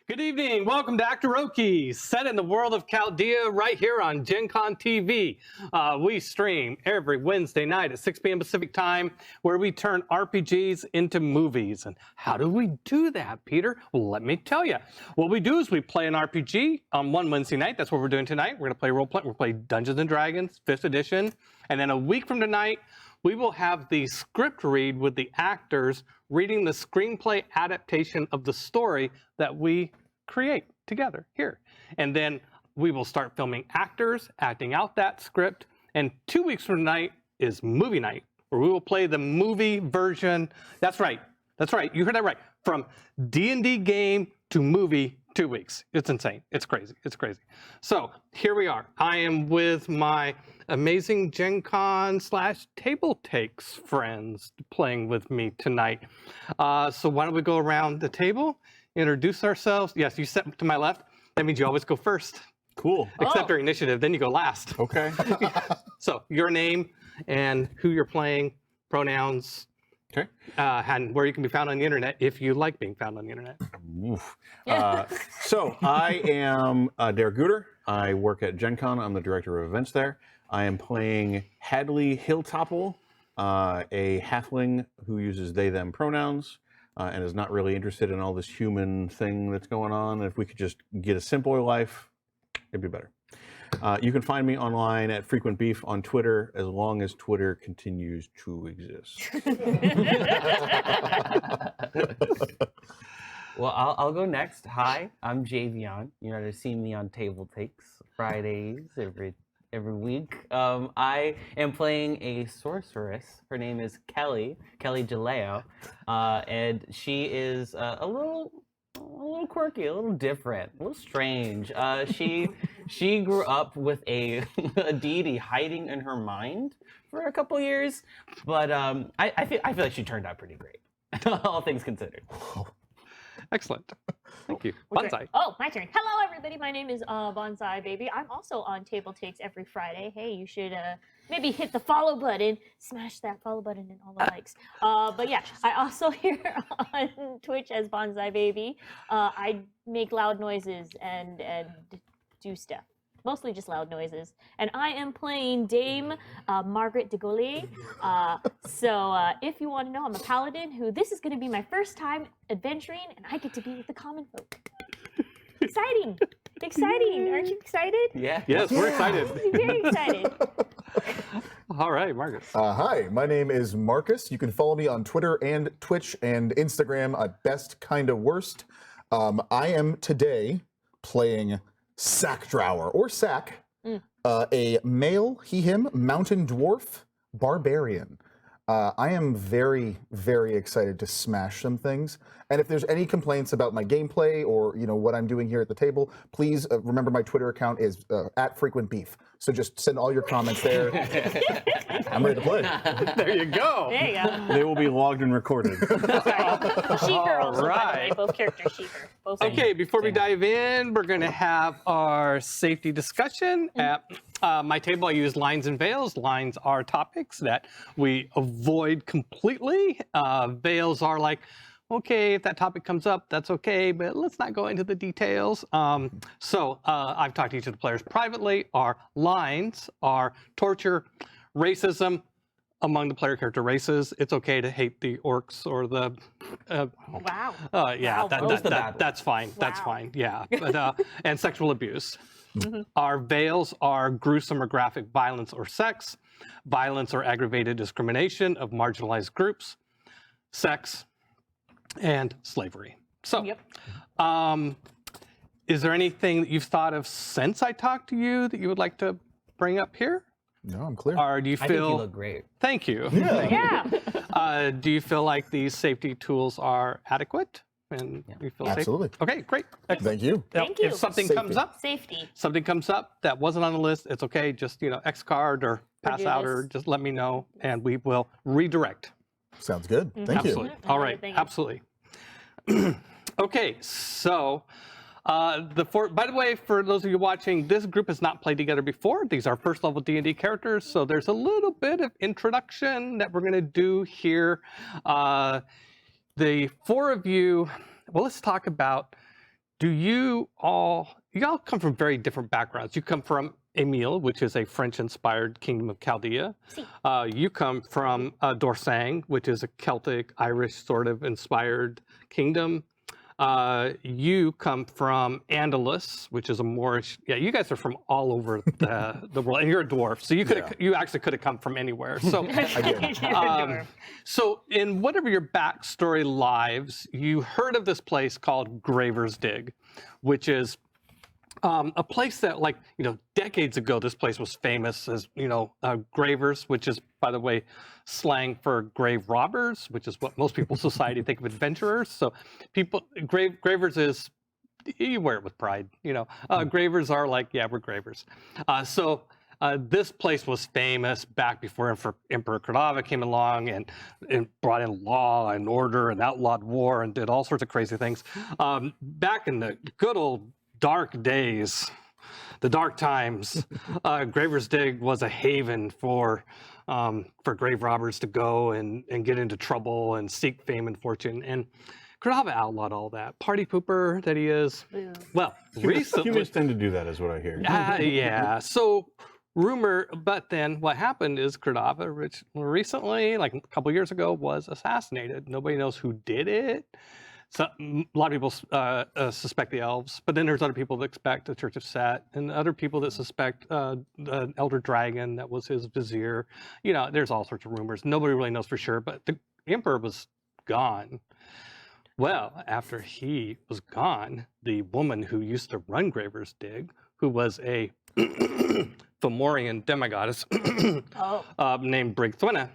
Good evening. Welcome to Actoroke, set in the world of Chaldea right here on Gen Con TV. We stream every Wednesday night at 6 p.m. Pacific time where we turn RPGs into movies. And how do we do that, Peter? Well, let me tell you. What we do is we play an RPG on one Wednesday night. That's what we're doing tonight. We're going to play role play. We'll play Dungeons & Dragons, 5th edition. And then a week from tonight, we will have the script read with the actors reading the screenplay adaptation of the story that we create together here. And then we will start filming actors acting out that script. And 2 weeks from tonight is movie night, where we will play the movie version. That's right. That's right. You heard that right. From D&D game to movie, 2 weeks. It's insane. It's crazy. It's crazy. So here we are. I am with my amazing Gen Con / Table Takes friends playing with me tonight. So why don't we go around the table, introduce ourselves. Yes, you sit to my left. That means you always go first. Cool. Except our initiative, then you go last. Okay. So your name and who you're playing, pronouns, Okay. and where you can be found on the internet if you like being found on the internet. Oof. So I am Derek Gooder. I work at Gen Con. I'm the director of events there. I am playing Hadley Hilltopple, a halfling who uses they, them pronouns and is not really interested in all this human thing that's going on. If we could just get a simpler life, it'd be better. You can find me online at Frequent Beef on Twitter, as long as Twitter continues to exist. Well, I'll go next. Hi, I'm Javion. You might have seen me on Table Takes Fridays every week. I am playing a sorceress. Her name is Kelly Jaleo, and she is a little quirky, a little different, a little strange. She grew up with a deity hiding in her mind for a couple years, but I feel like she turned out pretty great, all things considered. Excellent. Thank you. Okay. Bonsai. Oh, my turn. Hello, everybody. My name is Bonsai Baby. I'm also on Table Takes every Friday. Hey, you should maybe hit the follow button, smash that follow button and all the likes. But yeah, I also here on Twitch as Bonsai Baby. I make loud noises and do stuff. Mostly just loud noises. And I am playing Dame Margaret de Gaulier. So if you want to know, I'm a paladin who this is going to be my first time adventuring, and I get to be with the common folk. Exciting. Exciting. Aren't you excited? Yeah. Yes, we're excited. Very excited. All right, Marcus. Hi, my name is Marcus. You can follow me on Twitter and Twitch and Instagram at Best Kinda Worst. I am today playing Sackdrower, or Sack, a male, he/him, mountain dwarf barbarian. I am very, very excited to smash some things. And if there's any complaints about my gameplay or what I'm doing here at the table, please remember my Twitter account is at Frequent Beef. So just send all your comments there. I'm ready to play. There you go. There you go. They will be logged and recorded. She-her also, by the right. way. Both characters, she-her. Both Okay, before we dive in, we're going to have our safety discussion. At my table, I use lines and veils. Lines are topics that we avoid completely. Veils are like, okay, if that topic comes up, that's okay, but let's not go into the details. So I've talked to each of the players privately. Our lines are torture, racism among the player character races. It's okay to hate the orcs or the... Wow. Yeah, Wow. that's fine. That's Wow. fine, yeah. But, and sexual abuse. Our veils are gruesome or graphic violence or sex, violence or aggravated discrimination of marginalized groups, sex, and slavery. So, Yep. Is there anything that you've thought of since I talked to you that you would like to bring up here? No, I'm clear. Or do you I think feel... you look great. Thank you. Yeah. Do you feel like these safety tools are adequate? And you feel safe? Absolutely. Okay, great. Excellent. Thank you. Thank If you. something Safety. comes up, Safety. that wasn't on the list, it's okay. Just, X card or pass do out or this. just let me know and we will redirect. Sounds good. Thank you. Absolutely. All right. Thank you. Absolutely. Okay, so by the way, for those of you watching, this group has not played together before. These are first level D&D characters, so there's a little bit of introduction that we're going to do here. The four of you, well, let's talk about, do you all come from very different backgrounds. You come from Emil, which is a French-inspired kingdom of Chaldea. Si. You come from Dorsang, which is a Celtic, Irish sort of inspired kingdom. You come from Andalus, which is a Moorish. Yeah, you guys are from all over the world, and you're a dwarf, so you actually could have come from anywhere. So, so in whatever your backstory lives, you heard of this place called Graver's Dig, which is a place that, like, decades ago, this place was famous as, gravers, which is, by the way, slang for grave robbers, which is what most people in society think of adventurers. So gravers is, you wear it with pride, Gravers are like, yeah, we're gravers. So this place was famous back before Emperor Cordova came along and brought in law and order and outlawed war and did all sorts of crazy things. Back in the good old dark days, the dark times, Graver's Dig was a haven for grave robbers to go and get into trouble and seek fame and fortune. And Cordova outlawed all that. Party pooper that he is. Well, recently... Humans tend to do that, is what I hear. Yeah. So but then what happened is Cordova recently, like a couple years ago, was assassinated. Nobody knows who did it. So, a lot of people suspect the elves, but then there's other people that suspect the Church of Set, and other people that suspect the Elder Dragon that was his vizier. There's all sorts of rumors. Nobody really knows for sure, but the Emperor was gone. Well, after he was gone, the woman who used to run Graver's Dig, who was a Fomorian demigoddess named Brigthwina,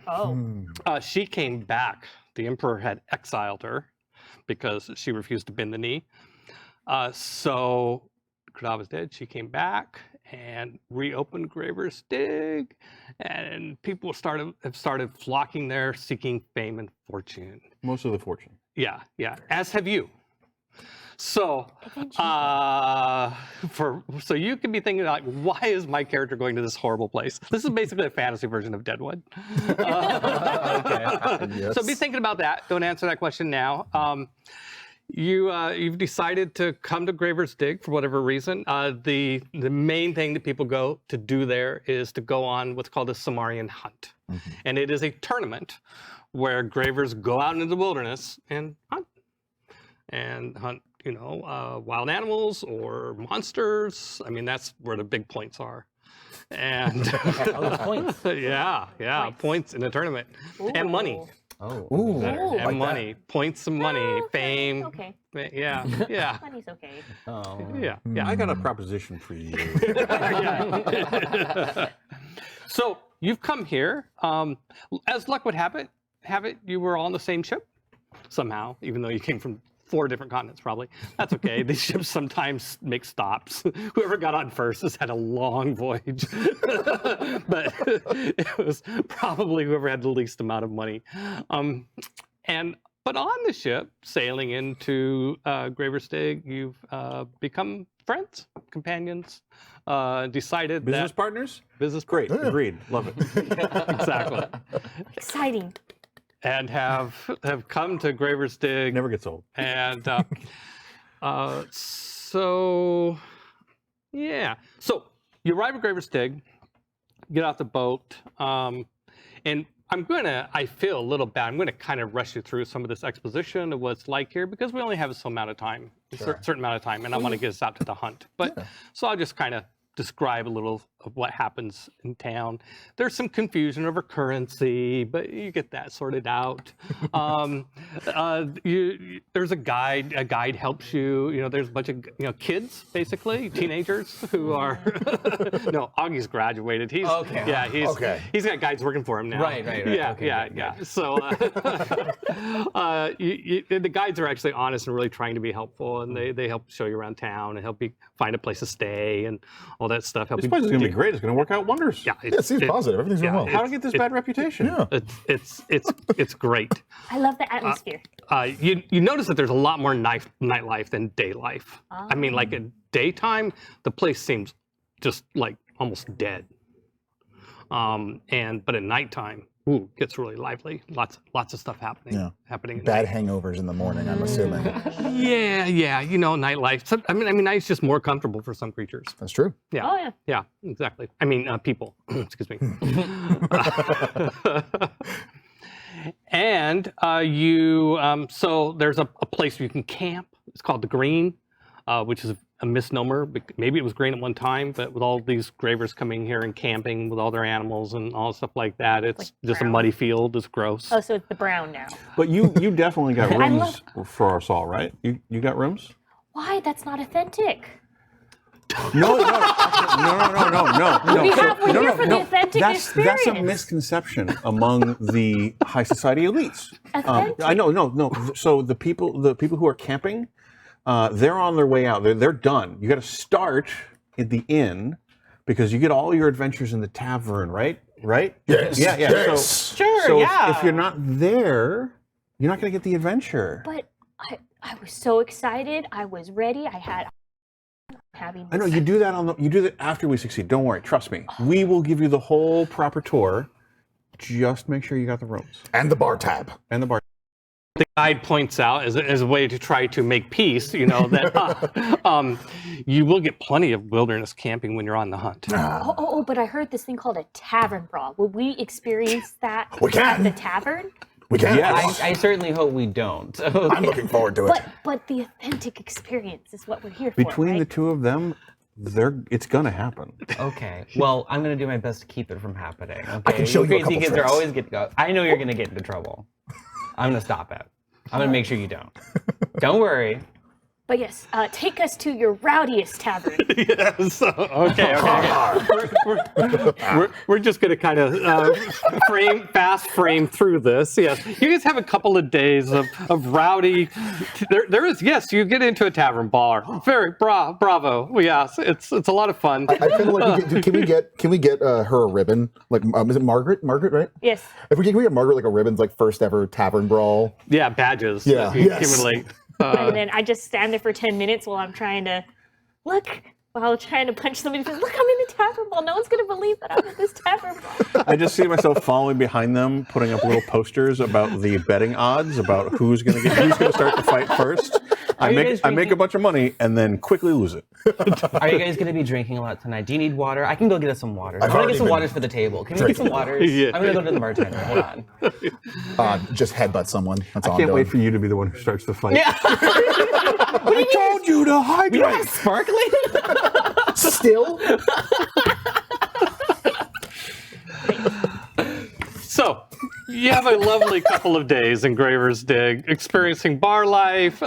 she came back. The Emperor had exiled her because she refused to bend the knee. So Cordova's dead. She came back and reopened Graver's Dig, and people have started flocking there, seeking fame and fortune. Most of the fortune. Yeah, as have you. So, so you could be thinking, like, why is my character going to this horrible place? This is basically a fantasy version of Deadwood. Yes. So be thinking about that. Don't answer that question now. You've decided to come to Graver's Dig for whatever reason. The main thing that people go to do there is to go on what's called a Samarian hunt, and it is a tournament where gravers go out into the wilderness and hunt. Wild animals or monsters. I mean, that's where the big points are. And points. Points in the tournament. Ooh. And money. Oh, Ooh. And Like money. Points and money. Fame. Okay. Yeah. Money's okay. oh. Yeah. I got a proposition for you. So you've come here. As luck would have it, you were all on the same ship somehow, even though you came from 4 different continents, probably. That's okay. These ships sometimes make stops. Whoever got on first has had a long voyage. But it was probably whoever had the least amount of money. But on the ship, sailing into Graver's Dig, you've become friends, companions, decided Business that... partners? Business Great. Agreed. Love it. Exactly. Exciting. And have come to Graver's Dig. Never gets old. And so you arrive at Graver's Dig, get off the boat, and I feel a little bad. I'm gonna kind of rush you through some of this exposition of what it's like here because we only have a certain amount of time, and I want to get us out to the hunt. But so I'll just kind of describe a little of what happens in town. There's some confusion over currency, but you get that sorted out. There's a guide. A guide helps you. There's a bunch of kids, basically teenagers who are. No, Augie's graduated. He's he's got guides working for him now. Right. Yeah. So the guides are actually honest and really trying to be helpful, and they help show you around town and help you find a place to stay and all that stuff. This place is going to be great. It's going to work out wonders. Yeah, It seems positive. Everything's going well. How to get this bad reputation? Yeah. It's great. I love the atmosphere. You notice that there's a lot more nightlife than day life. I mean, like at daytime, the place seems just like almost dead. But at nighttime, gets really lively. Lots of stuff happening. Yeah. Happening. At Bad night. hangovers in the morning, I'm assuming. Yeah. You know, nightlife. So, I mean, night's just more comfortable for some creatures. That's true. Yeah. Oh yeah. Yeah, exactly. I mean, people. Excuse me. And so there's a place you can camp. It's called the Green, which is a misnomer. Maybe it was green at one time, but with all these gravers coming here and camping with all their animals and all stuff like that, it's Like just brown? a muddy field. It's gross. Oh, so it's the brown now. But you definitely got I rooms for us all, right? You got rooms? Why? That's not authentic. No. We have one here for the authentic That's a experience. misconception among the high society elites. Authentic? I know, no. So the people who are camping, they're on their way out. They're done. You got to start at the inn because you get all your adventures in the tavern, right? Right? Yes. Yeah. Yes. Sure, So yeah. if you're not there, you're not going to get the adventure. But I was so excited. I was ready. I know you do that after we succeed. Don't worry, trust me. We will give you the whole proper tour. Just make sure you got the rooms And the bar tab. and the bar. The guide points out as a way to try to make peace, you know, that you will get plenty of wilderness camping when you're on the hunt. Oh, but I heard this thing called a tavern brawl. Would we experience that We can. at the tavern? We can. Yes. I certainly hope we don't. I'm looking forward to it. But the authentic experience is what we're here for. Between right? the two of them, it's gonna happen. Okay. Well, I'm gonna do my best to keep it from happening. Okay? I can show you a Crazy couple kids are tricks. always I know you're gonna get into trouble. I'm gonna stop it. I'm gonna make sure you don't. Don't worry. But yes, take us to your rowdiest tavern. Yes. Okay. We're just going to kind of fast frame through this. Yes. You guys have a couple of days of rowdy. There is, yes, you get into a tavern bar. Very bravo. Yes, it's a lot of fun. I feel like can we get her a ribbon? Like, is it Margaret? Margaret, right? Yes. If can we get Margaret like a ribbon's like first ever tavern brawl? Yeah, badges. Yeah. that you Yes. accumulate. And then I just stand there for 10 minutes while I'm trying to punch somebody. Look, I'm in a tavern brawl. No one's gonna believe that I'm in this tavern brawl. I just see myself following behind them, putting up little posters about the betting odds, about who's gonna start the fight first. I make a bunch of money and then quickly lose it. Are you guys gonna be drinking a lot tonight? Do you need water? I can go get us some water. I've I want to already get some been waters for the table. Can we get some waters? Yeah. I'm gonna go to the bartender. Hold on. Just headbutt someone. That's all I I'm can't doing. wait for you to be the one who starts the fight. Yeah. I told you to We don't hydrate. have sparkling. Still? So, you have a lovely couple of days in Graver's Dig, experiencing bar life,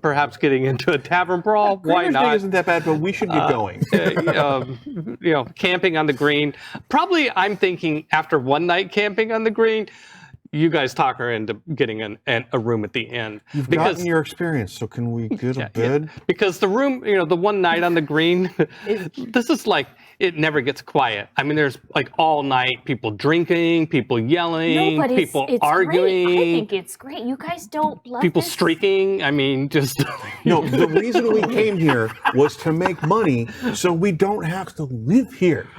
perhaps getting into a tavern brawl. Why Graver's Dig not? isn't that bad, but we should get going. You know, camping on the green. Probably, I'm thinking after one night camping on the green, you guys talk her into getting a room at the inn. You've gotten your experience, so can we get a bed? Because the room, you know, the one night on the green, this is like, it never gets quiet. I mean, there's like all night people drinking, people yelling, No, but people it's arguing, Great. I think it's great. You guys don't love people this? streaking. I mean, just No, the reason we came here was to make money so we don't have to live here.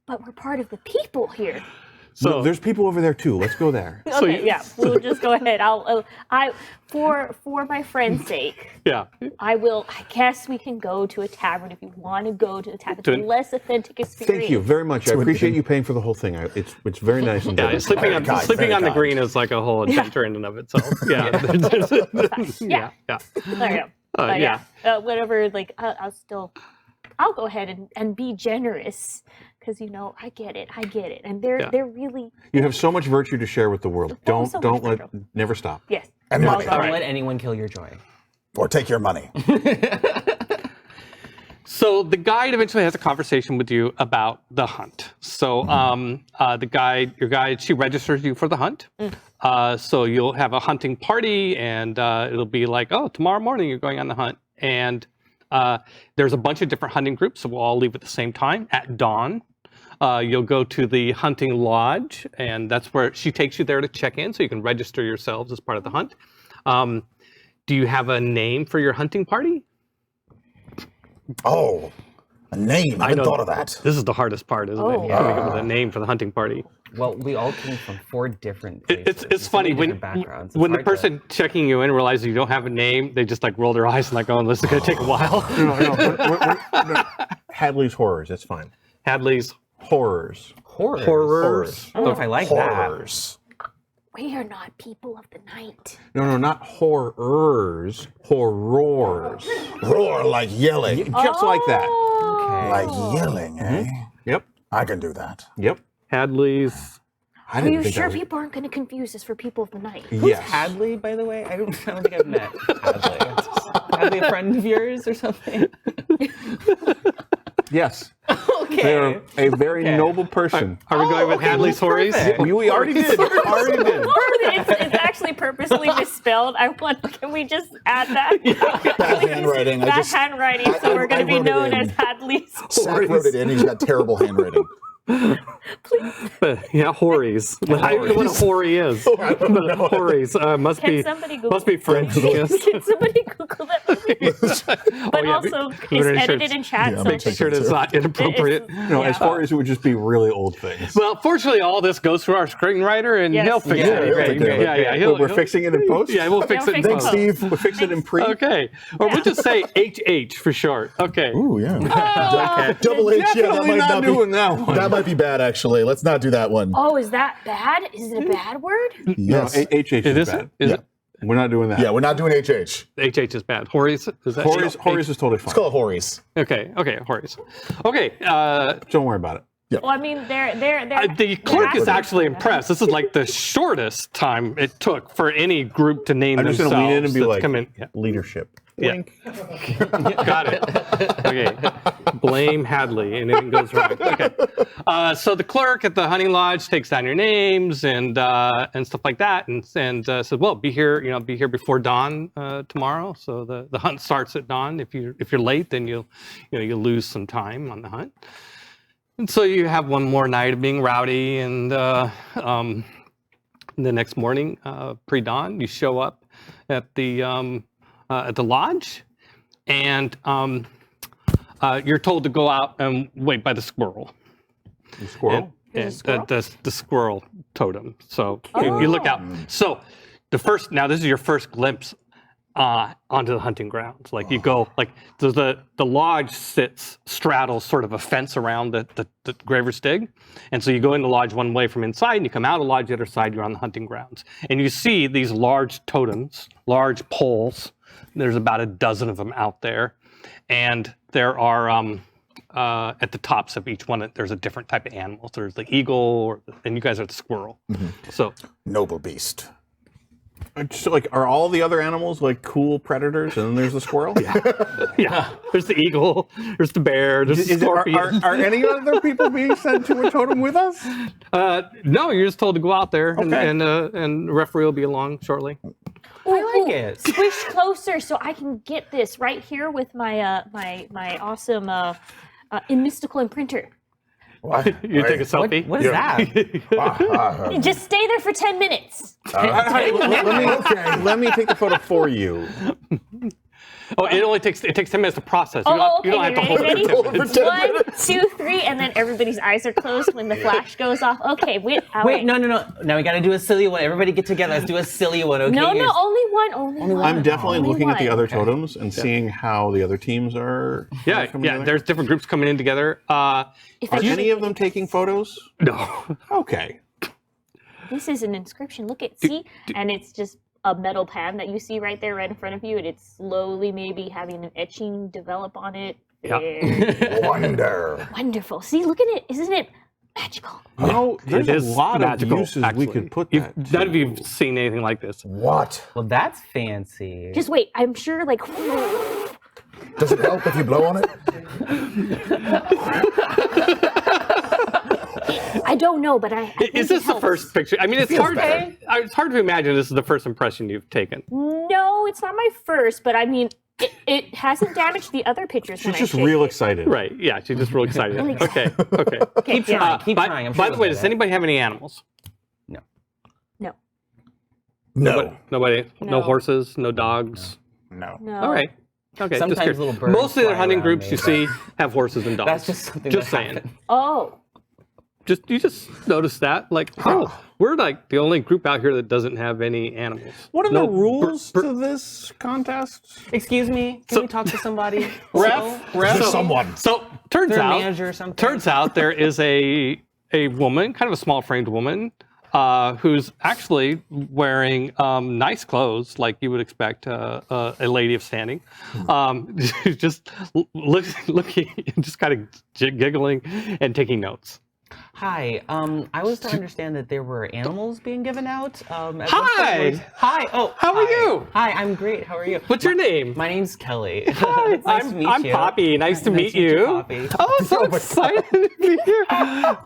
But we're part of the people here. So there's people over there too. Let's go there. Okay, yeah, we'll just go ahead. For my friend's sake, yeah. I guess we can go to a tavern if you want to go to the tavern. It's To a an- less authentic experience. Thank you very much. I appreciate you paying for the whole thing. It's very nice and Yeah, good. sleeping Very kind, sleeping very on the kind. green is like a whole adventure in and of itself. Yeah. Yeah. Yeah. There you go. But yeah, whatever. Like, I'll go ahead and be generous because you know I get it, and they're really You have so much virtue to share with the world. Oh, so Don't much never stop. yes. And money. Don't let anyone kill your joy. Or take your money. So the guide eventually has a conversation with you about the hunt. So your guide, she registers you for the hunt. So you'll have a hunting party, and it'll be like, oh, tomorrow morning you're going on the hunt, and there's a bunch of different hunting groups. So we'll all leave at the same time at dawn. You'll go to the hunting lodge, and that's where she takes you there to check in, so you can register yourselves as part of the hunt. Do you have a name for your hunting party? Oh, a name. I hadn't thought of that. This is the hardest part, isn't it? Oh. You have to come up with a name for the hunting party. Well, we all came from 4 different places. It's funny when backgrounds. when the person checking you in realizes you don't have a name, they just like roll their eyes and like, oh, this is gonna take a while. No. Hadley's Horrors. That's fine. Hadley's horrors. Horrors. I don't know if I like Horrors. We are not people of the night. No, not horrors. Horrors. Roar like yelling. Just like that. that. Like Okay. yelling, eh? Yep. I can do that. Yep. Hadley's. I Are didn't you think sure that was... people aren't going to confuse us for people of the night? Who's Yes. Hadley, by the way? I don't think I've met Hadley. Hadley a friend of yours or something? Yes. Okay. They're a very Okay. noble person. Are we going with okay, Hadley's that's Horries? perfect. We already did. Already did. It's actually purposely misspelled. Can we just add that? Bad handwriting. Bad handwriting, so we're going to be wrote it known in. as Hadley's. Zach wrote it in. He's got terrible handwriting. Yeah, Horries. I don't know what a Horry is. But Horries must Can be somebody Google must be French. Yes. Can somebody Google that movie? But yeah, also, we it's better make sure edited in chat. Yeah, so make Make sure it's not inappropriate. No, as far as it would just be really old things. Well, fortunately, all this goes through our screenwriter, and Yes. he'll fix Yeah, it. great, great. Yeah. We're fixing it in post? Yeah, we'll fix it. in Thanks, post. Steve. We'll fix it in pre. Okay, or we'll just say HH for short. Okay. Ooh, yeah. Okay. Double H. Yeah, that Definitely might not not be. doing that one. That might be bad, actually. Let's not do that one. Oh, is that bad? Is it a bad word? Yes. No, HH It is is. bad. Is Yeah. We're not doing that. Yeah, we're not doing HH. HH is bad. Horries is that? Horrors is totally fine. Let's call it Horries. Okay. Horries. Okay. Don't worry about it. Well, I mean, they're The clerk is they're actually acting. impressed. This is like the shortest time it took for any group to name I'm just themselves. going to lean in and be that's like, come in. Yeah. leadership. Yeah. Wink. Got it. Okay. Blame Hadley, and it goes wrong. Okay. So the clerk at the hunting lodge takes down your names and stuff like that, and says, "Well, be here. Be here before dawn tomorrow. So the hunt starts at dawn. If you're late, then you'll lose some time on the hunt." And so you have one more night of being rowdy, and the next morning, pre-dawn, you show up at the lodge, and you're told to go out and wait by the squirrel. The squirrel? There's a The squirrel totem. So you look out. So this is your first glimpse onto the hunting grounds. Like you go, like the lodge straddles sort of a fence around the Graver's Dig, and so you go into the lodge one way from inside, and you come out of the lodge the other side. You're on the hunting grounds, and you see these large totems, large poles. There's about a dozen of them out there, and there are at the tops of each one, there's a different type of animal. So there's the eagle, and you guys are the squirrel. So Noble beast. So, like, are all the other animals like cool predators, and then there's the squirrel? yeah, there's the eagle, there's the bear, there's the scorpion. Are any other people being sent to a totem with us? No, you're just told to go out there, Okay. and the referee will be along shortly. I like it. Squish closer so I can get this right here with my my awesome mystical imprinter. You take a selfie. What is that? Just stay there for 10 minutes. Let me take the photo for you. Oh, it takes 10 minutes to process. Oh, You don't okay, have to hold ready? it for 10 minutes. 1, 2, 3, and then everybody's eyes are closed when the flash goes off. Okay, wait. Wait, no. Now we got to do a silly one. Everybody get together. Let's do a silly one, okay? No, Here's- only one. I'm definitely Only looking at the one. other totems and seeing how the other teams are. Yeah, coming together. there's different groups coming in together. If Are I any of them taking photos? No. Okay. This is an inscription. Look at, see? And it's just a metal pan that you see right there, right in front of you, and it's slowly maybe having an etching develop on it. Yeah. Very Wonder. wonderful. See, look at it. Isn't it magical? No, there's It a is lot magical, of uses actually. we could put None that. of you've seen anything like this. What? Well, that's fancy. Just wait. I'm sure, like, Does it help if you blow on it? I don't know, but I think Is this it the helps. first picture? I mean, it's feels hard. better. It's hard to imagine this is the first impression you've taken. No, it's not my first, but I mean, it hasn't damaged the other pictures. when She's I just shake real it. excited. Right? Yeah, she's just real excited. Really Okay. Okay. Keep trying. Keep by trying. I'm by sure the we'll way, get does it. anybody have any animals? No. No. Nobody. No No. horses. No dogs. No. No. All right. Okay. just Sometimes curious. little birds Most of the fly hunting around groups you maybe. see have horses and dogs. That's just something Just that saying. happened. Oh. you just noticed that, like, oh, we're like the only group out here that doesn't have any animals. What are No, the rules to this contest? Excuse me, can we talk to somebody? Ref, There's someone. So turns Their out, manager or something? turns out there is a woman, kind of a small framed woman, who's actually wearing nice clothes, like you would expect a lady of standing. She's just looking, just kind of giggling and taking notes. Hi, I was to understand that there were animals being given out. At Hi! one point. Hi! Oh, How are hi. you? Hi, I'm great. How are you? What's your name? My name's Kelly. It's nice to meet I'm you. Poppy. Nice to meet you. Poppy. Oh, so excited to be here. Yeah.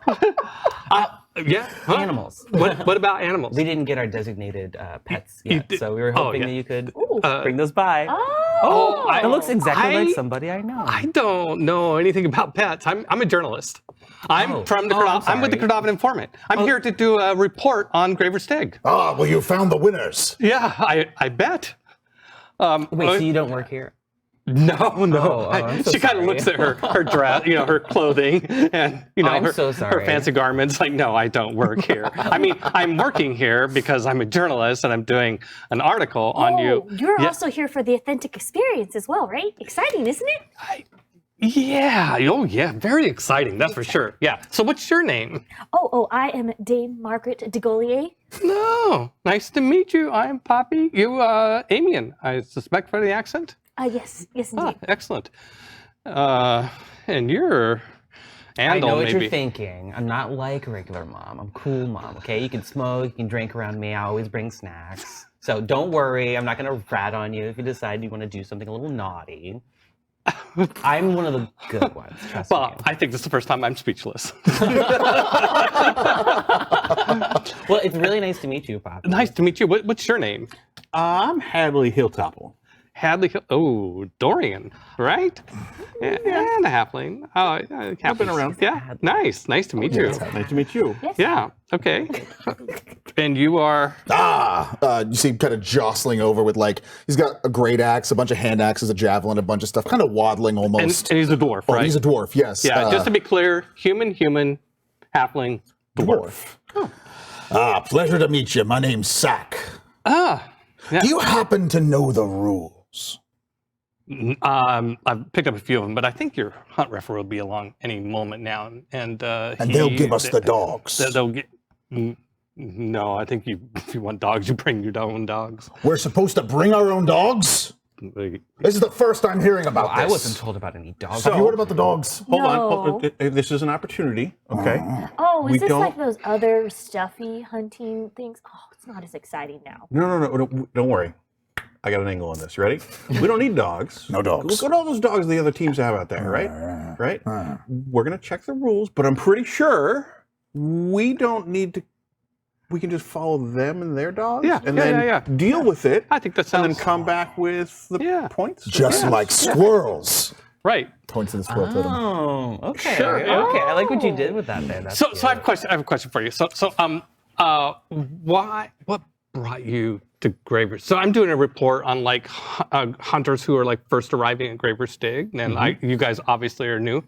Huh? Animals. What about animals? We didn't get our designated pets You yet, did- so we were oh, hoping yeah. that you could Ooh. bring those by. Oh, I- It looks exactly I- like somebody I know. I don't know anything about pets. I'm a journalist. I'm Oh. from the. Oh, I'm I'm with the sorry. Cordovan Informant. I'm here to do a report on Graver Stig. Ah, well, you found the winners. Yeah, I bet. Wait, so you don't work here? No. Oh, I'm so she kind of sorry. looks at her dress, her clothing, and I'm her, so her sorry. fancy garments. Like, no, I don't work here. I mean, I'm working here because I'm a journalist and I'm doing an article on you. You're Yeah. also here for the authentic experience as well, right? Exciting, isn't it? Yeah. Oh, yeah. Very exciting. That's for sure. Yeah. So, what's your name? Oh, I am Dame Margaret de Gaulier. No. Nice to meet you. I'm Poppy. You, Amian, I suspect for the accent. Yes, Ah, indeed. excellent. And you're I know Andal, what maybe. you're thinking. I'm not like a regular mom. I'm cool mom, okay? You can smoke, you can drink around me. I always bring snacks. So don't worry, I'm not gonna rat on you if you decide you want to do something a little naughty. I'm one of the good ones, trust Well, me. I think this is the first time I'm speechless. Well, it's really nice to meet you, Poppy. Nice to meet you. What's your name? I'm Hadley Hilltopple. Hadley. Oh, Dorian, right? Yeah, and a halfling. Oh, I've been around. Yeah, nice. Nice to meet you. Nice to meet you. Yeah. Okay. And you are. You see him kind of jostling over with he's got a great axe, a bunch of hand axes, a javelin, a bunch of stuff, kind of waddling And, almost. and he's a dwarf, Oh, right? he's a dwarf, yes. Yeah. Just to be clear, human, halfling, dwarf. Pleasure to meet you. My name's Sack. Ah. Yeah. Do you happen to know the rules? I've picked up a few of them, but I think your hunt referee will be along any moment now, and They'll give us the dogs. They'll get. No, I think if you want dogs, you bring your own dogs. We're supposed to bring our own dogs? This is the first I'm hearing about Well, this. I wasn't told about any dogs. Have you heard about the dogs? Hold on. No. This is an opportunity, okay? Oh, We is this don't- like those other stuffy hunting things? Oh, it's not as exciting now. No, don't worry. I got an angle on this. Ready? We don't need dogs. No dogs. Look at all those dogs the other teams have out there, right? Right? We're going to check the rules, but I'm pretty sure we don't need to. We can just follow them and their dogs Yeah, and yeah, then yeah. deal with it I think that and then sounds come back with the Yeah. points. Just like squirrels. right. Points to the squirrel totem. Oh, okay. Sure. Okay, I like what you did with that there. That's So, cute. so I have a question for you. What brought you to Graver? So I'm doing a report on hunters who are first arriving at Graver Stig, and you guys obviously are new,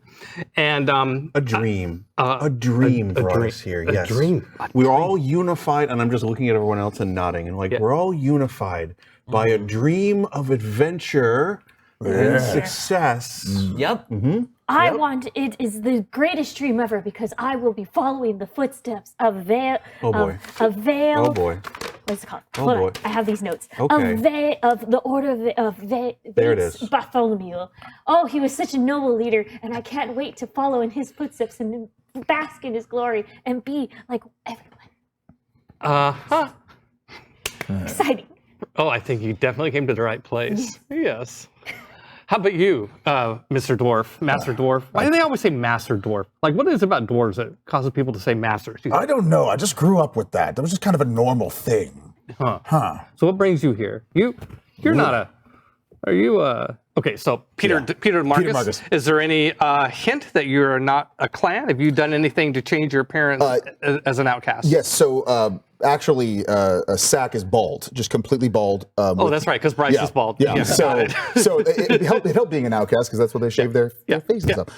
and A dream. Uh, a dream a brought dream- us here. a Yes. dream. We're all unified, and I'm just looking at everyone else and nodding, and Yeah. we're all unified by a dream of adventure and success. Yep. I want it is the greatest dream ever because I will be following the footsteps of Vale. Oh, boy. Of Vale. Oh boy. What's it called? Oh, Hold on, boy. I have these notes. Okay. Of the order of There it is. Bartholomew. Oh, he was such a noble leader, and I can't wait to follow in his footsteps and bask in his glory and be like everyone. huh. Exciting. Oh, I think you definitely came to the right place. Yes. How about you, Mr. Dwarf, Master Dwarf? Why do they always say Master Dwarf? What is it about dwarves that causes people to say Master? I don't know. I just grew up with that. That was just kind of a normal thing. Huh. So what brings you here? You're not a. Are you Okay, so Peter Marcus, Marcus. is there any hint that you're not a clan? Have you done anything to change your appearance as an outcast? Yes, so actually, Sack is bald, just completely bald. Oh, that's right, because Bryce is bald. Yeah. got So, it. so it helped being an outcast because that's where they shave their faces up.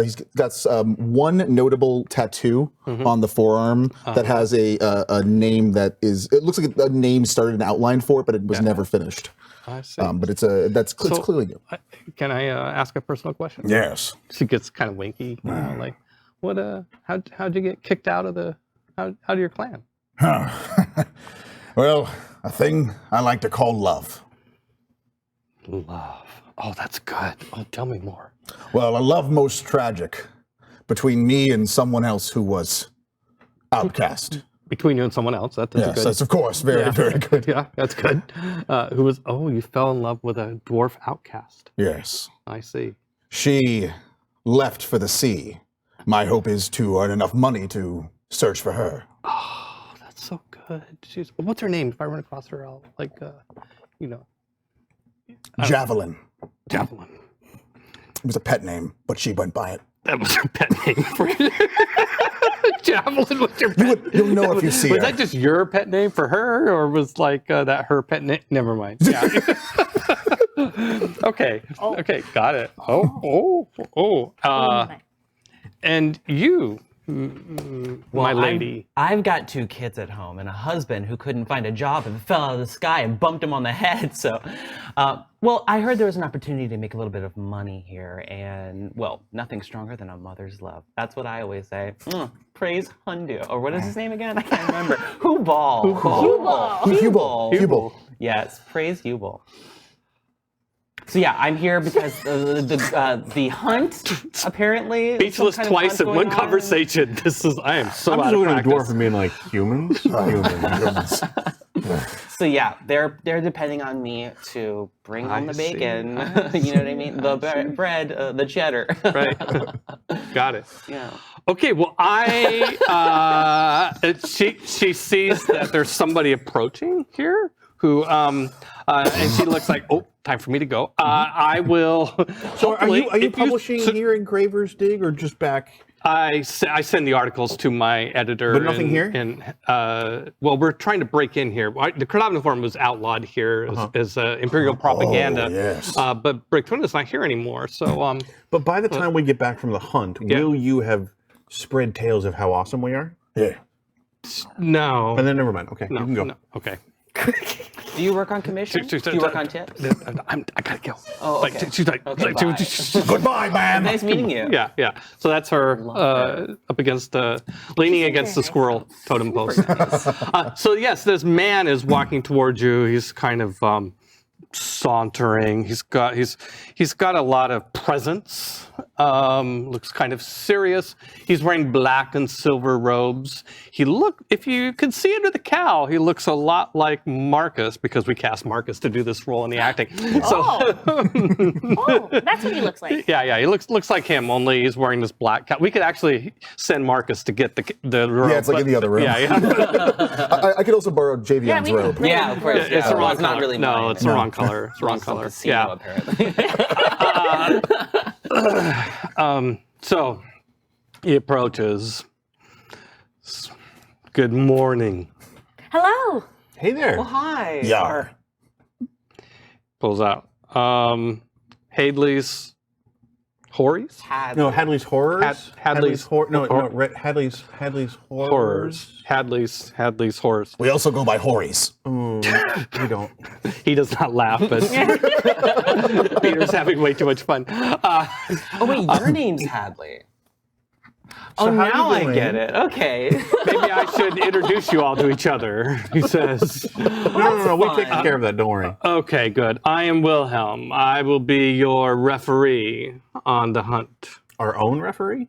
He's got one notable tattoo on the forearm that has a name that is. It looks like a name started an outline for it, but it was never finished. I see. But it's clearly new. Can I ask a personal question? Yes. She gets kind of winky, like, what? How'd you get kicked out of the? Out of your clan? Well, a thing I like to call love. Love. Oh, that's good. Oh, tell me more. Well, a love most tragic between me and someone else who was outcast. Between you and someone else. That's Yes, good. that's of course very, very good. Yeah, that's good. Who was? Oh, you fell in love with a dwarf outcast. Yes. I see. She left for the sea. My hope is to earn enough money to search for her. Oh, that's so good. What's her name? If I run across her, I'll Javelin. Javelin. It was a pet name, but she went by it. That was her pet name for you. Javelin was your pet. You'll know if you see Was her. that just your pet name for her, or was like that her pet name? Never mind. Yeah. Okay. Okay. Got it. And you, my lady. I've got 2 kids at home and a husband who couldn't find a job and fell out of the sky and bumped him on the head. So, well, I heard there was an opportunity to make a little bit of money here, and well, nothing stronger than a mother's love. That's what I always say. Praise Hundu, or what is his name again? I can't remember. Hubal. Hubal. Yes, praise Hubal. So yeah, I'm here because the hunt apparently. Speechless some kind of twice hunt in going one on. conversation. I am so I'm out just of looking at the dwarf practice. and being like, humans? Humans. So yeah, they're depending on me to bring home the bacon. You know what I mean? The bread, the cheddar. Right. Got it. Yeah. Okay. Well, she sees that there's somebody approaching here who and she looks like, oh, time for me to go. I will. So are you hopefully, if publishing here in Graver's Dig or just back? I send the articles to my editor. But nothing here? And well, we're trying to break in here. The Cronaviniform was outlawed here as imperial propaganda. Oh, yes. But Brick is not here anymore. So But by the time we get back from the hunt, will you have spread tales of how awesome we are? Yeah. no. And then never mind. Okay, you can go. No. Okay. Do you work on commission? Do you work on tips? I gotta go. Oh, Like, okay. she's like, Okay, like, bye. Goodbye, man. Nice meeting you. yeah. So that's her up against, leaning against the squirrel totem post. So yes, this man is walking towards you. He's kind of sauntering. He's got a lot of presence. Looks kind of serious. He's wearing black and silver robes. If you could see under the cowl, he looks a lot like Marcus because we cast Marcus to do this role in the acting. Oh, that's what he looks like. Yeah, he looks like him. Only he's wearing this black cowl. We could actually send Marcus to get the robe. Yeah, it's like in the other room. Yeah. I could also borrow Javion's we can robe. bring Yeah, of course. It's the wrong it's not color. really No, mine. it's the wrong color. It's the wrong It's from color. Casino, Yeah. apparently. So he approaches. Good morning. Hello. Hey there. Well, hi. Yar. Pulls out. Hadley's Horries? No, Hadley's Horrors. Hadley's Hadley's Horrors. Hadley's Horrors. We also go by Hories. We don't. He does not laugh, but Peter's having way too much fun. Oh wait, your name's Hadley. So Oh, how you now I doing? get it. Okay. Maybe I should introduce you all to each other, he says. No. We take care of that. Don't worry. Okay, good. I am Wilhelm. I will be your referee on the hunt. Our own referee.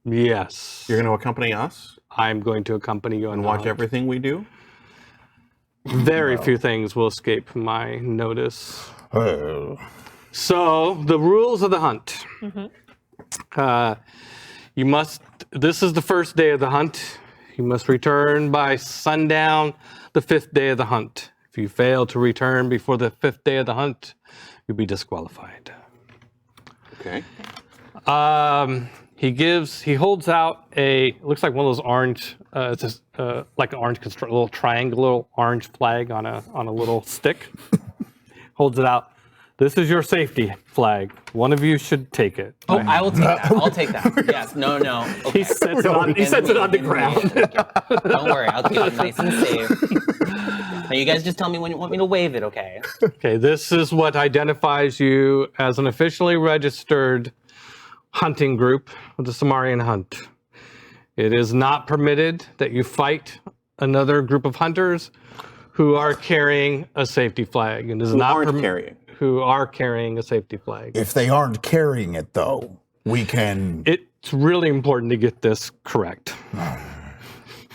Yes. You're going to accompany us I'm going to accompany you on and the watch hunt. everything we do. Very few things will escape my notice. Oh. So, the rules of the hunt. This is the first day of the hunt. You must return by sundown, the 5th day of the hunt. If you fail to return before the 5th day of the hunt, you'll be disqualified. Okay. He holds out looks like one of those orange, it's just, like an orange little triangular orange flag on a little stick. Holds it out. This is your safety flag. One of you should take it. Oh, I will take that. I'll take that. Yes. No. Okay. He sets it on the ground. Don't worry. I'll keep it nice and safe. Now you guys just tell me when you want me to wave it, okay? Okay, this is what identifies you as an officially registered hunting group of the Samarian Hunt. It is not permitted that you fight another group of hunters who are carrying a safety flag. And who are carrying a safety flag. If they aren't carrying it, though, we can. It's really important to get this correct.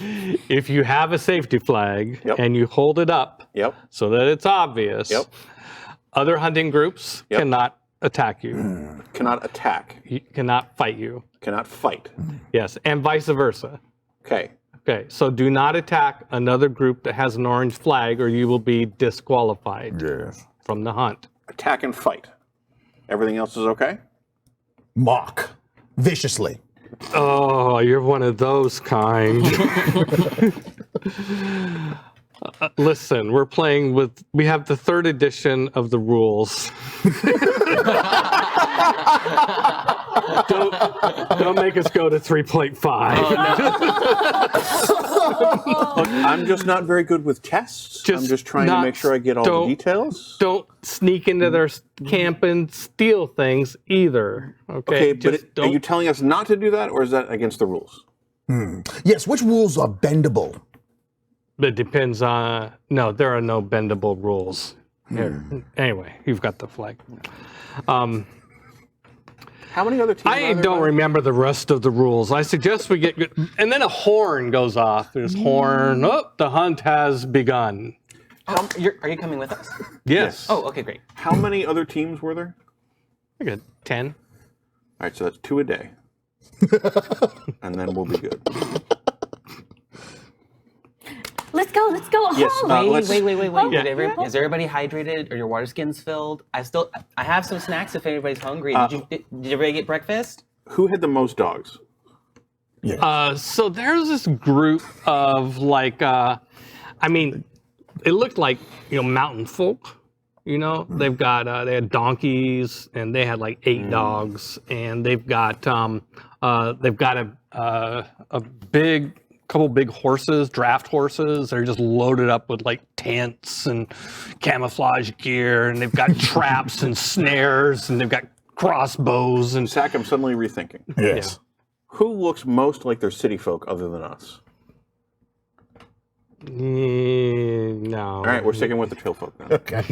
If you have a safety flag and you hold it up so that it's obvious, other hunting groups cannot attack you. Cannot attack. Cannot fight you. Cannot fight. Yes, and vice versa. Okay. Okay, so do not attack another group that has an orange flag or you will be disqualified from the hunt. Attack and fight. Everything else is okay? Mock. Viciously. Oh, you're one of those kind. Listen, we have the 3rd edition of the rules. Don't make us go to 3.5. Look, I'm just not very good with tests. I'm just trying to make sure I get all the details. Don't sneak into their camp and steal things either. Okay, but are you telling us not to do that, or is that against the rules? Yes, which rules are bendable? It depends on. No, there are no bendable rules. Here. Anyway, you've got the flag. How many other teams? I don't remember the rest of the rules. I suggest we get good. And then a horn goes off. There's horn. Oh, the hunt has begun. Are you coming with us? Yes. Oh, okay, great. How many other teams were there? I got 10. All right, so that's 2 a day. And then we'll be good. Let's go. Yes, Wait. Is everybody hydrated? Are your water skins filled? I have some snacks if anybody's hungry. Did everybody get breakfast? Who had the most dogs? So there's this group of it looked like, mountain folk. They've got they had donkeys and they had like 8 dogs, and they've got a couple big horses, draft horses. They're just loaded up with like tents and camouflage gear, and they've got traps and snares, and they've got crossbows and. Zach, I'm suddenly rethinking. Yes. Who looks most like they're city folk other than us? No. All right, we're sticking with the trail folk then. Okay.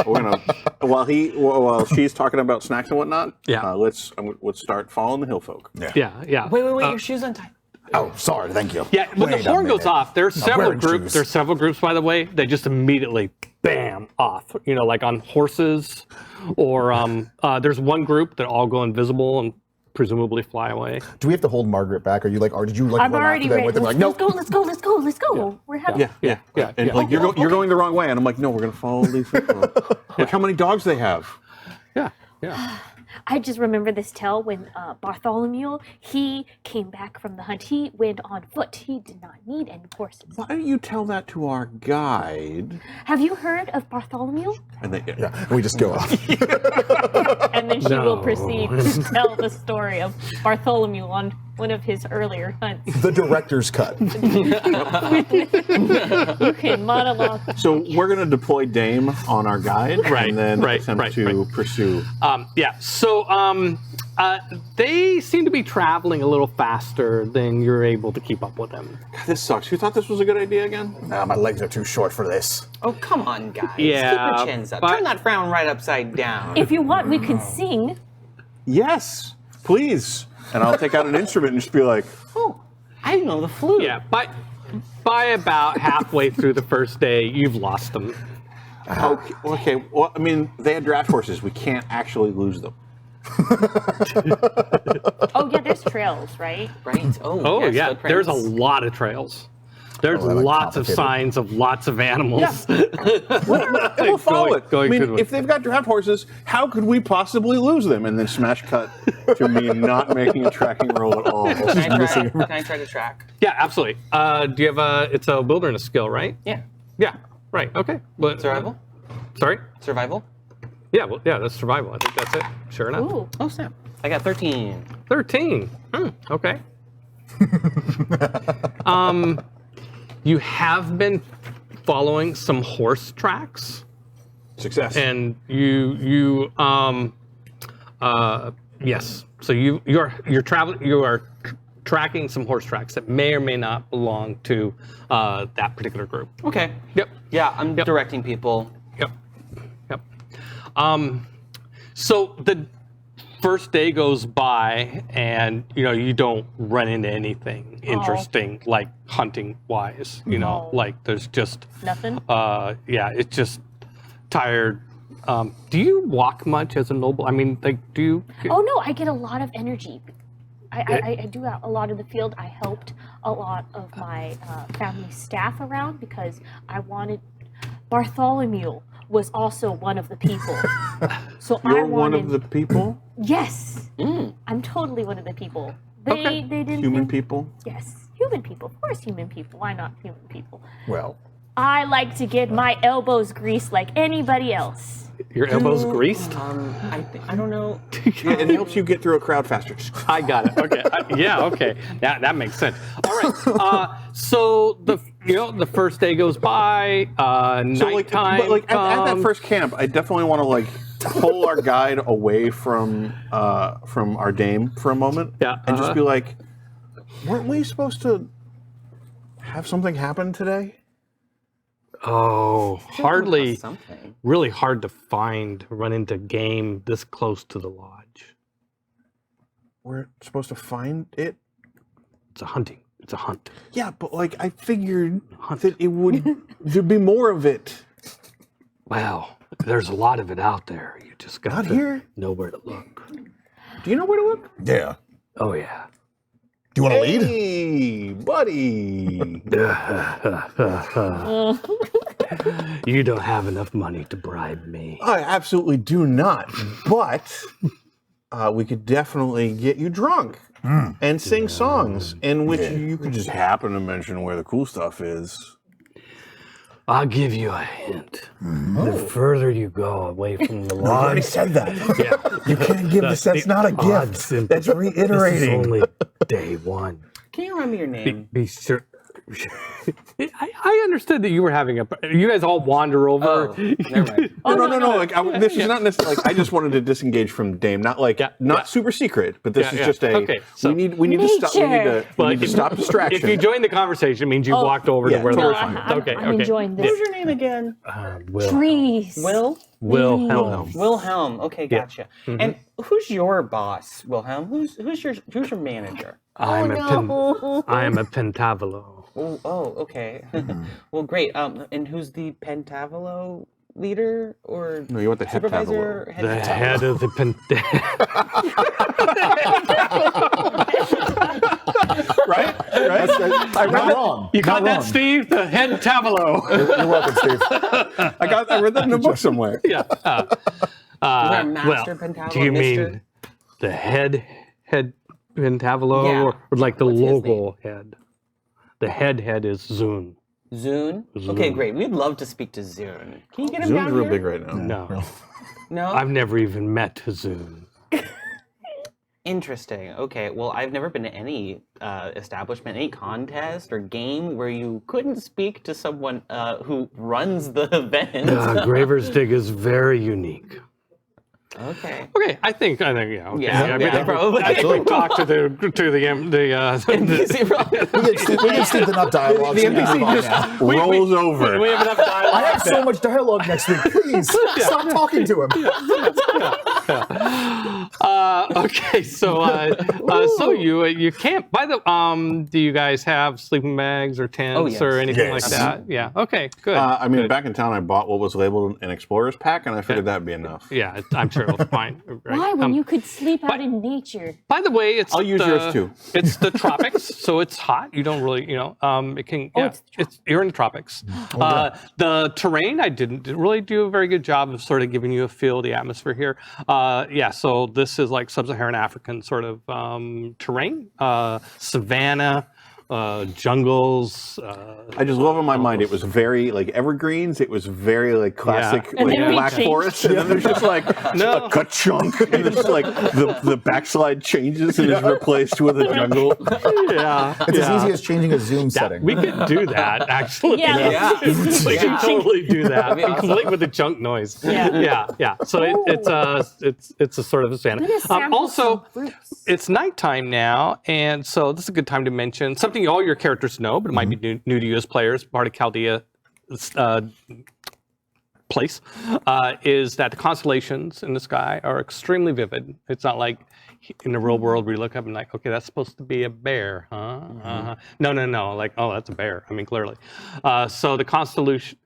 We're gonna while she's talking about snacks and whatnot. Yeah. Let's start following the hill folk. Yeah. Wait, your shoes untied. Oh, sorry. Thank you. Yeah, when Wait the a horn goes minute. off, there's several wearing groups. shoes. There's several groups, by the way, that just immediately bam off. Like on horses, or there's one group that all go invisible and presumably fly away. Do we have to hold Margaret back? Are you like, or did you like I'm run already after them ready. with them? Like, no. Let's go. We're having. Yeah. And like you're going the wrong way, and I'm like, no, we're gonna follow these people. Look how many dogs they have. Yeah. I just remember this tale when Bartholomew, he came back from the hunt. He went on foot. He did not need any horses. Why don't you tell that to our guide? Have you heard of Bartholomew? And they, Yeah, we just go off. And then she No. will proceed to tell the story of Bartholomew on one of his earlier hunts. The director's cut. You can monologue. So we're gonna deploy Dame on our guide, and then attempt to pursue. So they seem to be traveling a little faster than you're able to keep up with them. God, this sucks. Who thought this was a good idea again? Nah, my legs are too short for this. Oh, come on, guys. Yeah, Keep your chins up. but- Turn that frown right upside down. If you want, we can sing. Yes, please. And I'll take out an instrument and just be like, Oh, I know the flute. Yeah, by about halfway through the first day, you've lost them. okay. Well, I mean, they had draft horses. We can't actually lose them. Oh yeah, there's trails, right? Right? Oh yes, yeah, footprints. there's a lot of trails. There's like lots of complicated. signs of lots of animals. We'll follow it. going I through mean, the- if they've got draft horses, how could we possibly lose them? And then smash cut to me not making a tracking roll at all. Can I try to track? Yeah, absolutely. Do you have it's a wilderness skill, right? Yeah. Yeah, right. Okay. But, Survival? Sorry? Survival? Yeah, well, yeah, that's survival. I think that's it. Sure enough. Ooh. Oh, snap. I got 13. 13. Okay. You have been following some horse tracks, Success. and yes. So you're traveling. You are tracking some horse tracks that may or may not belong to that particular group. Okay. Yep. Yeah, I'm directing people. Yep. Yep. So the first day goes by, and you don't run into anything interesting like hunting wise. No. Like there's just Nothing? yeah, it's just tired. Do you walk much as a noble? I mean, like, do you? Oh no, I get a lot of energy. I do a lot of the field. I helped a lot of my family staff around because I wanted. Bartholomew was also one of the people, so You're I wanted. one of the people? Yes, I'm totally one of the people. They didn't. Human think- people? Yes, human people. Of course, human people. Why not human people? Well, I like to get my elbows greased like anybody else. Your elbows greased? I don't know. Yeah, it helps you get through a crowd faster. I got it. Okay. Yeah. Okay. That makes sense. All right. So the first day goes by. Nighttime. But like at that comes. first camp, I definitely want to like pull our guide away from our dame for a moment. Yeah, And just be like, weren't we supposed to have something happen today? Oh, hardly. Something. Really hard to run into game this close to the lodge. We're supposed to find it? It's a hunting. It's a hunt. Yeah, but like I figured that it would there'd be more of it. Well, there's a lot of it out there. You just got Not to here. know where to look. Do you know where to look? yeah. Oh yeah. Do you want to lead? Hey, buddy. You don't have enough money to bribe me. I absolutely do not. But we could definitely get you drunk and sing songs in which you could just happen to mention where the cool stuff is. I'll give you a hint. The further you go away from the lodge, said that. yeah, You can't give this. That's not a odds gift. That's This is reiterating. only day one. Can you remind me your name? Be sure. I understood that you were having you guys all wander over. Oh, never mind. No. Like this is not necessarily. Like I just wanted to disengage from Dame, not like not super secret, but this Yeah, is yeah. just a. Okay, so- we need to stop. We need to, Well, we need to stop distraction. If you join the conversation, it means you walked over yeah, to where totally the fine. Okay, I'm okay. enjoying What was this. your name again? Will. Trees. Wilhelm. Wilhelm. Okay, gotcha. And who's your boss, Wilhelm? Who's your manager? I am no. a Pentavolo. Oh, okay. Well, great. And who's the Pentavolo leader or No, you want the supervisor? The head of the right? I'm not wrong. You got Not that, wrong. Steve? The head Tavolo. You're welcome, Steve. I read that in a book somewhere. Yeah. there a master well, Pentavolo, do you mister? mean the head Pentavolo, Yeah. or like the What's his logo head? The head is Zune. Zune? Okay, great. We'd love to speak to Zune. Can you get him Zoom's down real here? big right now. No, No? I've never even met Zune. Interesting. Okay, well, I've never been to any establishment, any contest or game where you couldn't speak to someone who runs the event. Graver's Dig is very unique. Okay. Okay, I think yeah. Okay. Yeah, I mean, yeah, probably. I think we talked to the NPC problem. We get Steve enough dialogue. The so we can NPC move on just now. rolls over. we have enough dialogue. I have so much dialogue next week. Please stop talking to him. Okay, so you camp by the do you guys have sleeping bags or tents yes. or anything like Yes. that? Yeah. Okay. Good. I mean, good. back in town, I bought what was labeled an explorer's pack, and I figured that'd be enough. Yeah, I'm sure it'll be fine. Right? Why, when you could sleep out in nature? By the way, it's I'll use yours too. It's the tropics, so it's hot. You don't really, it can. Oh, Yeah, it's you're in the tropics. The terrain, I didn't really do a very good job of sort of giving you a feel of the atmosphere here. So this is like sub-Saharan African sort of terrain, savanna. Jungles. I just love in my mind. It was very like evergreens. It was very like classic And like then we black changed. forest, and then there's just like No. a ka-chunk, and it's like the backslide changes and is replaced with a jungle. Yeah, It's as easy as changing a zoom setting. we could do that actually. Yeah. We can totally do that. Complete with the junk noise. Yeah. So it's a sort of a savanna. Gonna sample Also, some fruits. it's nighttime now, and so this is a good time to mention something all your characters know, but it might be new to you as players. Part of Chaldea place is that the constellations in the sky are extremely vivid. It's not like in the real world where you look up and like, okay, that's supposed to be a bear, huh? No. Like, oh, that's a bear. I mean, clearly. So the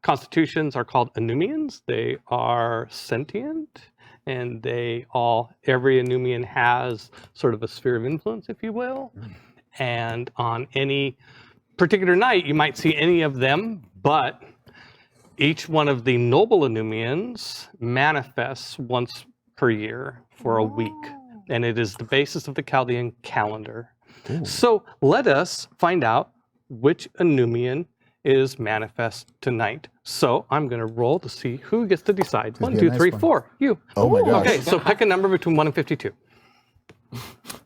constitutions are called Anumians. They are sentient. And every Anumian has sort of a sphere of influence, if you will. And on any particular night, you might see any of them, but each one of the noble Anumians manifests once per year for a week. And it is the basis of the Chaldean calendar. So let us find out which Anumian is manifest tonight. So I'm going to roll to see who gets to decide. 1, be a 2, nice 3, one. 4. You. Oh my gosh. Okay, so pick a number between 1 and 52.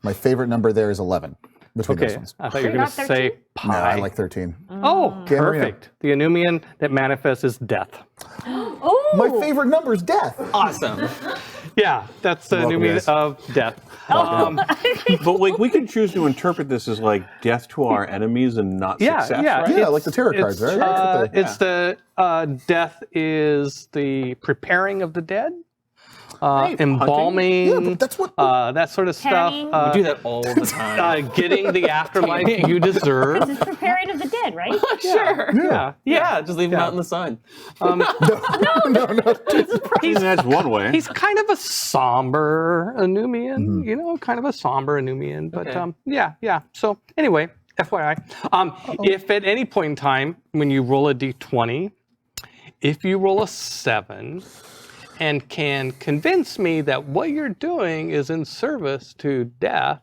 My favorite number there is 11 between those Okay, ones. I thought you were You're going to not say 13? pi. No, I like 13. Oh, Marina. perfect. The Anumian that manifests is death. Oh, My favorite number is death. Awesome. Yeah, that's the Welcome, Anumian guys. of death. But like we can choose to interpret this as like death to our enemies and not success. Right? Yeah, like the tarot cards, right? That's what they- Death is the preparing of the dead, Right, embalming, Yeah, but that's what. that sort of stuff. Hanging. We do that all the time. Getting the afterlife you deserve. it's preparing of the dead, right? Sure. Yeah. Just leave them out in the sun. no. I mean, that's one way. He's kind of a somber Anumian, kind of a somber Anumian. But Okay. yeah. So anyway, FYI, if at any point in time when you roll a d20, if you roll a 7 and can convince me that what you're doing is in service to death,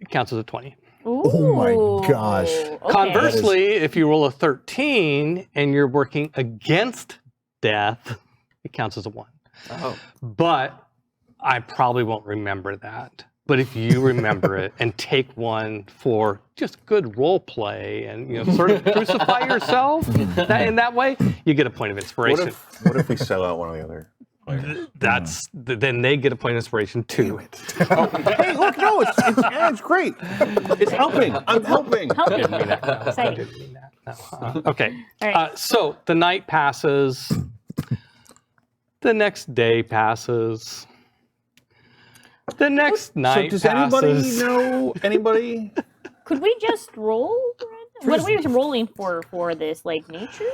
it counts as a 20. Oh my gosh. Okay. Conversely, if you roll a 13 and you're working against death, it counts as a 1. Oh. But I probably won't remember that. But if you remember it and take one for just good role play and sort of crucify yourself in that way, you get a point of inspiration. What if we sell out one or the other? Then they get a point of inspiration too. Hey, look, no, it's great. It's helping. I'm helping. I didn't mean that. No, I Exciting. didn't mean that. No. Okay. All right. So the night passes. The next day passes. The next night So does passes. anybody know anybody? Could we just roll? What are we rolling for this? Like nature?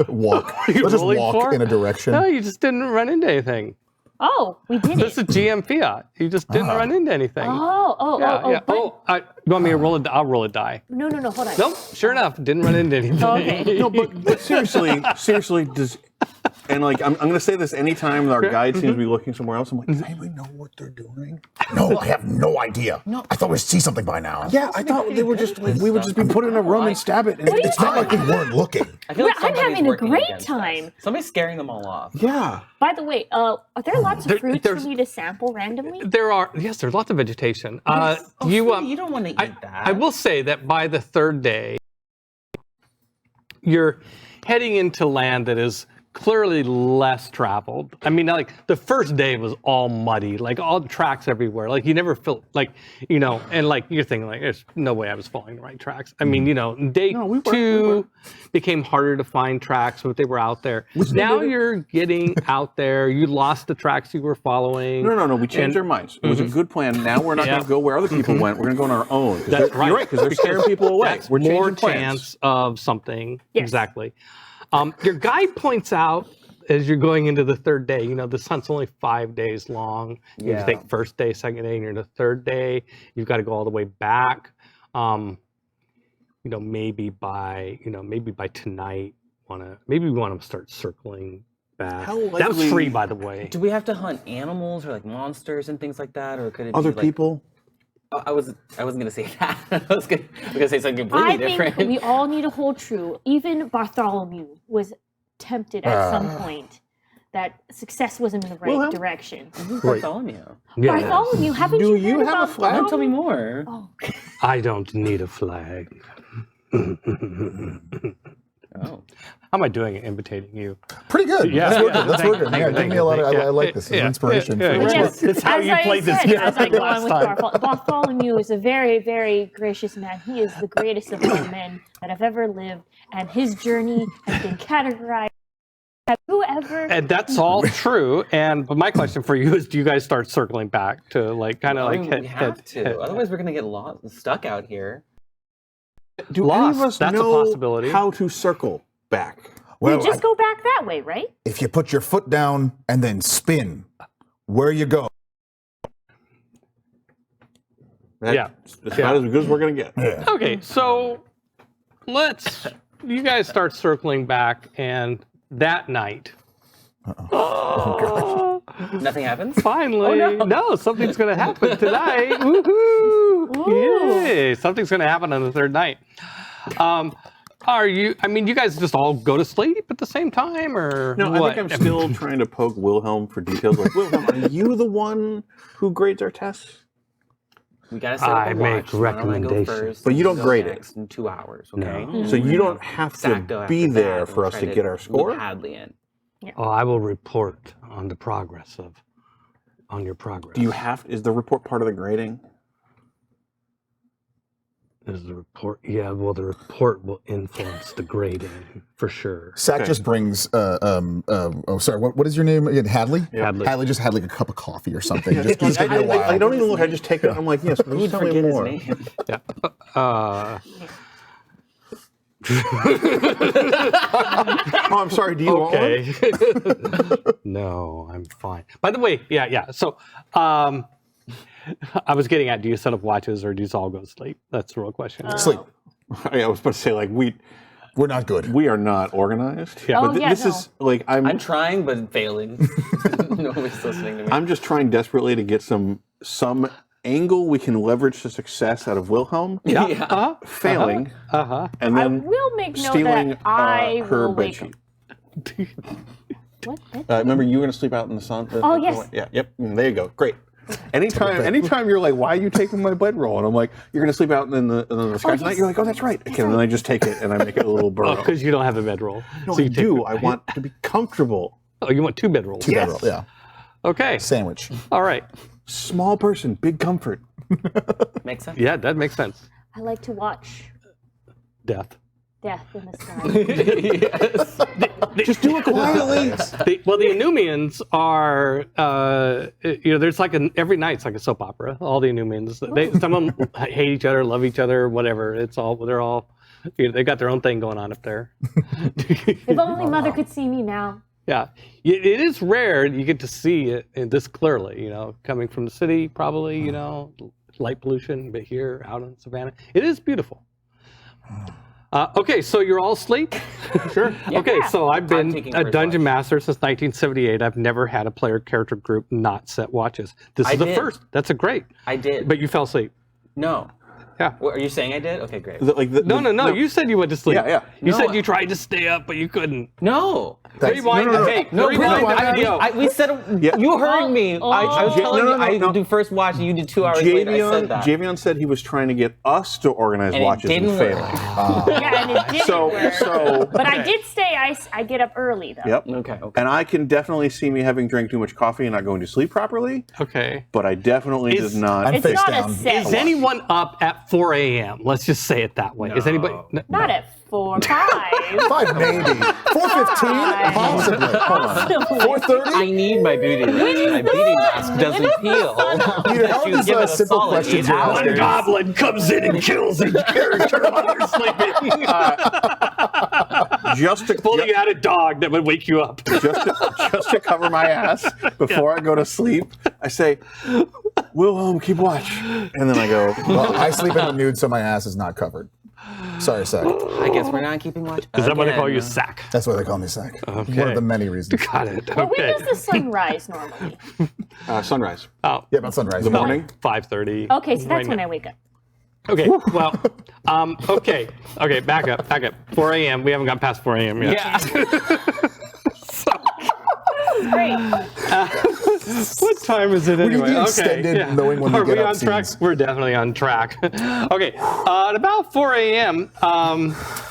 Walk. you Let's just rolling walk for? in a direction. No, you just didn't run into anything. Oh, we did This it. is GM Fiat. You just didn't run into anything. Oh. But, You want me to roll it? I'll roll a die. no. Hold on. Nope. Sure enough, didn't run into anything. Okay. No, but seriously, does and like I'm going to say this anytime our guide seems to be looking somewhere else. I'm like, does anybody know what they're doing? No, I have no idea. No. I thought we'd see something by now. Yeah, I thought they were just like we would just be put in a room and stab it. And It's not like we weren't looking. I feel like I'm somebody's having a working great against time. us. Somebody's scaring them all off. yeah. By the way, are there lots of fruits for there's- me to sample randomly? There's lots of vegetation. You don't want to eat that. I will say that by the third day, you're heading into land that is clearly less traveled. I mean, like the first day was all muddy, like all the tracks everywhere. Like you never felt like, and like you're thinking like, there's no way I was following the right tracks. I mean, day No, we were. two became harder to find tracks, but they were out there. Now you're getting out there. You lost the tracks you were following. No. We changed our minds. It was a good plan. Now we're not going to go where other people went. We're going to go on our own. That's right. You're right, because they're scaring people away. That's We're more changing plans. chance of something. Yes. Exactly. Your guide points out as you're going into the third day, the hunt's only 5 days long. You have to take first day, second day, and you're in the third day. You've got to go all the way back. Maybe by tonight, maybe we want to start circling back. How That was likely- free, by the way. Do we have to hunt animals or like monsters and things like that, or could it Other be like, people. Oh, I wasn't gonna say that. I was gonna say something completely I different. think we all need to hold true. Even Bartholomew was tempted at some point that success wasn't in the right Wilhelm? direction. Who's Right. Bartholomew? Yeah. Bartholomew, haven't Do you you heard have a about flag? Don't tell me Bartholomew? more. Oh, I don't need a flag. Oh. How am I doing at imitating you? Pretty good. Yeah, That's yeah. working. That's Thank working. you, Yeah, thank give me you, a lot of. thank you. I like this. It's Yeah, inspiration. yeah, for yeah. the yes, It's how as you I played this said, game as I go on last with time. Bartholomew is a very, very gracious man. He is the greatest of all men that have ever lived, and his journey has been categorized. Have you ever? And that's all true. But my question for you is, do you guys start circling back to like kind of I like mean, we have to. Otherwise, we're gonna get lost, stuck out here. Do Lost. any of us That's a know possibility. how to circle back? We Well, just go back that way, right? if you put your foot down and then spin, where you go? Yeah. It's about as good as we're going to get. Yeah. Okay, so you guys start circling back, and that night, Nothing happens. finally, Oh, no. something's going to happen tonight. Woohoo! Yay! Something's going to happen on the third night. You guys just all go to sleep at the same time, or No, what? I think I'm still trying to poke Wilhelm for details. Like, Wilhelm, are you the one who grades our tests? We gotta set up I a make watch. Why don't I go recommendations. first But you and don't go grade it. next in 2 hours, okay? No. So you don't have Sacto to after be that, there and for we'll us try to get our loop score? Hadley in. Oh, I will report on the progress on your progress. Do you have? Is the report part of the grading? Is the report? Yeah, well, the report will influence the grading for sure. Sack Okay. just brings. Sorry. What is your name again? Hadley. Hadley. Hadley just had like a cup of coffee or something. Just Like, take me a while. I don't even look. I just take it. I'm like, yes. Who'd Please tell me forget his more. name? Yeah. Oh, I'm sorry. Do you want one? Okay. No, I'm fine. By the way, yeah. So, I was getting at, do you set up watches or do you all go to sleep? That's the real question. Sleep. I was about to say like We're not good. we are not organized. Yeah. But Oh, yeah, this no. is like I'm trying, but failing. Nobody's listening to me. I'm just trying desperately to get some angle we can leverage to success out of Wilhelm. Yeah. Yeah. Uh-huh. Failing, Uh-huh. and I then will make note stealing that I her will bed wake sheet. up. What? Remember, you were going to sleep out in the sun. Oh, yes. Yeah. Yep. There you go. Great. Anytime you're like, why are you taking my bedroll? And I'm like, you're going to sleep out in the sky tonight. yes. You're like, oh, that's right. Okay, and then I just take it and I make it a little burrow. Because you don't have a bedroll. No, so I you take do. it- I want to be comfortable. Oh, you want two bedrolls. Two bedroll. Yeah. Okay. Sandwich. All right. Small person, big comfort. Makes sense. Yeah, that makes sense. I like to watch Death. death in the sky. Yes. Just do it quietly. The Enumians are, there's like every night's like a soap opera. All the Enumians, some of them hate each other, love each other, whatever. They're all, they got their own thing going on up there. If only Mother could see me now. Yeah, it is rare you get to see it this clearly. Coming from the city, probably. Light pollution, but here out in Savannah, it is beautiful. Okay, so you're all asleep? Sure. Okay, so I've been taking a first dungeon watch. master since 1978. I've never had a player character group not set watches. This I is the did. first. That's a great. I did. But you fell asleep. No. Yeah. What, are you saying I did? Okay, great. No. You said you went to sleep. Yeah. You No, said you tried to stay up, but you couldn't. No. Rewind the tape. No, Rewind the video. we said you heard me. I was telling you I do first watch and you did 2 hours later. I said that. Javion said he was trying to get us to organize And it watches and didn't failing. work. Yeah, and it didn't work. So But I did stay. I get up early though. Yep. Okay. And I can definitely see me having drank too much coffee and not going to sleep properly, Okay. but I definitely did not. I'm It's face not down. a set. Is anyone up at 4 a.m.? Let's just say it that way. Is anybody? Not at 4, 5. 5 maybe. 4:15 possibly. Hold on. 4:30. I need my beauty rest. My beauty mask doesn't peel. Peter, how are You these give it a simple solid questions 8 you're hours. asking? Goblin comes in and kills each character while you're sleeping. Just to Pulling out a dog that would wake you up. just to cover my ass before I go to sleep, I say, Wilhelm, keep watch. And then I go, Well, I sleep in the nude, so my ass is not covered. Sorry, Sack. I guess we're not keeping watch. Is that why they call you Again. Sack? That's why they call me Sack. Okay. One of the many reasons. Got it. Well, when Okay. does the sun rise normally? sunrise. Oh, Yeah, about sunrise. The morning. 5:30. Okay, so that's Right when now. I wake up. Okay. Well. Okay. Okay. Back up. 4 a.m. We haven't got past 4 a.m. yet. Yeah. Great. What time is it anyway? need the extended knowing when we Are get we up on track? scenes. We're definitely on track. Okay. At about 4 a.m.,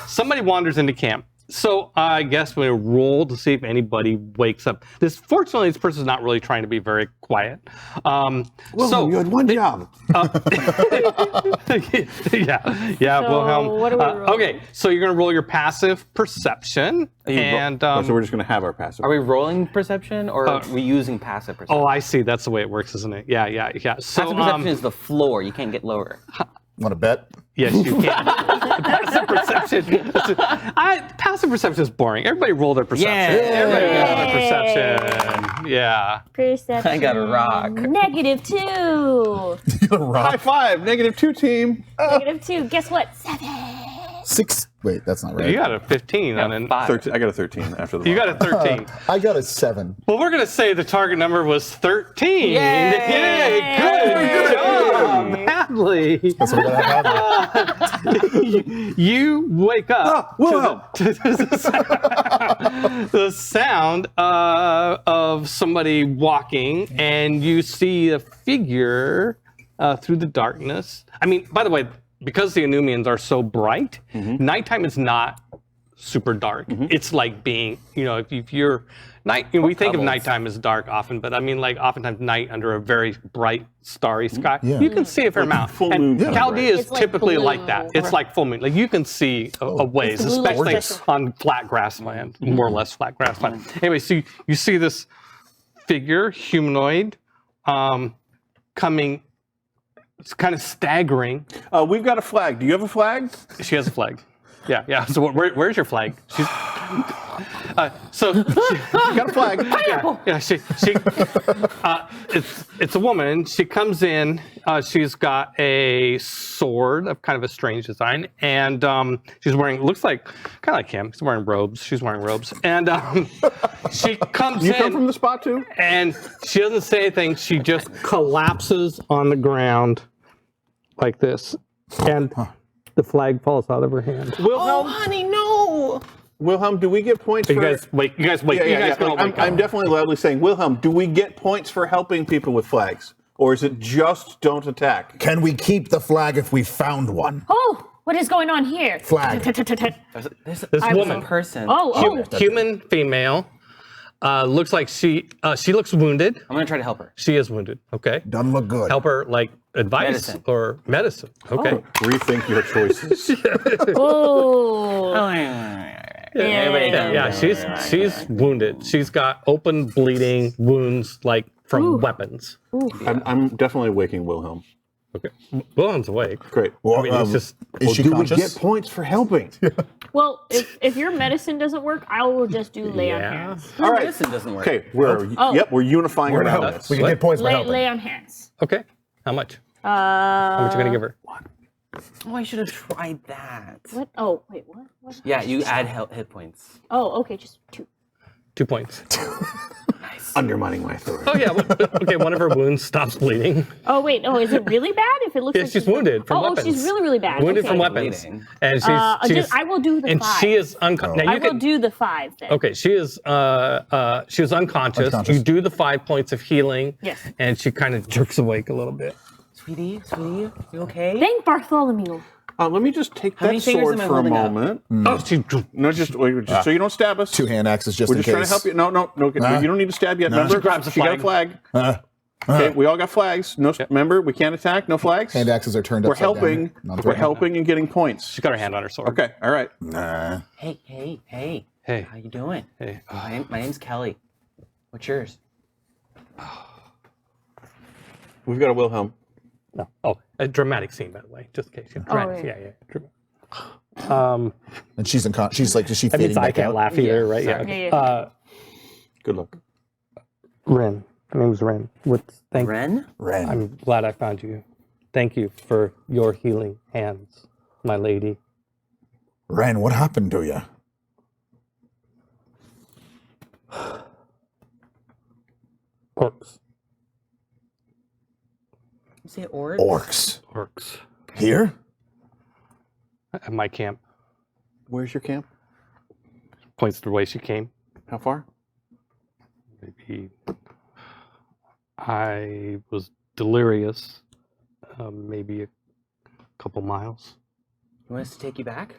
somebody wanders into camp. So I guess we roll to see if anybody wakes up. Fortunately, this person's not really trying to be very quiet. Wilhelm, you had one job. yeah, So Wilhelm. what do we roll? Okay, so you're gonna roll your passive perception, and so we're just going to have our passive. Are we rolling perception or are we using passive perception? oh, I see. That's the way it works, isn't it? Yeah. So Passive perception is the floor. You can't get lower. Want to bet? yes, you can. Passive perception. Passive perception is boring. Everybody roll their perception. Yeah. Everybody roll their perception. Yeah. Perception. I got a rock. -2. High five, -2 team. -2. Guess what? 7. 6. Wait, that's not right. You got a 15 on it. 5. 13, I got a 13 after the You got a 13. I got a 7. Well, we're gonna say the target number was 13. Yay! Good job, Hadley. That's what I have. You wake up Wilhelm. to the sound of somebody walking, and you see a figure through the darkness. I mean, by the way, because the Anumians are so bright, nighttime is not super dark. It's like being, if you're night, we think of nighttime as dark often, but I mean, like oftentimes night under a very bright, starry sky, Yeah. you can see a fair amount. full And moon kind of Chaldea is It's like typically blue. like that. It's like full moon. Like you can see a ways, It's blue like especially gorgeous. on flat grassland, more or less flat grassland. Anyway, so you see this figure, humanoid, coming. It's kind of staggering. We've got a flag. Do you have a flag? She has a flag. Yeah. So where's your flag? She's Got a flag. yeah. It's a woman. She comes in. She's got a sword of kind of a strange design, and she's wearing looks like kind of like him. She's wearing robes. And she comes You in. come from the spot too? And she doesn't say anything. She just collapses on the ground like this. And the flag falls out of her hand. Wilhelm, honey, no. Wilhelm, do we get points You for... guys wait. You guys wait. Yeah, You yeah, guys yeah. can all wake I'm up. definitely loudly saying, Wilhelm, do we get points for helping people with flags? Or is it just don't attack? Can we keep the flag if we found one? Oh, what is going on here? Flag. This woman. person. Oh. Human female. Looks like she looks wounded. I'm gonna try to help her. She is wounded. Okay. Doesn't look good. Help her like advice Medicine. or medicine. Okay. Rethink your choices. Oh. Yeah. She's wounded. She's got open bleeding wounds like from weapons. I'm definitely waking Wilhelm. Okay. Wilhelm's awake. Great. Well, I mean, it's just. is she Do we conscious? get points for helping? Well, if your medicine doesn't work, I will just do lay on Yeah. hands. All right. Medicine doesn't work. Okay, we're unifying our Help. elements. We can get points for helping. Lay on hands. Okay. How much? How much you gonna give her? Oh, I should have tried that. What? Oh, wait, what? Yeah, you add hit points. Oh, okay, just 2. 2 points. Undermining my authority. Oh yeah. Okay, one of her wounds stops bleeding. Oh wait, is it really bad? If it looks Yeah, like she's wounded from oh, weapons. Oh, she's really bad. Wounded okay. from weapons, Bleeding. and I will do the and 5. she is unconscious. I will do the 5 then. Okay, she is unconscious. You do the 5 points of healing. Yes. And she kind of jerks awake a little bit. Sweetie, you okay? Thank Bartholomew. Let me just take How many that fingers sword am I for a holding up? moment. Oh, she. No, just wait, just so you don't stab us. 2 hand axes just We're in just case. trying to help you. No. You don't need to stab yet. Remember, She grabs a she got a flag. flag. Okay, we all got flags. No, remember, we can't attack. No flags. Hand axes are turned We're upside helping. down. We're Non-threatening. helping and getting points. She's got her hand on her sword. Okay, all right. Nah. Hey. Hey. How you doing? Hey. My name's Kelly. What's yours? We've got a Wilhelm. No. Oh, a dramatic scene, by the way, just in case. Yeah. Dramatic. yeah. Yeah. And she's she's like, is she That fading means I back can't out? laugh either, Yeah, right? sorry. Yeah. Good luck. Ren. Her name's Ren. Ren? Ren. I'm glad I found you. Thank you for your healing hands, my lady. Ren, what happened to you? Orcs. You say orcs? Orcs. Orcs. Here? At my camp. Where's your camp? Points the way she came. How far? Maybe I was delirious. Maybe a couple miles. You want us to take you back?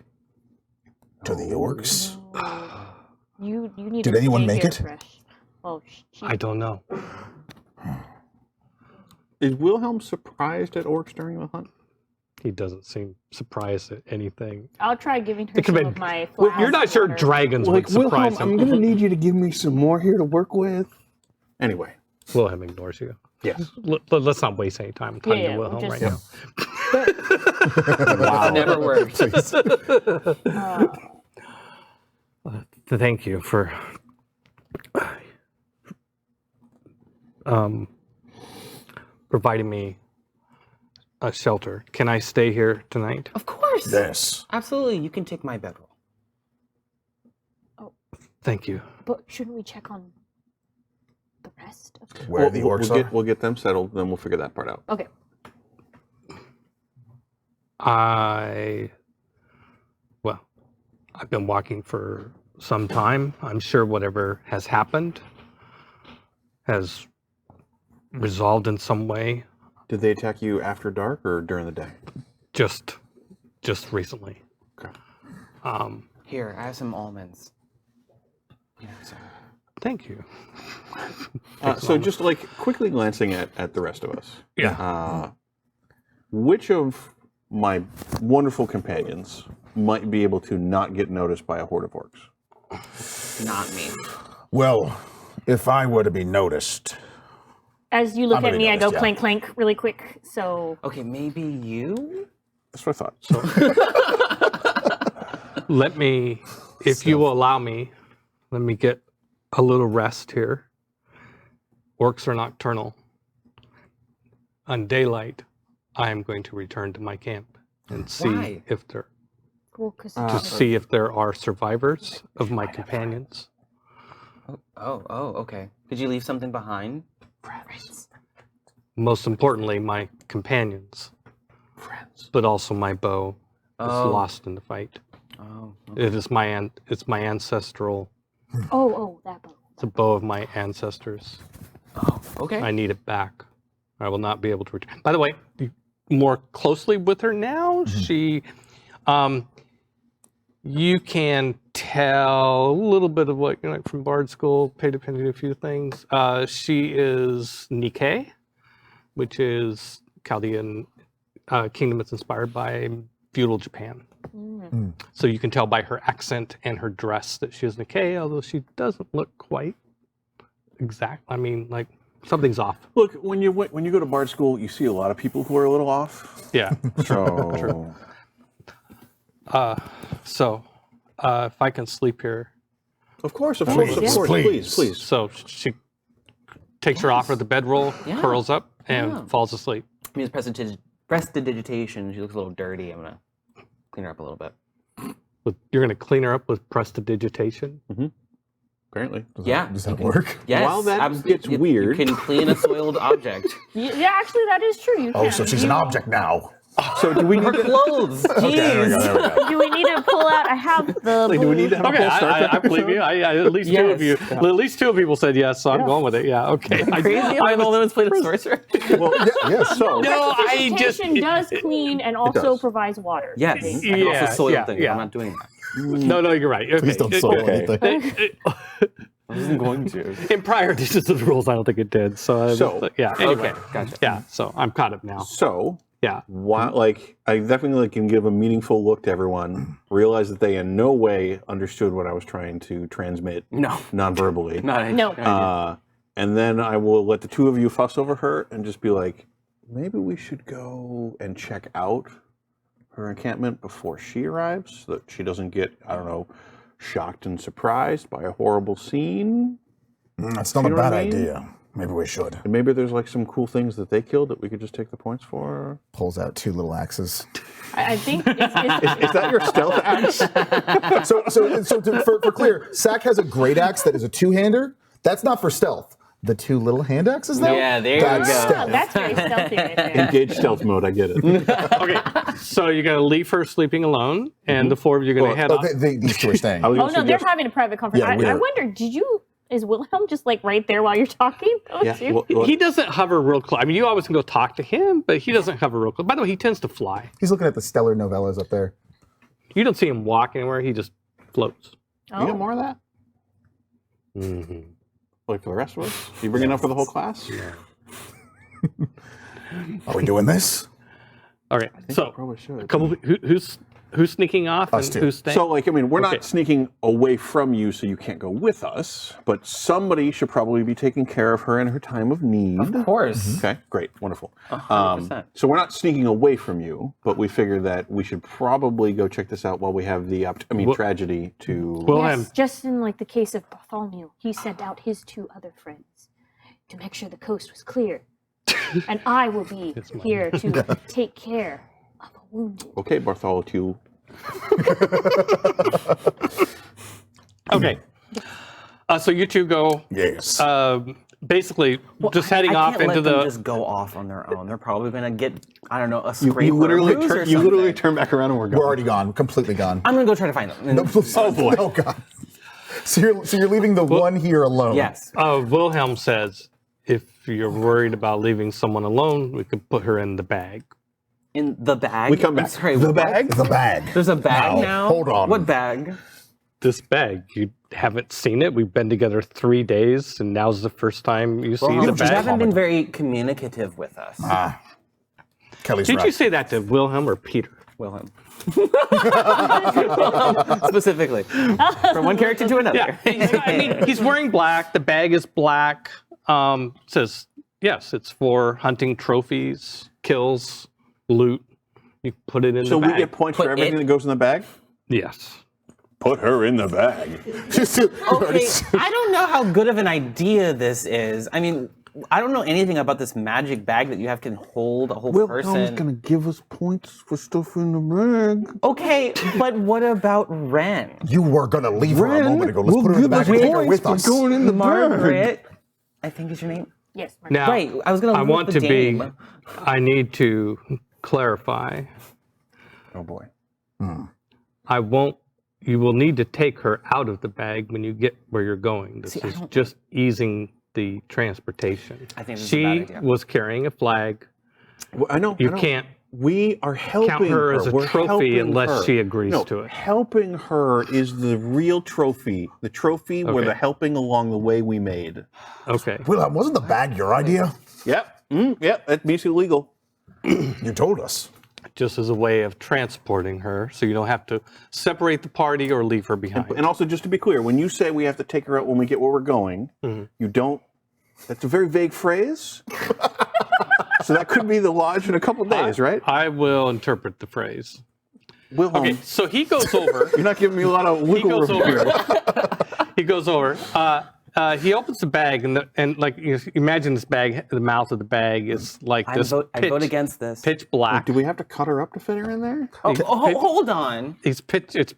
To the orcs? You need Did to anyone stay make here it? fresh. Well, I don't know. Is Wilhelm surprised at orcs during the hunt? He doesn't seem surprised at anything. I'll try giving her It could some be- of my Well, flask you're not sure water. dragons would surprise him. I'm gonna need you to give me some more here to work with. Anyway, Wilhelm ignores you. yes. Let's not waste any time talking Yeah, to Wilhelm just- right now. Wow. Never worked. Thank you for providing me a shelter. Can I stay here tonight? Of course. Yes. Absolutely. You can take my bedroll. Thank you. But shouldn't we check on the rest of the... Where the orcs are? We'll get them settled, then we'll figure that part out. Okay. I've been walking for some time. I'm sure whatever has happened has resolved in some way. Did they attack you after dark or during the day? Just recently. Okay. Here, I have some almonds. Yeah, sorry. Thank you. So just like quickly glancing at the rest of us. Yeah. Which of my wonderful companions might be able to not get noticed by a horde of orcs? Not me. Well, if I were to be noticed, As you look I'm at already me, I go noticed, yeah. clank clank really quick. So Okay, maybe you? That's what I thought. So Let me, if you will allow me, let me get a little rest here. Orcs are nocturnal. On daylight, I am going to return to my camp and see Why? if there cool, because to see if there are survivors of my companions. Okay. Did you leave something behind? Most importantly, my companions, but also my bow is Oh. lost in the fight. Oh. It is it's my ancestral, that bow. it's a bow of my ancestors. Okay. I need it back. I will not be able to return. By the way, more closely with her now, she, you can tell a little bit of what, from Bard School, paid attention to a few things. She is Nikkei, which is Chaldean kingdom that's inspired by feudal Japan. So you can tell by her accent and her dress that she is Nikkei, although she doesn't look quite exact. I mean, like, something's off. look, when you go to Bard School, you see a lot of people who are a little off. Yeah. So So, if I can sleep here. of course, Please, please. So she takes her off of the bedroll, Yeah. curls up, and Yeah. falls asleep. I mean, prestidigitation. She looks a little dirty. I'm gonna clean her up a little bit. You're going to clean her up with prestidigitation? Apparently. Does that work? Yes. While that gets you weird- can clean a soiled object. Yeah, actually, that is true. You Oh, can. so she's an object now. So do we need Her to? clothes. Jeez. Okay, there we go. There we go. Do we need to pull out? I have the. Like, do we need to have Okay, a whole Star Trek I believe you. At least two of you. Yes. At least two people said yes, so I'm going with it. Yeah. Okay. Crazy. I'm the only one's played a sorcerer. Well, yeah. So No, I just. Precipitation does clean and also does. provides water. Yes. Things. I can also soil yeah, things. yeah. I'm not doing that. No, you're right. Okay. Please don't soil Okay. anything. I wasn't going to. In prior editions of the rules, I don't think it did. So yeah. Anyway. Okay, gotcha. Yeah. So I'm caught up now. So, Yeah. like, I definitely can give a meaningful look to everyone, realize that they in no way understood what I was trying to transmit No. non-verbally. No. And then I will let the two of you fuss over her and just be like, maybe we should go and check out her encampment before she arrives so that she doesn't get, I don't know, shocked and surprised by a horrible scene. That's not You a know what bad I mean? idea. Maybe we should. And maybe there's like some cool things that they killed that we could just take the points for. Pulls out two little axes. I think Is that your stealth axe? For clear, Sack has a great axe that is a two-hander. That's not for stealth. The two little hand axes, though? Yeah, there you That's go. stealth. that's very stealthy right there. Engage stealth mode, I get it. Okay. So you're gonna leave her sleeping alone, and the four of you are gonna head Oh, off. these two are staying. I was Oh gonna no, they're suggest- having a private conversation. Yeah, I we're- wonder, is Wilhelm just like right there while you're talking? Yeah, too? well, He doesn't hover real close. I mean, you always can go talk to him, but he doesn't hover real close. By the way, he tends to fly. He's looking at the stellar novellas up there. You don't see him walk anywhere. He just floats. you get more of that? Mm-hmm. Like for the rest of us? You bring enough for the whole class? Are we doing this? Okay. So, Probably should. a couple. Who's sneaking off Us and two. who's staying? So, like, I mean, we're Okay. not sneaking away from you so you can't go with us, but somebody should probably be taking care of her in her time of need. Of course. Okay, great, wonderful. 100%. So we're not sneaking away from you, but we figure that we should probably go check this out while we have the, tragedy to... Wilhelm. Yes, just in like the case of Bartholomew, he sent out his two other friends to make sure the coast was clear. And I will be here to take care of a wounded. Okay, Bartholomew. Okay. So you two go. Yes. Basically, just heading I off can't into let them the. just go off on their own. They're probably gonna get, I don't know, a You, scrape. you or a literally bruise or turn, you literally something. turn back around and we're gone. We're already gone. Completely gone. I'm gonna go try to find them. Oh boy. Oh god. So you're leaving the one here alone. Yes. Wilhelm says, if you're worried about leaving someone alone, we can put her in the bag. In the bag. We come I'm back. sorry, The what? bag? The bag. There's a bag No, now. hold on. What bag? This bag, you haven't seen it. We've been together 3 days, and now's the first time you see Well, the you bag. haven't been very communicative with us, Kelly's Did right. you say that to Wilhelm or Peter? Wilhelm. Specifically, from one character to another. Yeah, I mean, he's wearing black. The bag is black. Says yes, it's for hunting trophies, kills, loot. You put it in So the we bag. get points Put for everything it- that goes in the bag? Yes. Put her in the bag. Okay, I don't know how good of an idea this is. I mean, I don't know anything about this magic bag that you have to hold a whole person. gonna give us points for stuff in the bag. Okay, but what about Ren? You were gonna leave her a moment ago. Let's put her in the bag and take her with us. in the Margaret, I think is your name. Yes, Mark. Now, Right, I was gonna. I look want the to be. dame. I need to clarify. Oh boy. I won't. You will need to take her out of the bag when you get where you're going. This is just easing the transportation. I think this is a bad She idea. was carrying a flag. Well, I know. You I know. can't We are helping count her as a We're trophy helping unless her. she agrees No, to it. helping her is the real trophy. The trophy were Okay. the helping along the way we made. Okay. Well, wasn't the bag your idea? Yep. Yep. That makes it legal. You told us. Just as a way of transporting her, so you don't have to separate the party or leave her behind. And also, just to be clear, when you say we have to take her out when we get where we're going, you don't. That's a very vague phrase. So that could be the lodge in a couple days, right? I will interpret the phrase. Wilhelm, Okay, so he goes over. you're not giving me a lot of He wiggle goes room here. over. He goes over. he opens the bag and like you imagine this bag, the mouth of the bag is like I this. vote against this. Pitch black. Do we have to cut her up to fit her in there? Hold on. It's pitch. Just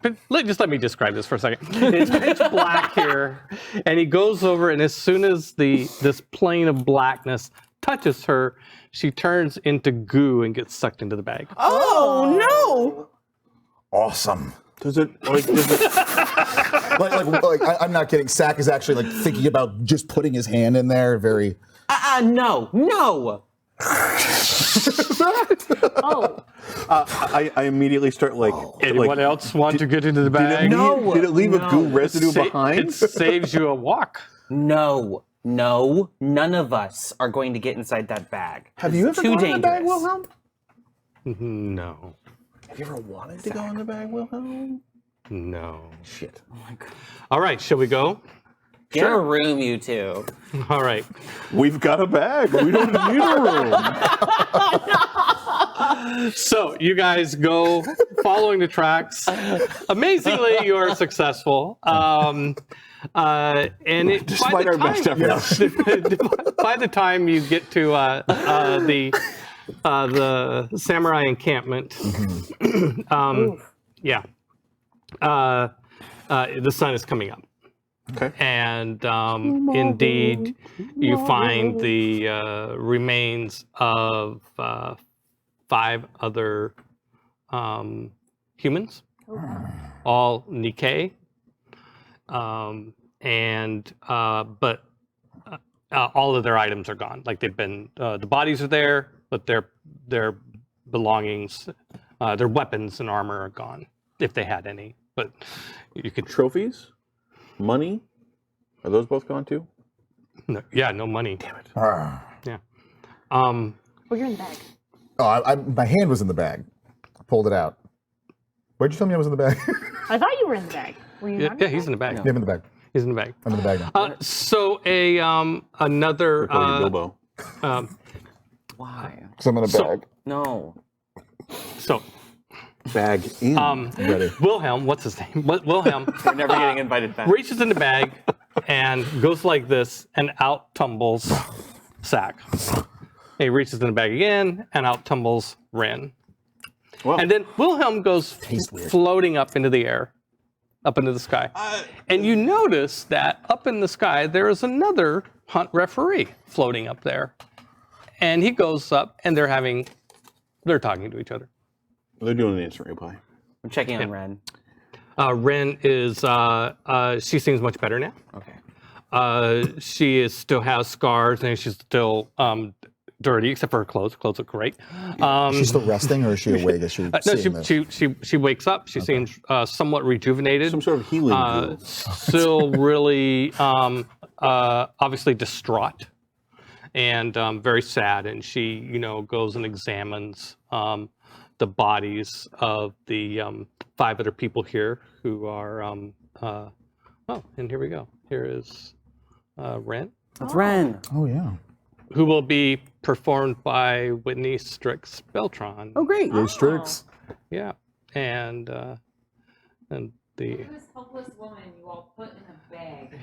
let me describe this for a second. It's pitch black here, and he goes over, and as soon as this plane of blackness touches her, she turns into goo and gets sucked into the bag. Oh no! Awesome. Does it like I'm not kidding. Sack is actually like thinking about just putting his hand in there. Very. No. Oh, I immediately start like. Anyone else want to get into the bag? No. Did it leave a goo residue It behind? saves you a walk. No, none of us are going to get inside that bag. Have you ever Too gone in the bag, dangerous. Wilhelm? No. Have you ever wanted to go in the bag, Wilhelm? No. Shit. Oh my god. All right, shall we go? Get a room, you two. All right. We've got a bag. We don't need a room. So you guys go following the tracks. Amazingly, you are successful. And Despite our best efforts. by the time you get to the samurai encampment, the sun is coming up. Okay. And indeed, you find the remains of 5 other humans, all Nikkei, but all of their items are gone. Like they've been, the bodies are there, but their belongings, their weapons and armor are gone, if they had any. But you could Trophies? Money? Are those both gone too? no money. Damn it. Yeah. well, you're in the bag. Oh, my hand was in the bag. I pulled it out. Where'd you tell me I was in the bag? I thought you were in the bag. Were you not? Yeah, he's in the bag. Yeah, I'm in the bag. He's in the bag. I'm in the bag now. So another They call you Bilbo. Why? Because I'm in a bag. No. So Bag in. Ready. Wilhelm, what's his name? Wilhelm We're never getting invited back. reaches in the bag and goes like this, and out tumbles Sack. He reaches in the bag again, and out tumbles Ren. Well, And then Wilhelm goes weird. floating up into the air, up into the sky. And you notice that up in the sky, there is another hunt referee floating up there. And he goes up, and they're talking to each other. they're doing the instant replay. I'm checking on Ren. Ren is, she seems much better now. Okay. She still has scars, and she's still dirty, except for her clothes. Clothes look great. She's still resting, or is she awake? Is she No, seeing this? she wakes up. She seems somewhat rejuvenated. Some sort of healing goo. Still really obviously distraught and very sad. And she, goes and examines the bodies of the 5 other people here who are. And here we go. Here is Ren, That's Ren. Oh, yeah. who will be performed by Whitney Strix Beltran. Oh, great. Yay, Strix. Yeah, and the. This helpless woman you all put in a bag.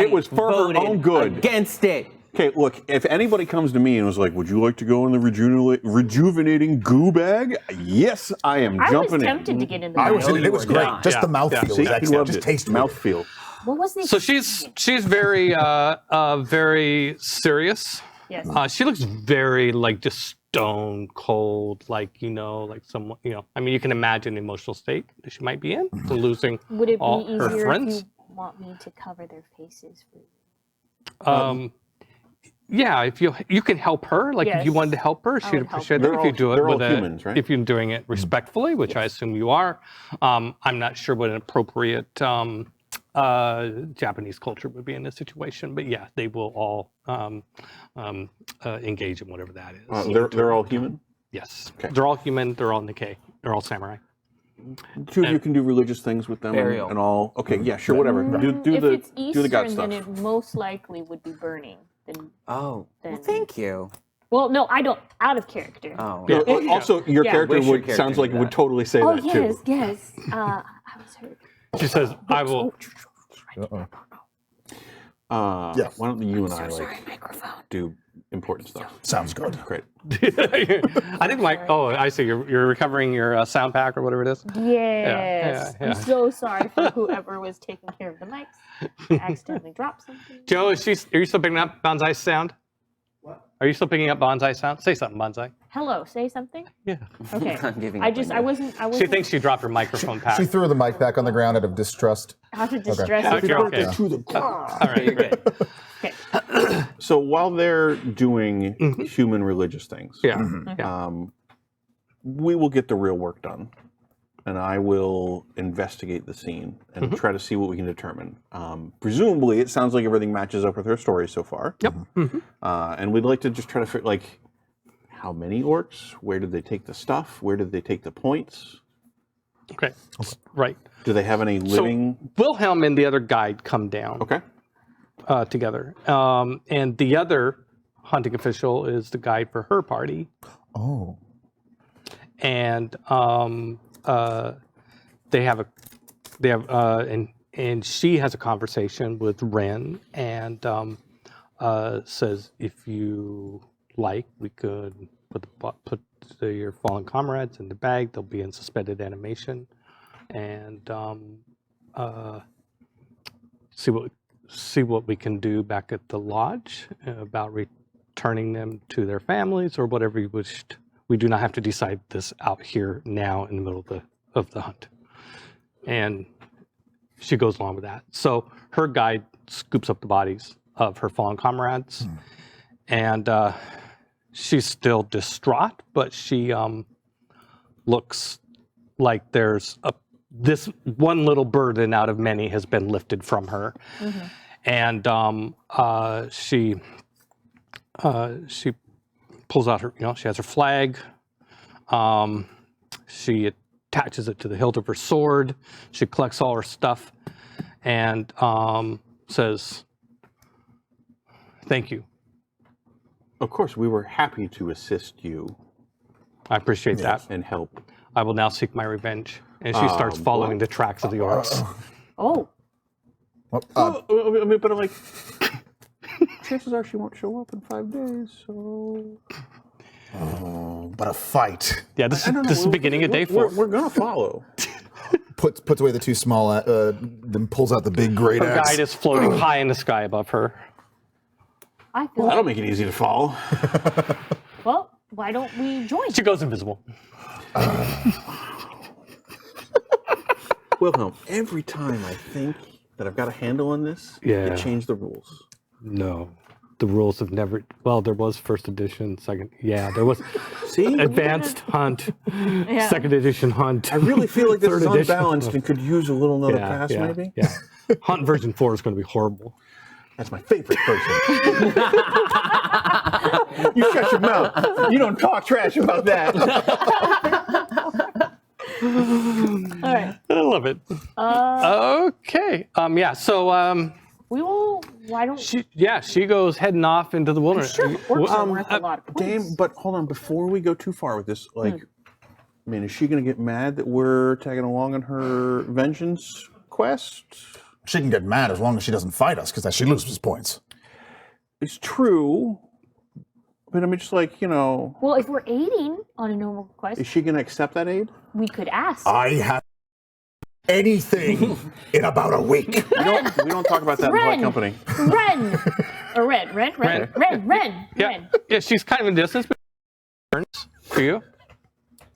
It was for her voted own good. Against it. Okay, look, if anybody comes to me and was like, would you like to go in the rejuvenating goo bag? Yes, I am I was jumping tempted in. to get in the I bag. was in it. It was great. not. Just the mouthfeel Yeah. was See, he excellent. loved Just it. taste Mouthfeel. What was the? So she's very very serious. Yes. She looks very like just stone cold, like like someone I mean, you can imagine the emotional state that she might be in, to losing Would it be all her easier if friends. you want me to cover their faces for you? Yeah, if you can help her, like if you Yes. wanted to help her, I she'd would help appreciate her. it if you do it They're all with humans, right? if you're doing it respectfully, which I assume you are. I'm not sure what an appropriate Japanese culture would be in this situation, but yeah, they will all engage in whatever that is. They're all human? Yes, Okay. they're all human. They're all Nikkei. They're all samurai. Two of you can do religious things with them Burial. and all. Okay, yeah, sure, whatever. Do if the it's do the god Eastern, stuff. then it most likely would be burning. Then, Oh. Then- Well, thank you. well, no, I don't. Out of character. Oh. Yeah. Also, your Yeah. character Wish your would character sounds like did would that. totally say Oh that yes, too. yes. I was hurt. She says, "I will." Uh-oh. Yeah. Why don't you and I do important stuff? Sounds good. Great. I think Mike. Oh, I see. You're recovering your sound pack or whatever it is. Yes. yeah. I'm so sorry for whoever was taking care of the mics. I accidentally dropped something. Joe, are you still picking up Bonsai's sound? What? Are you still picking up Bonsai's sound? Say something, Bonsai. Hello, say something. Yeah. Okay. I'm giving I up just on I you. wasn't She thinks she dropped her microphone pack. She threw the mic back on the ground out of distrust. out of distress. Okay, you're okay. To the All right, great. Okay. So while they're doing human religious things, Yeah. we will get the real work done, and I will investigate the scene and try to see what we can determine. Presumably, it sounds like everything matches up with her story so far. Yep. And we'd like to just try to figure, like, how many orcs? Where did they take the stuff? Where did they take the points? Okay. Right. Do they have any living? So Wilhelm and the other guide come down Okay. together, and the other hunting official is the guide for her party, Oh. and and she has a conversation with Ren and says, if you like, we could put your fallen comrades in the bag. They'll be in suspended animation, and see what we can do back at the lodge about returning them to their families or whatever you wished. We do not have to decide this out here now in the middle of the hunt. And she goes along with that. So her guide scoops up the bodies of her fallen comrades, and she's still distraught, but she looks like this one little burden out of many has been lifted from her. And she pulls out her, she has her flag. She attaches it to the hilt of her sword. She collects all her stuff and says, "Thank you. Of course, we were happy to assist you I appreciate that. and help. I will now seek my revenge." And she starts following the tracks of the orcs. Oh. Well, I mean, but like, chances are she won't show up in 5 days. So but a fight. Yeah, this is the beginning of day 4. We're gonna follow. Puts away the two small, then pulls out the big great Her axe. guide is floating high in the sky above her. I feel That'll make it easy to follow. well, why don't we join? She goes invisible. Wilhelm, every time I think that I've got a handle on this, Yeah. you change the rules. No, the rules have never. Well, there was first edition, second. Yeah, there was See? advanced hunt, second edition hunt. I really feel like this third is edition. unbalanced and could use a little another pass, yeah, maybe. Yeah, hunt version 4 is going to be horrible. That's my favorite version. You shut your mouth. You don't talk trash about that. All right. I love it. Okay. Yeah. So We will. Why don't? she goes heading off into the wilderness. Sure. Orcs are worth a lot of points. Dame, but hold on, before we go too far with this, like, I mean, is she going to get mad that we're tagging along on her vengeance quest? She can get mad as long as she doesn't fight us, because then she loses points. It's true, but I mean, just like, Well, if we're aiding on a normal quest, is she going to accept that aid? we could ask. I have anything in about a week. We don't talk about that in polite Ren! company. Ren, or Ren. Yeah. She's kind of in distance, but turns to you.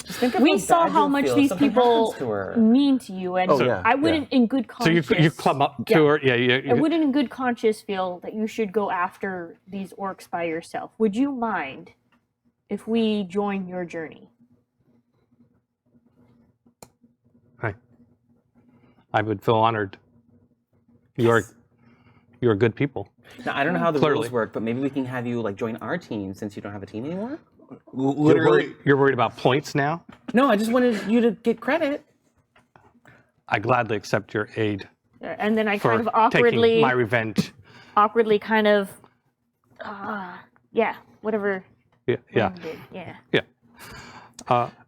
Just think of We how saw bad how you'll much feel if these something people happens to her. mean to you, and Oh, yeah, I wouldn't, in good So you conscience. clumb up to her. Yeah. I wouldn't, in good conscience, feel that you should go after these orcs by yourself. Would you mind if we join your journey? Hi. I would feel honored. You're good people. Now, I don't know how the Clearly. rules work, but maybe we can have you like join our team since you don't have a team anymore. Literally, You're worried about points now? No, I just wanted you to get credit. I gladly accept your aid And then I for kind of awkwardly, taking my revenge. kind of, yeah, whatever. Yeah. Ren did, yeah.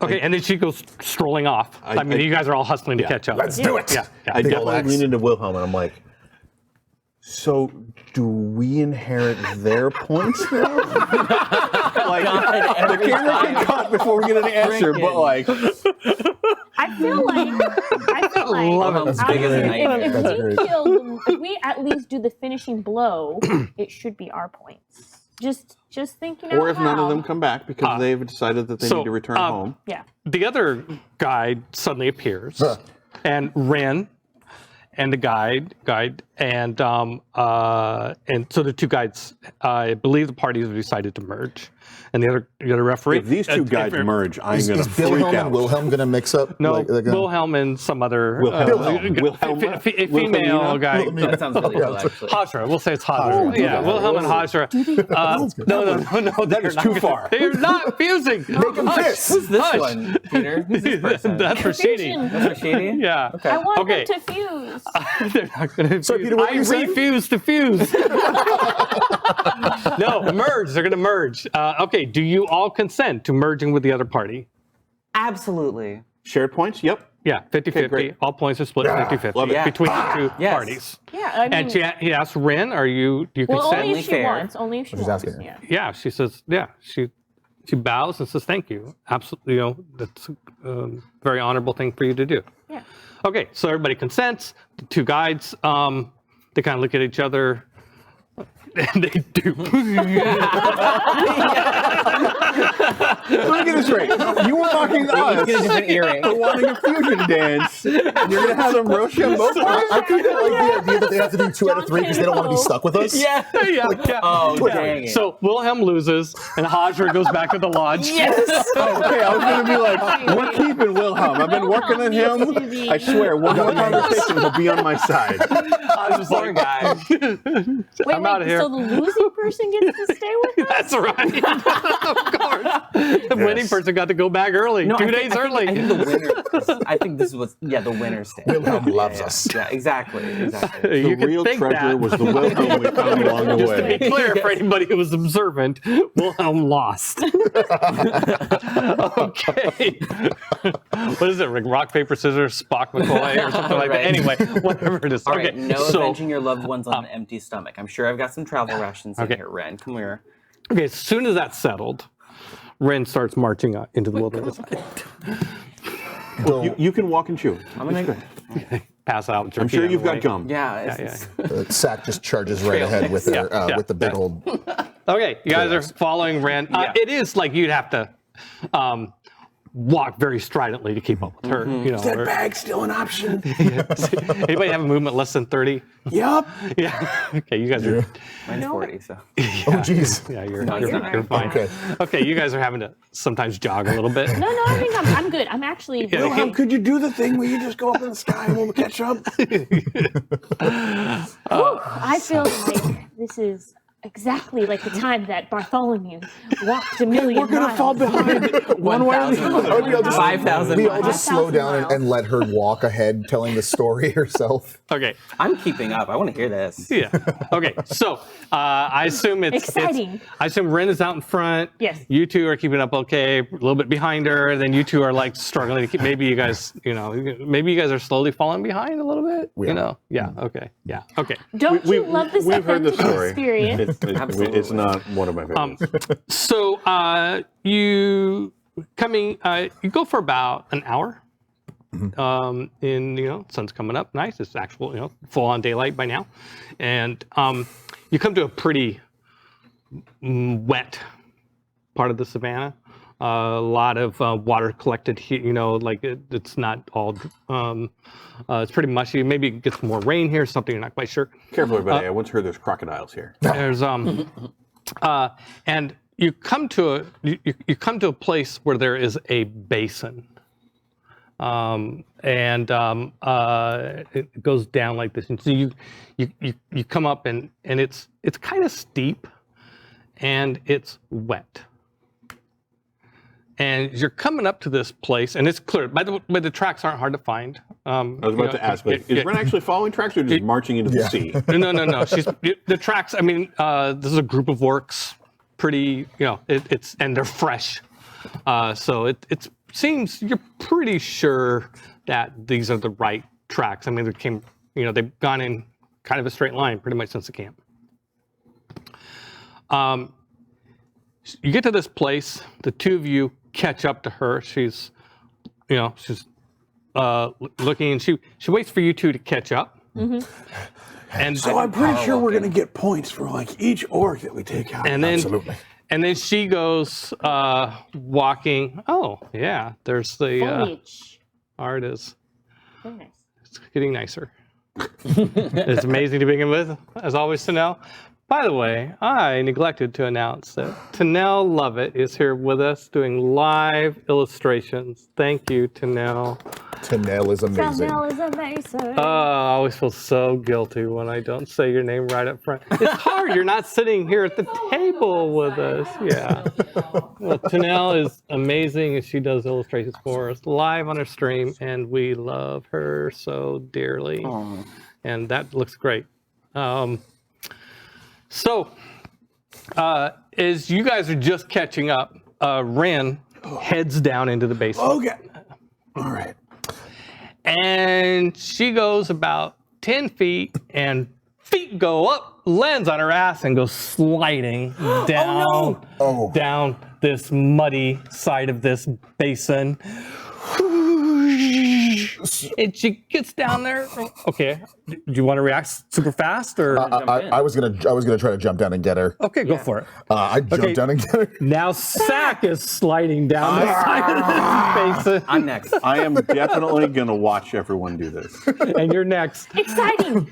Okay, and then she goes strolling off. I mean, you guys are all hustling to catch up. Let's do it. Yeah. I Big ol' definitely axe. lean into Wilhelm and I'm like, So, do we inherit their points now? Like, the camera can cut before we get an answer, but like, I feel like Wilhelm's bigger than honestly, nightmare. That's if we great. kill them, if we at least do the finishing blow, it should be our points. Just thinking out or if none of loud. them come back because they've decided that they so, need to return home. Yeah. The other guide suddenly appears, Huh. and Ren and the guide, and so the two guides, I believe the parties have decided to merge, and the other referee. If these two guys merge, I'm Is going to freak Wilhelm out. and Wilhelm going to mix up? No, Like, they're gonna- Wilhelm and some other Wilhelm. a female guy. Wilhelmina. That sounds really cool, actually. Hajra, we'll say it's Hajra. Oh, Yeah, okay. Wilhelm and Hajra. No, That is too far. They're not fusing. kiss. Who's this Hush. one, Peter? Who's this person? That's Rashidi. That's Rashidi? Yeah. Okay. I want Okay. them to fuse. They're not going to Sorry, Peter, what were I you saying? refuse to fuse. No, merge. They're going to merge. Okay, do you all consent to merging with the other party? Absolutely. Shared points? Yep. Yeah, 50-50. great. All points are split 50-50 love it. between the two Yes. parties. Yeah, I mean, And he asked Ren, do you well, consent? only if she fair. wants. Only if she She's wants. asking her. Yeah. Yeah, she says, yeah, she bows and says, thank you. Absolutely, that's a very honorable thing for you to do. Yeah. Okay, so everybody consents. The two guides, they kind of look at each other, and they do. Let me get this straight. You were mocking us Get a different earring. for wanting a fusion dance, and you're going to have them roast you on both parts? I kind of like the idea that they have to do 2 out of 3 because they don't want to be stuck with us. Yeah. yeah. Oh, dang it. So Wilhelm loses, and Hajra goes back to the lodge. yes. Oh, okay, I was going to be like, we're keeping Wilhelm. I've been working on him. I swear, one more conversation will be on my side. I was just Poor like, guy. Wait, I'm outta here. So the losing person gets to stay with us? that's right. Of course. The winning person got to go back early, No, 2 I think- days I think- early. I think the winner. I think this was the winner stay. Wilhelm loves Yeah, us. Yeah, exactly. The You can real think treasure that. was the Wilhelm we found along the Just to way. be clear for anybody who was observant, Wilhelm lost. Okay. What is it? Like rock, paper, scissors, Spock, McCoy, or something like that? Right. Anyway, whatever it is. All Okay. right, no so, avenging your loved ones on an empty stomach. I'm sure I've got some travel rations in Okay. here, Ren. Come here. okay, as soon as that's settled, Ren starts marching out into the wilderness. You can walk and chew. I'm gonna. Pass out. I'm sure jerky you've on the got way. gum. Yeah. Yeah. Sack just charges right ahead with their Yeah. with the big old. Okay, you guys are following Ren. Yeah. It is like you'd have to walk very stridently to keep up with her. You know, Is that or- bag still an option? anybody have a movement less than 30? Yup. Yeah. Okay, you guys are. Mine's 40, so. Oh, jeez. Yeah, you're No, you're, you're you're fine. Okay. Okay, you guys are having to sometimes jog a little bit. No, I think I'm good. I'm actually. Yeah. Wilhelm, could you do the thing where you just go up in the sky and we'll catch up? I feel like this is exactly like the time that Bartholomew walked a million We're gonna miles. fall behind one way or the 1,000 other. Oh, we all just- 5,000 We all miles. just slow 5,000 down miles. and let her walk ahead, telling the story herself. Okay. I'm keeping up. I want to hear this. Yeah. Okay. So I assume it's Exciting. I assume Ren is out in front. Yes. You two are keeping up okay. A little bit behind her. Then you two are like struggling to keep. Maybe you guys, maybe you guys are slowly falling behind a little bit. We You are. know. Yeah. Okay. Yeah. Okay. Don't you love this We've heard the authentic story. experience? It's not one of my favorites. So you you go for about an hour. Sun's coming up, nice. It's actual, full on daylight by now, and you come to a pretty wet part of the savannah. A lot of water collected here. It's not all. It's pretty mushy. Maybe it gets more rain here. Something you're not quite sure. Careful, everybody. I once heard there's crocodiles here. There's and you come to a place where there is a basin, and it goes down like this. And so you come up and it's kind of steep, and it's wet. And you're coming up to this place, and it's clear. By the way, the tracks aren't hard to find. I was about to ask, but is Ren actually following tracks or just marching into the sea? No. The tracks. I mean, this is a group of orcs. Pretty, and they're fresh. So it seems you're pretty sure that these are the right tracks. I mean, they've gone in kind of a straight line pretty much since the camp. You get to this place, the two of you catch up to her. She's looking, and she waits for you two to catch up. And So I'm pretty sure we're gonna get points for like each orc that we take out. and then Absolutely. and then she goes walking. Oh yeah, there's the Foliage. art is Very nice. it's getting nicer. It's amazing to begin with, as always, Tanel. By the way, I neglected to announce that Tanel Lovett is here with us doing live illustrations. Thank you, Tanel. Tanel is amazing. Chanel is amazing. I always feel so guilty when I don't say your name right up front. It's hard. You're not sitting here at the table with us. Yeah. Well, Tanel is amazing, and she does illustrations for us live on her stream, and we love her so dearly. And that looks great. So, as you guys are just catching up, Ren heads down into the basement. Okay. All right. And she goes about 10 feet, and feet go up, lands on her ass, and goes sliding down, down this muddy side of this basin. And she gets down there. Okay, do you want to react super fast, or I was gonna try to jump down and get her. okay, go for it. I jumped down and get her. Now Sack is sliding down the side of this basin, I'm next. I am definitely gonna watch everyone do this. and you're next. Exciting.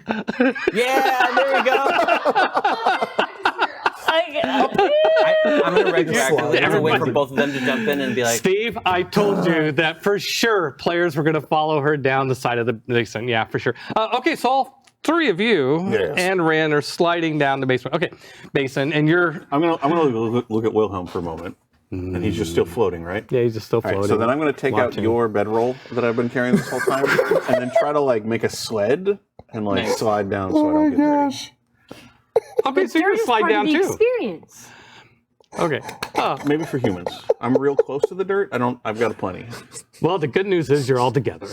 Yeah, there we go. I'm gonna retroactively. I'm gonna wait for both of them to jump in and be like, Steve, I told you that for sure players were going to follow her down the side of the basin. Yeah, for sure. Okay, so all three of you and Ren are sliding down the basement. Okay, basin, and you're. I'm gonna look at Wilhelm for a moment, and he's just still floating, right? Yeah, he's just still All floating. right, so then I'm gonna take out your bedroll that I've been carrying this whole time, and then try to like make a sled and like slide down so I don't get dirty. Okay, so you're going to slide down too. Experience. Okay. Maybe for humans. I'm real close to the dirt. I've got a plenty. Well, the good news is you're all together.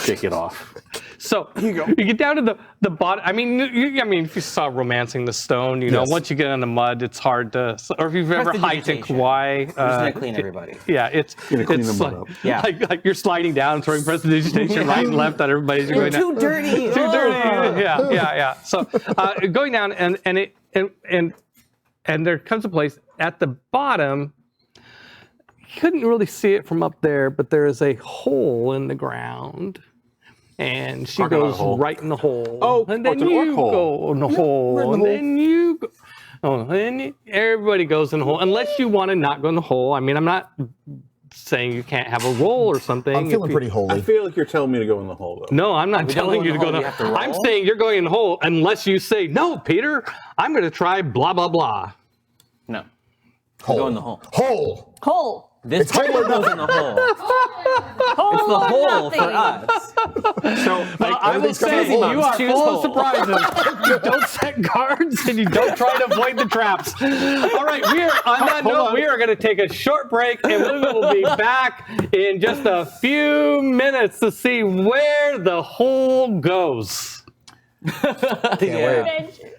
Shake it off. So you get down to the bottom. I mean, if you saw Romancing the Stone, you know, once you get in the mud, it's hard to. Or if you've ever hiked in Kauai, I'm just gonna clean everybody. yeah, it's clean the mud like, up. Yeah. like you're sliding down, throwing prestidigitation right and left on everybody. You're going down. Too dirty. Too dirty. Yeah. So going down and there comes a place at the bottom. You couldn't really see it from up there, but there is a hole in the ground. And she Crocodile goes hole. right in the hole. Oh, and then it's an orc you hole. go in the hole. And then you go. Oh, and then everybody goes in the hole. Unless you want to not go in the hole. I mean, I'm not saying you can't have a roll or something. I'm feeling pretty I holy. feel like you're telling me to go in the hole though. No, I'm not we don't telling go you in to the go hole, in you the have to hole. I'm roll? saying you're going in the hole unless you say, no, Peter, I'm going to try blah, blah, blah. No. Hole. Go in the hole. Hole. Hole. This hole goes in the hole. It's the or hole for nothing. us. So I will say coming you are Choose full hole. of surprises. You don't set guards and you don't try to avoid the traps. All right, on that note, we are going to take a short break and we will be back in just a few minutes to see where the hole goes. Can't wait. Adventure.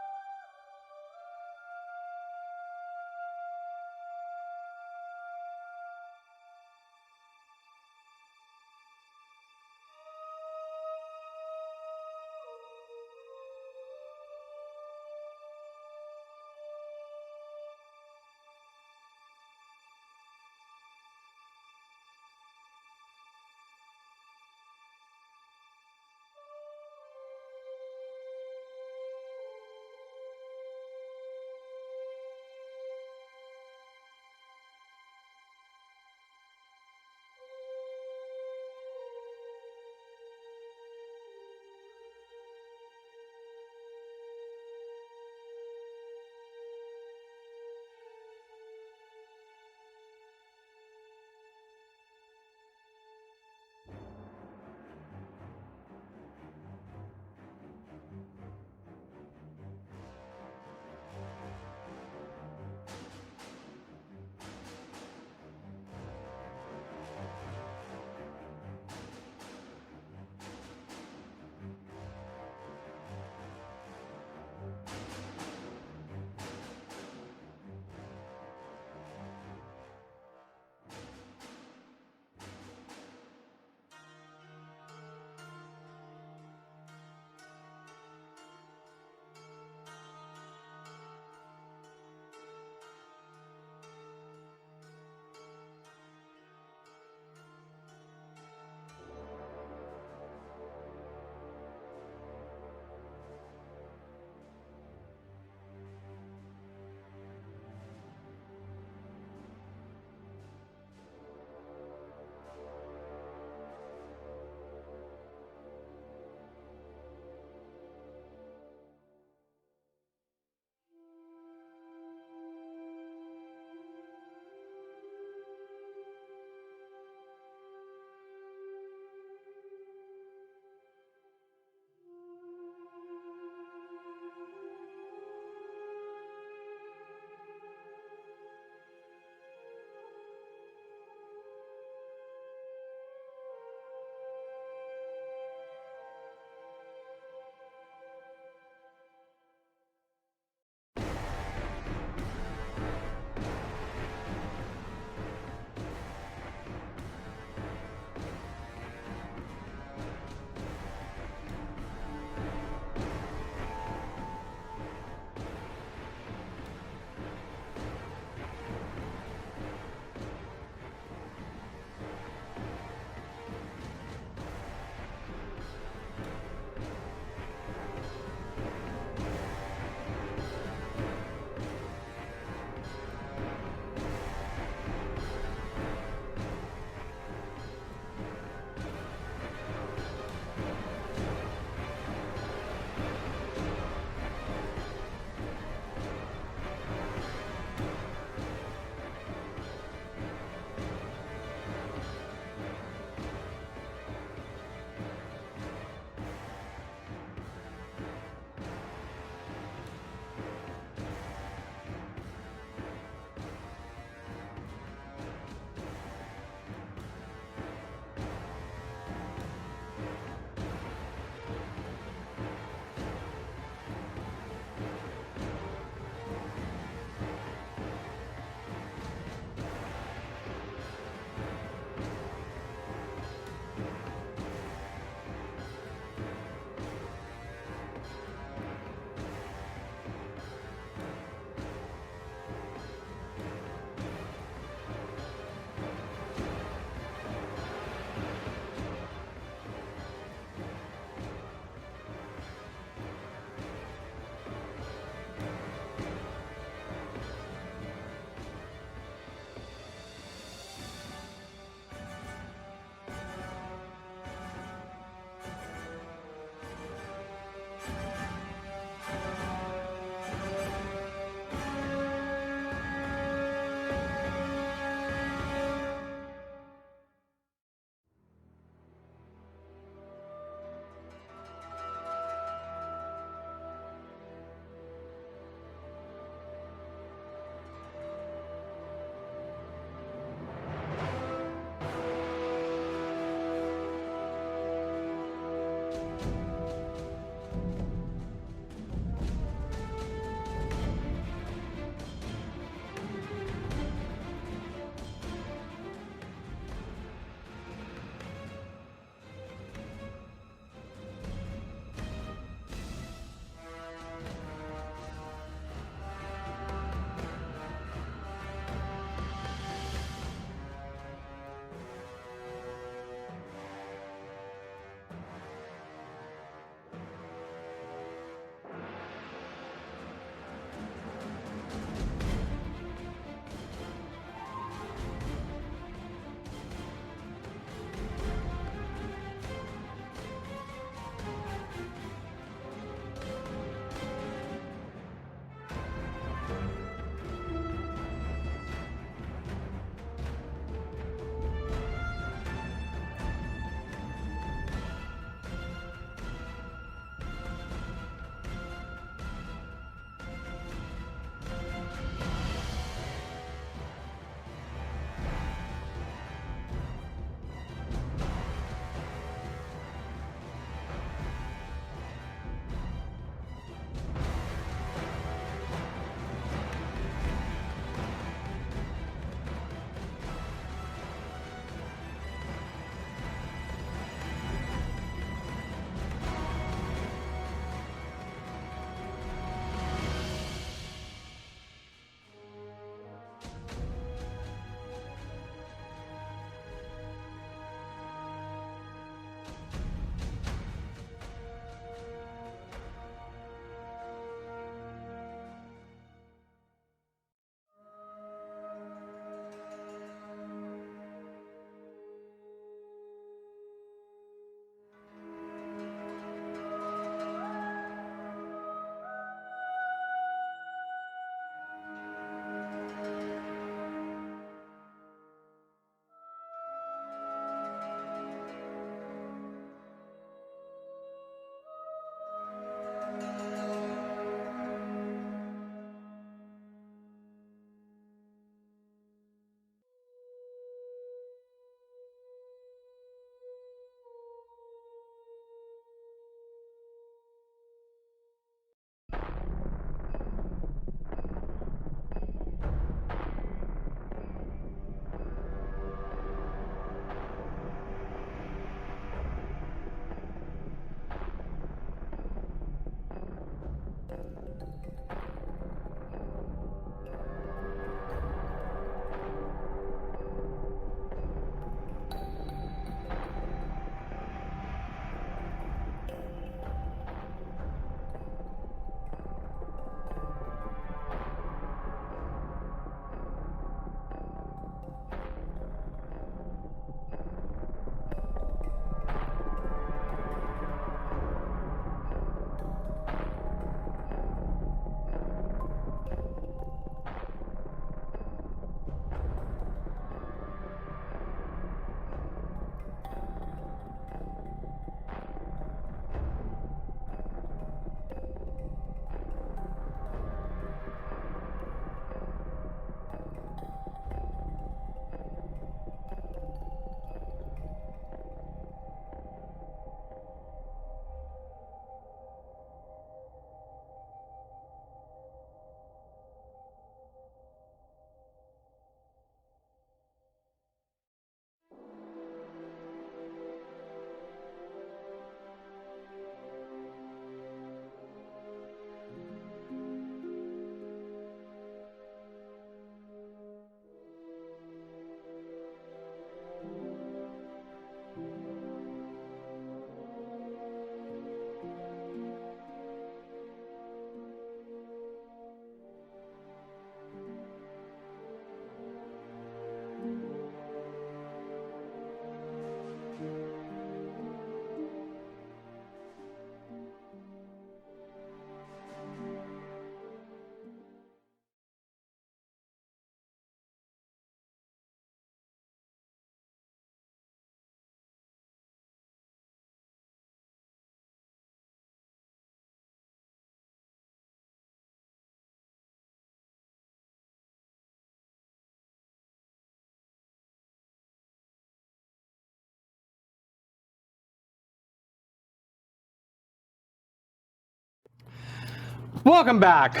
Welcome back.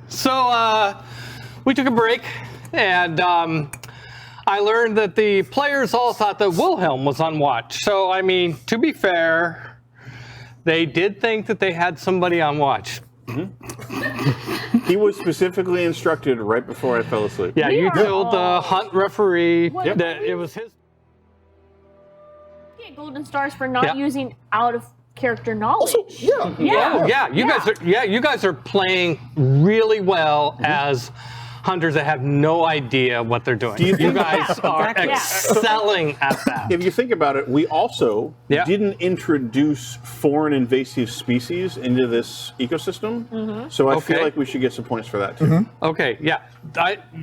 So we took a break, and I learned that the players all thought that Wilhelm was on watch. So, I mean, to be fair, they did think that they had somebody on watch. He was specifically instructed right before I fell asleep. Yeah, We you are told the all- hunt referee What? that it was his. Get golden stars for not Yeah. using out of character knowledge. Also, yeah. Yeah. Yeah, you guys are playing really well as hunters that have no idea what they're doing. you You think- guys are Exactly. excelling at that. If you think about it, we also Yeah. didn't introduce foreign invasive species into this ecosystem. So I feel Okay. like we should get some points for that too. Okay, yeah.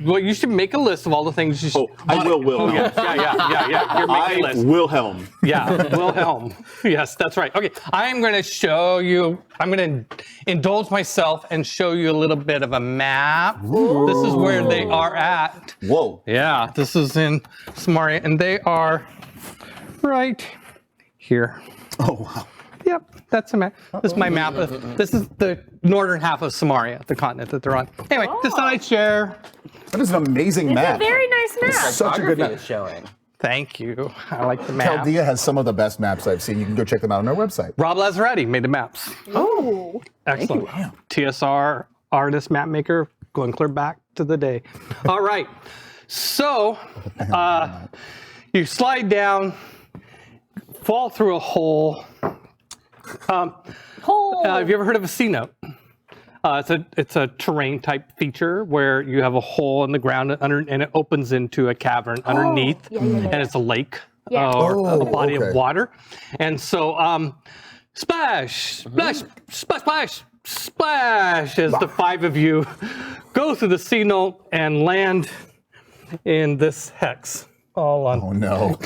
Well, you should make a list of all the things you should. Oh, I will, Wilhelm. Yeah. You're making a I list. Wilhelm. Yeah, Wilhelm. Yes, that's right. Okay, I'm going to show you, I'm going to indulge myself and show you a little bit of a map. This is where they are at. Whoa. Yeah, this is in Samaria, and they are right here. Oh, wow. Yep, that's a map. This is my map. This is the northern half of Samaria, the continent that they're on. Anyway, just thought I'd share. That is an amazing It's map. a very nice map. Such a good Photography map. is showing. Thank you. I like the map. Chaldea has some of the best maps I've seen. You can go check them out on our website. Rob Lazaretti made the maps. Oh. Excellent. TSR artist map maker, going clear back to the day. All right. So you slide down, fall through a hole. Hole. Have you ever heard of a C note? It's a terrain type feature where you have a hole in the ground and it opens into a cavern underneath, yeah. and it's a lake Yeah. or a Oh, body okay. of water. And so, splash, splash, splash, splash, splash, as the five of you go through the C note and land in this hex. All on. Oh no.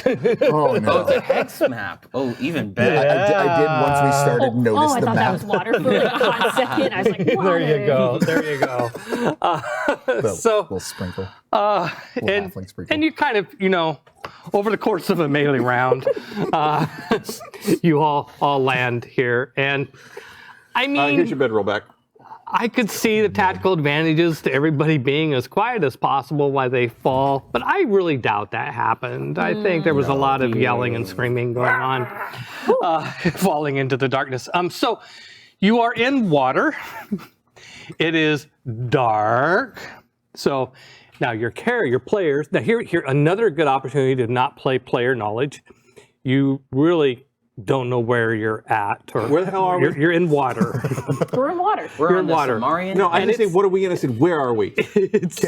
Oh no. The hex map. Oh, even better. I did once we started notice I the thought map. that was water for like a hot second. I was like, water. There you go. There you go. So, little sprinkle. and halfling sprinkle. and you kind of, over the course of a melee round, you all land here, and I mean, Here's your bedroll back. I could see the tactical advantages to everybody being as quiet as possible while they fall, but I really doubt that happened. I think there was a lot of yelling and screaming going on, falling into the darkness. So you are in water. It is dark. So now your players. Now here another good opportunity to not play player knowledge. You really don't know where you're at, or Where the hell are we? You're in water. We're in water. We're You're on in the water. Samarian. No, I And didn't say, it's- what are we in? I said, where are we? it's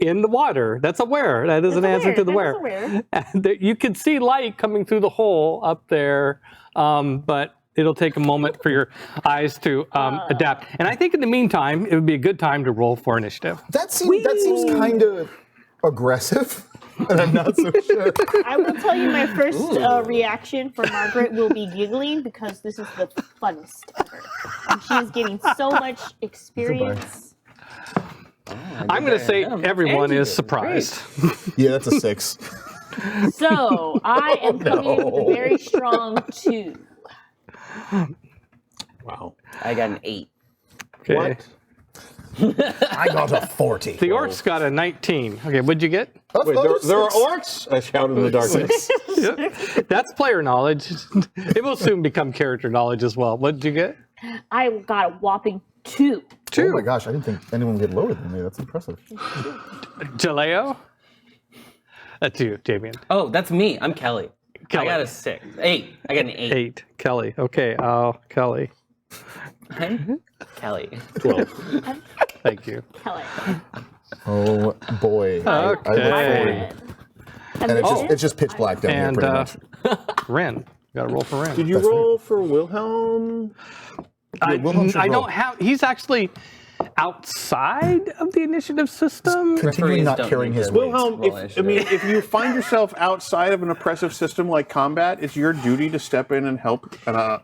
in the water. That's a where. That is an answer to the That where. is a where. And you can see light coming through the hole up there, but it'll take a moment for your eyes to adapt. And I think in the meantime, it would be a good time to roll for initiative. That seems kind of aggressive, and I'm not so sure. I will tell you my first reaction for Margaret will be giggling because this is the funnest ever. And she is getting so much experience. I'm going to say everyone is surprised. Yeah, that's a 6. So I am coming in with a very strong 2. Wow. I got an 8. Okay. What? I got a 40. The orcs got a 19. Okay, what'd you get? Wait, there are orcs? I shouted in the darkness. Yep. That's player knowledge. It will soon become character knowledge as well. What'd you get? I got a whopping 2. Oh my gosh, I didn't think anyone would get lower than me. That's impressive. Jaleo? That's you, Damien. Oh, that's me. I'm Kelly. Kelly. I got a 6. 8. I got an 8. 8. Kelly. Okay. Kelly. I'm Kelly. 12. Thank you. Kelly. Oh boy. I look forward. Okay. And it's just pitch black down here And pretty much. Ren. Got to roll for Ren. Did you roll for Wilhelm? Wilhelm should I roll. don't have. He's actually outside of the initiative system. Continuing Referees not don't carrying need his to weight. Wilhelm, Roll if you find yourself outside of an oppressive system like combat, it's your duty to step in and help.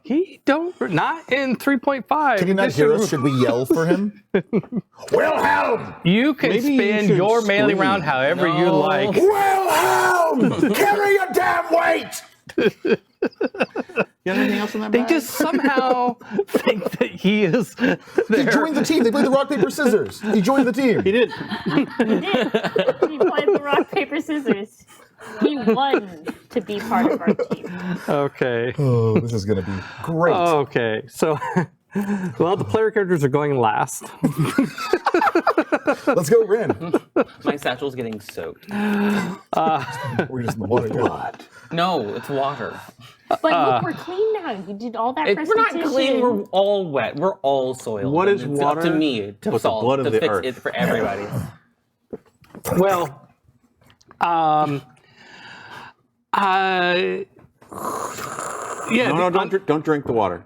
He don't. Not in 3.5. Can you not hear us? Should we yell for him? Wilhelm! You can Maybe you spin should your melee scream. round however you No. like. Wilhelm! Carry your damn weight! You got anything else in that They bag? just somehow think that he is there. He joined the team. They played the rock, paper, scissors. He joined the team. He did. He played the rock, paper, scissors. He won to be part of our team. Okay. Oh, this is going to be great. Okay. So, well, the player characters are going last. Let's go, Rin. My satchel's getting soaked. We're just in the water. Blood. No, it's water. But look, we're clean now. You did all that We're not precipitation. clean. We're all wet. We're all soiled. What and is it's water up to me to but the solve blood of to the fix earth? it for everybody. Well, yeah. No, don't drink the water.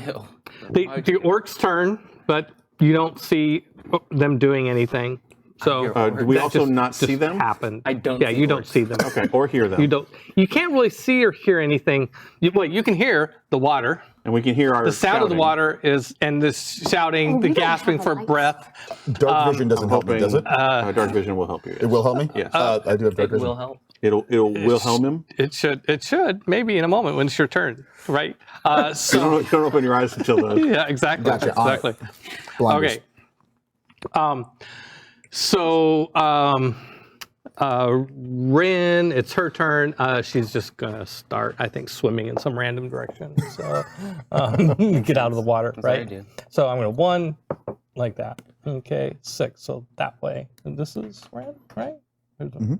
Ew. The orcs turn, but you don't see them doing anything. So Do we that also just- not see just them? Happened. I don't Yeah, see you don't orcs. see them. Okay, or hear them. You don't. You can't really see or hear anything. You can hear the water. And we can hear our The sound of the shouting. water is, and this shouting, the we don't gasping have for the lights. breath. Dark vision doesn't help me, Hoping does it? Dark vision will help you. It will help me? Yes. I do have dark It vision. will help. It'll Wilhelm him. It should. Maybe in a moment when it's your turn, right? You So don't open your eyes until the. yeah, exactly. Gotcha, on it. Exactly. Blinders. Okay. So Rin, it's her turn. She's just gonna start, I think, swimming in some random direction. So get out of the water, That's what I right? do. So I'm gonna 1 like that. Okay, 6. So that way. And this is Rin, right?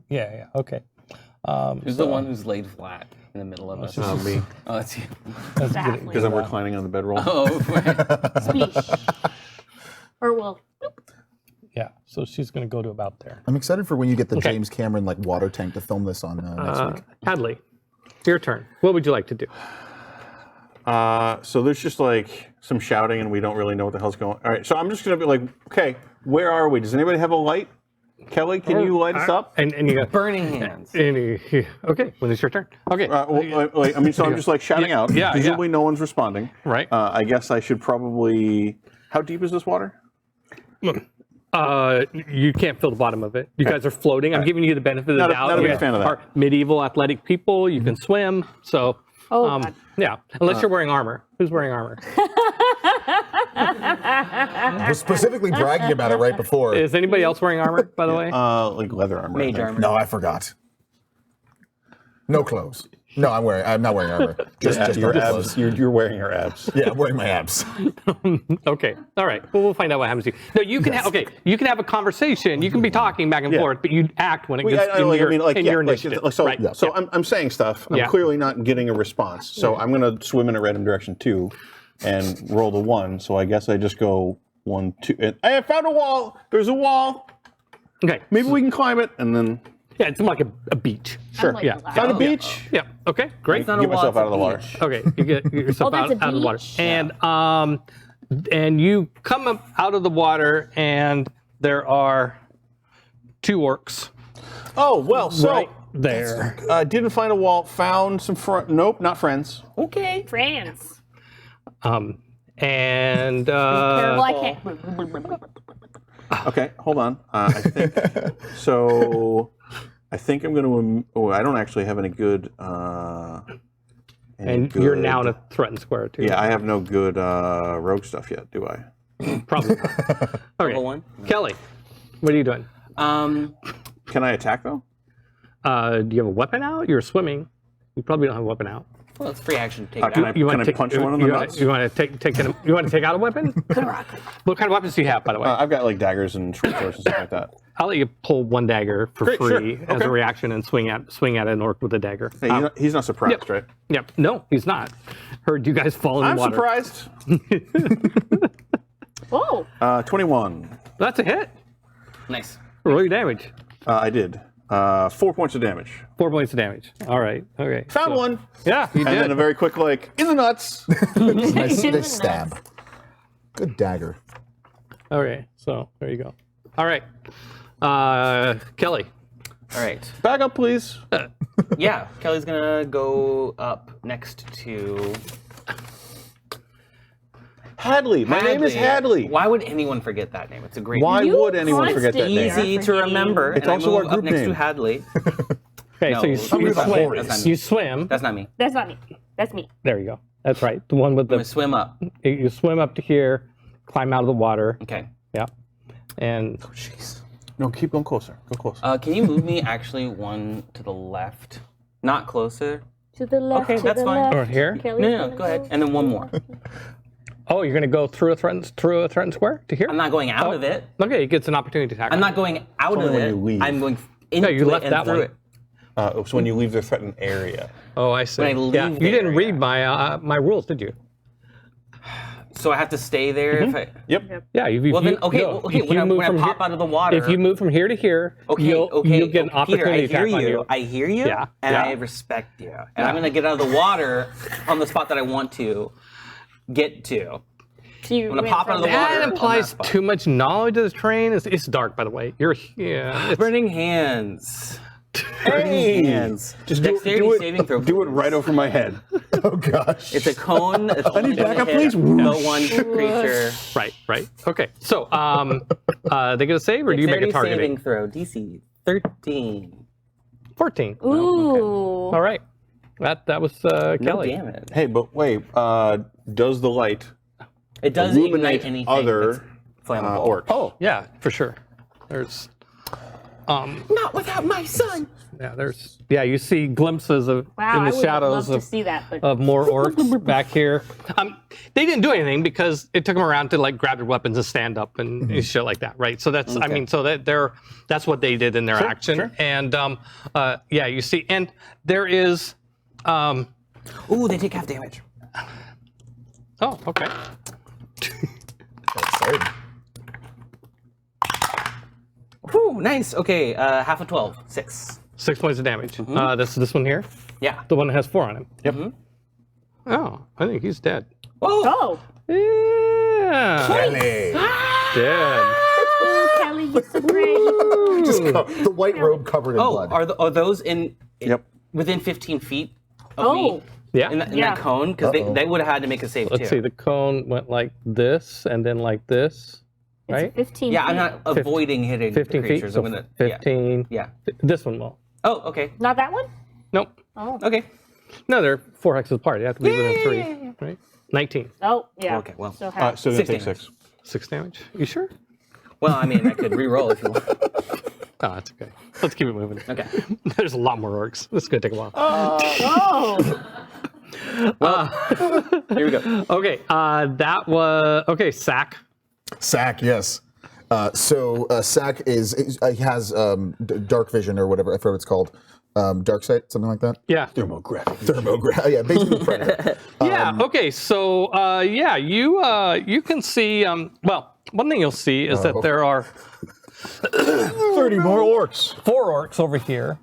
Yeah. Okay. Who's the one who's laid flat in the middle of us? Me. Oh, that's you. That's Exactly. Because I'm reclining on the bedroll. Oh, right. Speech. Or well, Yeah. So she's gonna go to about there. I'm excited for when you get the Okay. James Cameron like water tank to film this on next week. Hadley, your turn. What would you like to do? So there's just like some shouting, and we don't really know what the hell's going. All right, so I'm just gonna be like, okay, where are we? Does anybody have a light? Kelly, can you light us up? And you got Burning hands. okay. When it's your turn. Okay. I mean, so I'm just like shouting out. yeah, Presumably no one's responding. Right. I guess I should probably. How deep is this water? You can't feel the bottom of it. You guys are floating. I'm giving you the benefit of the Not a- doubt. not a big You fan of that. are medieval athletic people. You can swim. So, God. yeah. Unless you're wearing armor. Who's wearing armor? I was specifically bragging about it right before. Is anybody else wearing armor, by the way? Like leather armor. I Mage think. armor. No, I forgot. No clothes. No, I'm not wearing armor. Just Your no abs. clothes. You're wearing your abs. Yeah, I'm wearing my abs. Okay. All right. Well, we'll find out what happens to you. No, you can have. Okay. You can have a conversation. You can be talking back and Yeah. forth, but you act when it Well, gets in your initiative. So, right. so I'm saying stuff. I'm Yeah. clearly not getting a response. So I'm going to swim in a random direction too, and roll the 1. So I guess I just go 1, 2. And I found a wall. There's a wall. Okay. Maybe we can climb it, and then Yeah, it's like a beach. sure. like Yeah. loud. Found a beach. Yeah. Okay. Great. It's not a Get myself wall, out of the water. it's a beach. Okay, you get yourself Oh, out, that's a out of the water, beach? and you come up out of the water, and there are 2 orcs Oh well. So right there. didn't find a wall. Found some. Nope, not friends. Okay. France. And Terrible. I can't. Okay, hold on. I think so. I think I'm going to. Oh, I don't actually have any good. and you're now in a threatened square too. Yeah, I have no good rogue stuff yet, do I? probably. Not. Level Okay, 1. Kelly, what are you doing? Can I attack though? Do you have a weapon out? You're swimming. You probably don't have a weapon out. Well, it's free action to take How it can out. I- You want to punch one in the nuts? You want to take out a weapon? What kind of weapons do you have, by the way? I've got like daggers and short swords and stuff like that. I'll let you pull 1 dagger for Great, sure. free as Okay. a reaction and swing at an orc with a dagger. Hey, he's not surprised, Yep. right? Yep. No, he's not. Heard you guys fall in the I'm water. surprised. Oh, 21. That's a hit. Nice. Roll your damage. I did. 4 points of damage. 4 points of damage. All right. Okay. Found So- one. Yeah, you And then did. a very quick like in the nuts. Nice stab. Good dagger. Okay. So there you go. All right. Kelly. All right. Back up, please. Yeah, Kelly's gonna go up next to Hadley. My name is Hadley. Why would anyone forget that name? It's a great Why name. You would anyone forget that constantly name? are Easy to forgetting. remember. It's and also I our move group up next name. to Hadley. Okay. No, so you I'm gonna swim. go Horace. That's not me. You swim. That's not me. that's not me. That's me. There you go. That's right. The one with I'm gonna the swim up. you swim up to here, climb out of the water. Okay. Yeah. And Jeez. No, keep going closer. Go closer. Can you move me actually one to the left? Not closer. To the left. Okay, to that's the fine. left. or here. Kelly's No, gonna go ahead. And then one more. Oh, you're gonna go through a threatened square to here? I'm not going out of it. Okay, it gets an opportunity to attack. I'm not going out only of when it. you leave. I'm going into you left it and that through one. it. So when you leave the threatened area. Oh, I see. When I leave yeah, you the didn't area. read my rules, did you? So I have to stay there if I. Yep. Yeah. If Well you, then, okay, no, okay. if When you I, move when I from pop here, out of the water. if you move from here to here, Okay, you'll okay, get an okay, Peter, opportunity I hear attack on you. you. I hear you. Yeah, And yeah. I respect you. And I'm gonna get out of the water on the spot that I want to get to. So you I'm gonna ran pop out of from the there. water. That on implies that spot. too much knowledge of this terrain. It's dark, by the way. It's, Burning hands. Hey! Hands. Just Dexterity saving throw. Do it right over my head. Oh gosh. It's a cone. It's only need gonna backup, hit please. the one creature. right. Okay. So, they get a save, or do you make a Dexterity targeting? saving throw. DC 13. 14. Ooh. All right. That was No Kelly. damage. Hey, but wait. Does the light It does illuminate ignite anything other that's flammable. orcs? Oh yeah, for sure. There's Not without my son. you see glimpses of Wow, in I the would shadows love to see that, but of more orcs back here. They didn't do anything because it took them around to like grab their weapons and stand up and shit like that, right? So that's that's what they did in their action. sure. And you see, and there is Ooh, they take half damage. oh, okay. Sorry. Ooh, nice. Okay, half of 12. 6. 6 points of damage. This one here, Yeah. the one that has 4 on him. Yep. Oh, I think he's dead. Oh. Yeah, Kelly. dead. Ooh, Kelly, you're so great. Just the white robe covered in Oh, blood. are those in Yep. within 15 feet of Oh, me Yeah. in Yeah. that cone? Because Uh-oh. they would have had to make a save Let's too. see. The cone went like this, and then like this, right? it's 15 Yeah, I'm feet. not avoiding hitting 15 the feet. creatures. So I'm gonna, 15. Yeah. This one will. Oh, okay. Not that one? Nope. Oh. Okay. No, they're 4 hexes apart. You have to be within 3, right? 19. Oh, yeah. Okay, well. So half. So then 6 take damage. 6. 6 damage. You sure? Well, I mean, I could re-roll if you want. Oh, that's okay. Let's keep it moving. Okay. There's a lot more orcs. This is going to take a while. Oh. Here we go. Okay, that was... Okay, Sack. Sack, yes. Sack he has dark vision or whatever. I forget what it's called. Dark sight, something like that. Yeah. Thermograph. Yeah, basically Predator. Yeah. Okay. So, you can see. Well, one thing you'll see is that there are 30 more orcs. 4 orcs over here.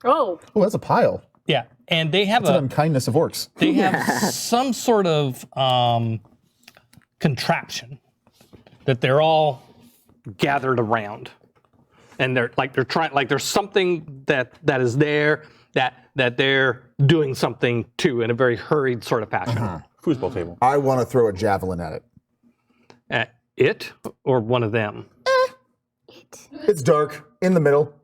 Oh. Oh, that's a pile. Yeah, and they have That's an unkindness of orcs. they have some sort of contraption that they're all gathered around, and they're trying, like there's something that is there that they're doing something to in a very hurried sort of fashion. Foosball table. I want to throw a javelin at it. At it or one of them. It's dark in the middle,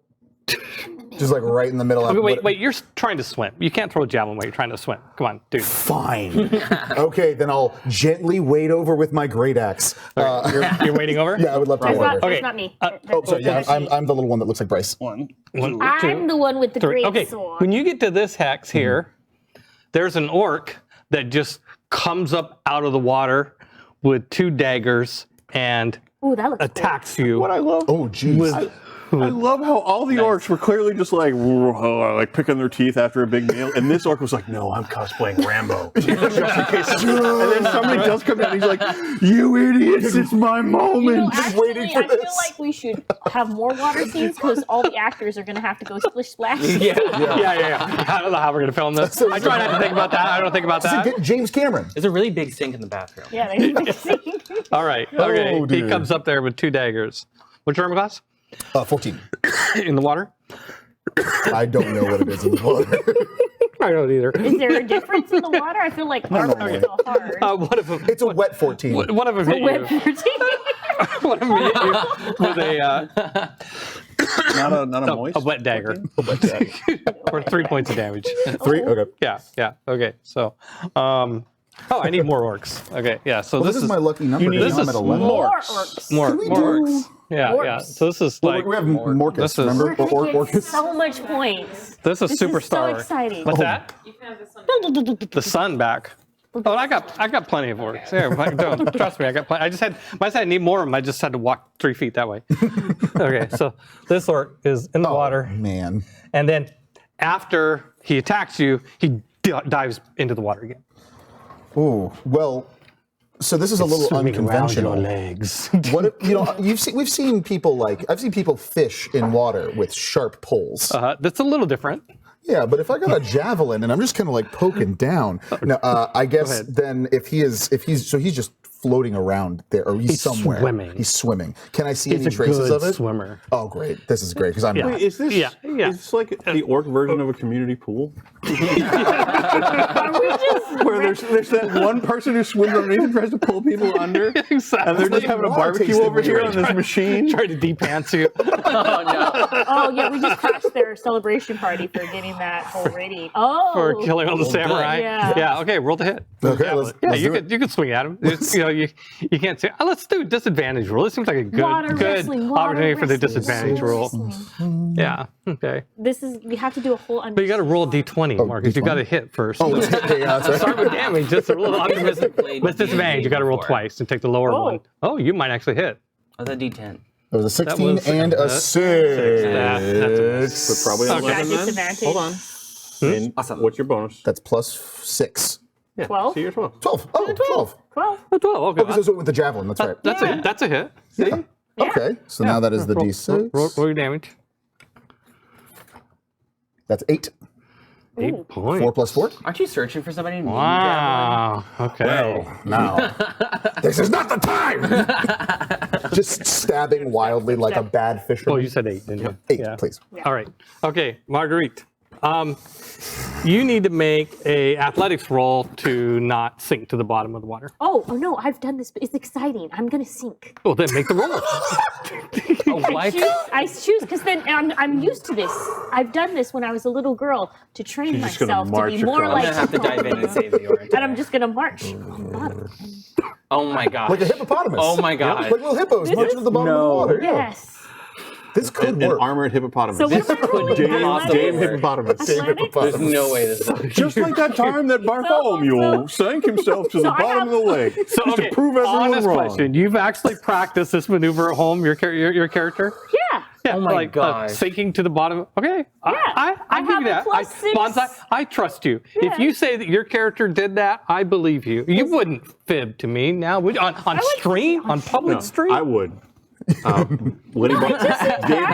just like right in the middle. Okay, wait, you're trying to swim. You can't throw a javelin while you're trying to swim. Come on, dude. Fine. Okay, then I'll gently wade over with my great axe. You're wading over? Yeah, I would love to That's wade not, over. Okay. that's not me. Oh, sorry. Yeah, I'm the little one that looks like Bryce. One, I'm two, the one with the three. great Okay, sword. when you get to this hex here, there's an orc that just comes up out of the water with 2 daggers and Ooh, that looks attacks you. What I love. Oh, geez. with I love how all the orcs were clearly just like picking their teeth after a big meal, and this orc was like, "No, I'm cosplaying Rambo." Just in case. And then somebody does come down, and he's like, "You idiots! It's my moment." Actually, for I feel this. like we should have more water scenes because all the actors are going to have to go splish splash. Yeah. Yeah. I don't know how we're gonna film this. I try not to think about that. I don't think about that. Get James Cameron. There's a really big sink in the bathroom. Yeah, they're gonna be All right. Okay. Oh, He dude. comes up there with 2 daggers. What's your armor class? 14. In the water? I don't know what it is in the water. I don't either. Is there a difference in the water? I feel like armor is so hard. One of them. It's a wet 14. One of them hit Web you. 14. One of them hit you with a Not a moist. A wet dagger. Or 3 points of damage. 3? Okay. Yeah. Okay. So, oh, I need more orcs. Okay. Yeah. So Well, this is my lucky number. This I'm is at 11. More orcs. more Can we orcs. do- Yeah. Orcs. So this is Well, like we have Morcus, This is- remember? We're gonna Or get Orcus. so much points. this is This superstar. is so exciting. What's that? You can have this one. The sun back. Oh, I got plenty of orcs. Don't trust me. I got plenty. I said I need more of them. I just had to walk 3 feet that way. Okay, so this orc is in the water, Man. and then after he attacks you, he dives into the water again. Ooh. Well, so this is a little Swimming around unconventional. your legs. What if, we've seen people I've seen people fish in water with sharp poles. That's a little different. Yeah, but if I got a javelin and I'm just kind of like poking down, now I guess ahead. then if he's just floating around there, or he's somewhere. swimming. He's swimming. Can I see He's any a traces good of it? swimmer. Oh, great! This is great because I'm Yeah. not. Wait, is this? Yeah. Is this like the orc version of a community pool? Are we just Where there's that one person who swims underneath and tries to pull people under, Exactly. and they're just having a water barbecue tasting over here weird. on this machine. Trying to de-pants you. Oh yeah, we just crashed their celebration party for getting that whole rating. Oh, For killing all the samurai. Yeah. Okay, roll the hit. Okay, Yeah, let's you do could you could swing at him. You can't say. Oh, let's do a disadvantage roll. This seems like a water good wrestling, water opportunity for the wrestling, disadvantage water roll. wrestling. Yeah. Okay. We have to do a whole. But you got to roll a d20, Marcus. You D20? got to hit first. Oh, let's hit the answer. Start with damage. Just a little optimism. With disadvantage, you got to roll before. twice and take the lower one. Oh, you might actually hit. That's a D10. There was a 16 was- and a that's 6. That's a miss. But probably Okay. 11 then. Disadvantage. Hold on. And Awesome. what's your bonus? That's plus 6. Yeah. 12? See, you're 12. 12. Oh, 12. 12. Oh, 12. Okay. So with the javelin, that's right. That's a hit. See? Okay, so now that is the Roll- D6. Roll your damage. That's 8. 8 points. 4 plus 4. Aren't you searching for somebody named Wow. Okay. Now, this is not the time. Just stabbing wildly like a bad Oh, fisherman. you said 8, didn't you? 8, please. All right. Okay, Marguerite. You need to make a athletics roll to not sink to the bottom of the water. Oh no, I've done this. But it's exciting. I'm gonna sink. Well, then make the roll. I choose because then I'm used to this. I've done this when I was a little girl to train She's just gonna myself to be march more across. I'm gonna have to dive in and save the orc. and I'm just gonna march on the bottom. Oh my god. Like a hippopotamus. Oh my god. Like little hippos marching to the bottom of the water. Yeah. Yes. This could An work. armored hippopotamus. So what am I rolling? Dame Athletics? Dame hippopotamus. Dame Athletics? hippopotamus. There's no way this is. Just like that time that Bartholomew sank himself to the So I bottom have- of the lake. So, just okay, to prove everyone honest wrong. question. You've actually practiced this maneuver at home, your character? Yeah. Yeah, Oh my like, gosh. Sinking to the bottom. Okay. I I give have you a that. plus 6. Bonsai, I trust you. Yeah. If you say that your character did that, I believe you. You wouldn't fib to me now, would you? On stream? On public stream? I would.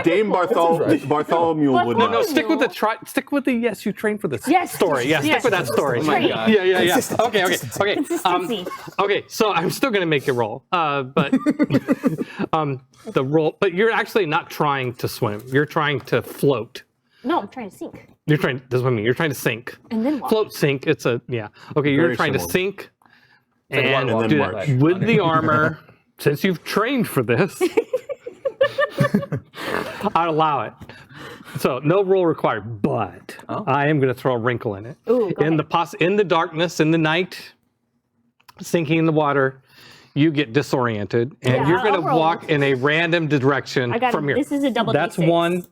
Dame Bartholomew would No, not. no, stick with the stick with the yes, you trained for this Yes. story. Yeah, Yes. stick with that story. Oh my Right. god. Yeah. Consistency, Okay. consistency. Consistency. Okay, so I'm still gonna make you roll, but the roll. But you're actually not trying to swim. You're trying to float. No, I'm trying to sink. You're trying. That's what I mean. You're trying to sink. And then what? Float, sink. It's a yeah. Okay, you're Very trying similar. to sink like and one do march. that with the armor. Since you've trained for this, I'd allow it. So no roll required, but I am going to throw a wrinkle in it. Ooh, go in the darkness, in the night, sinking in the water, you get disoriented, and Yeah, you're I'll going to roll. walk in a random direction I got from here. This is a double That's D6. 1.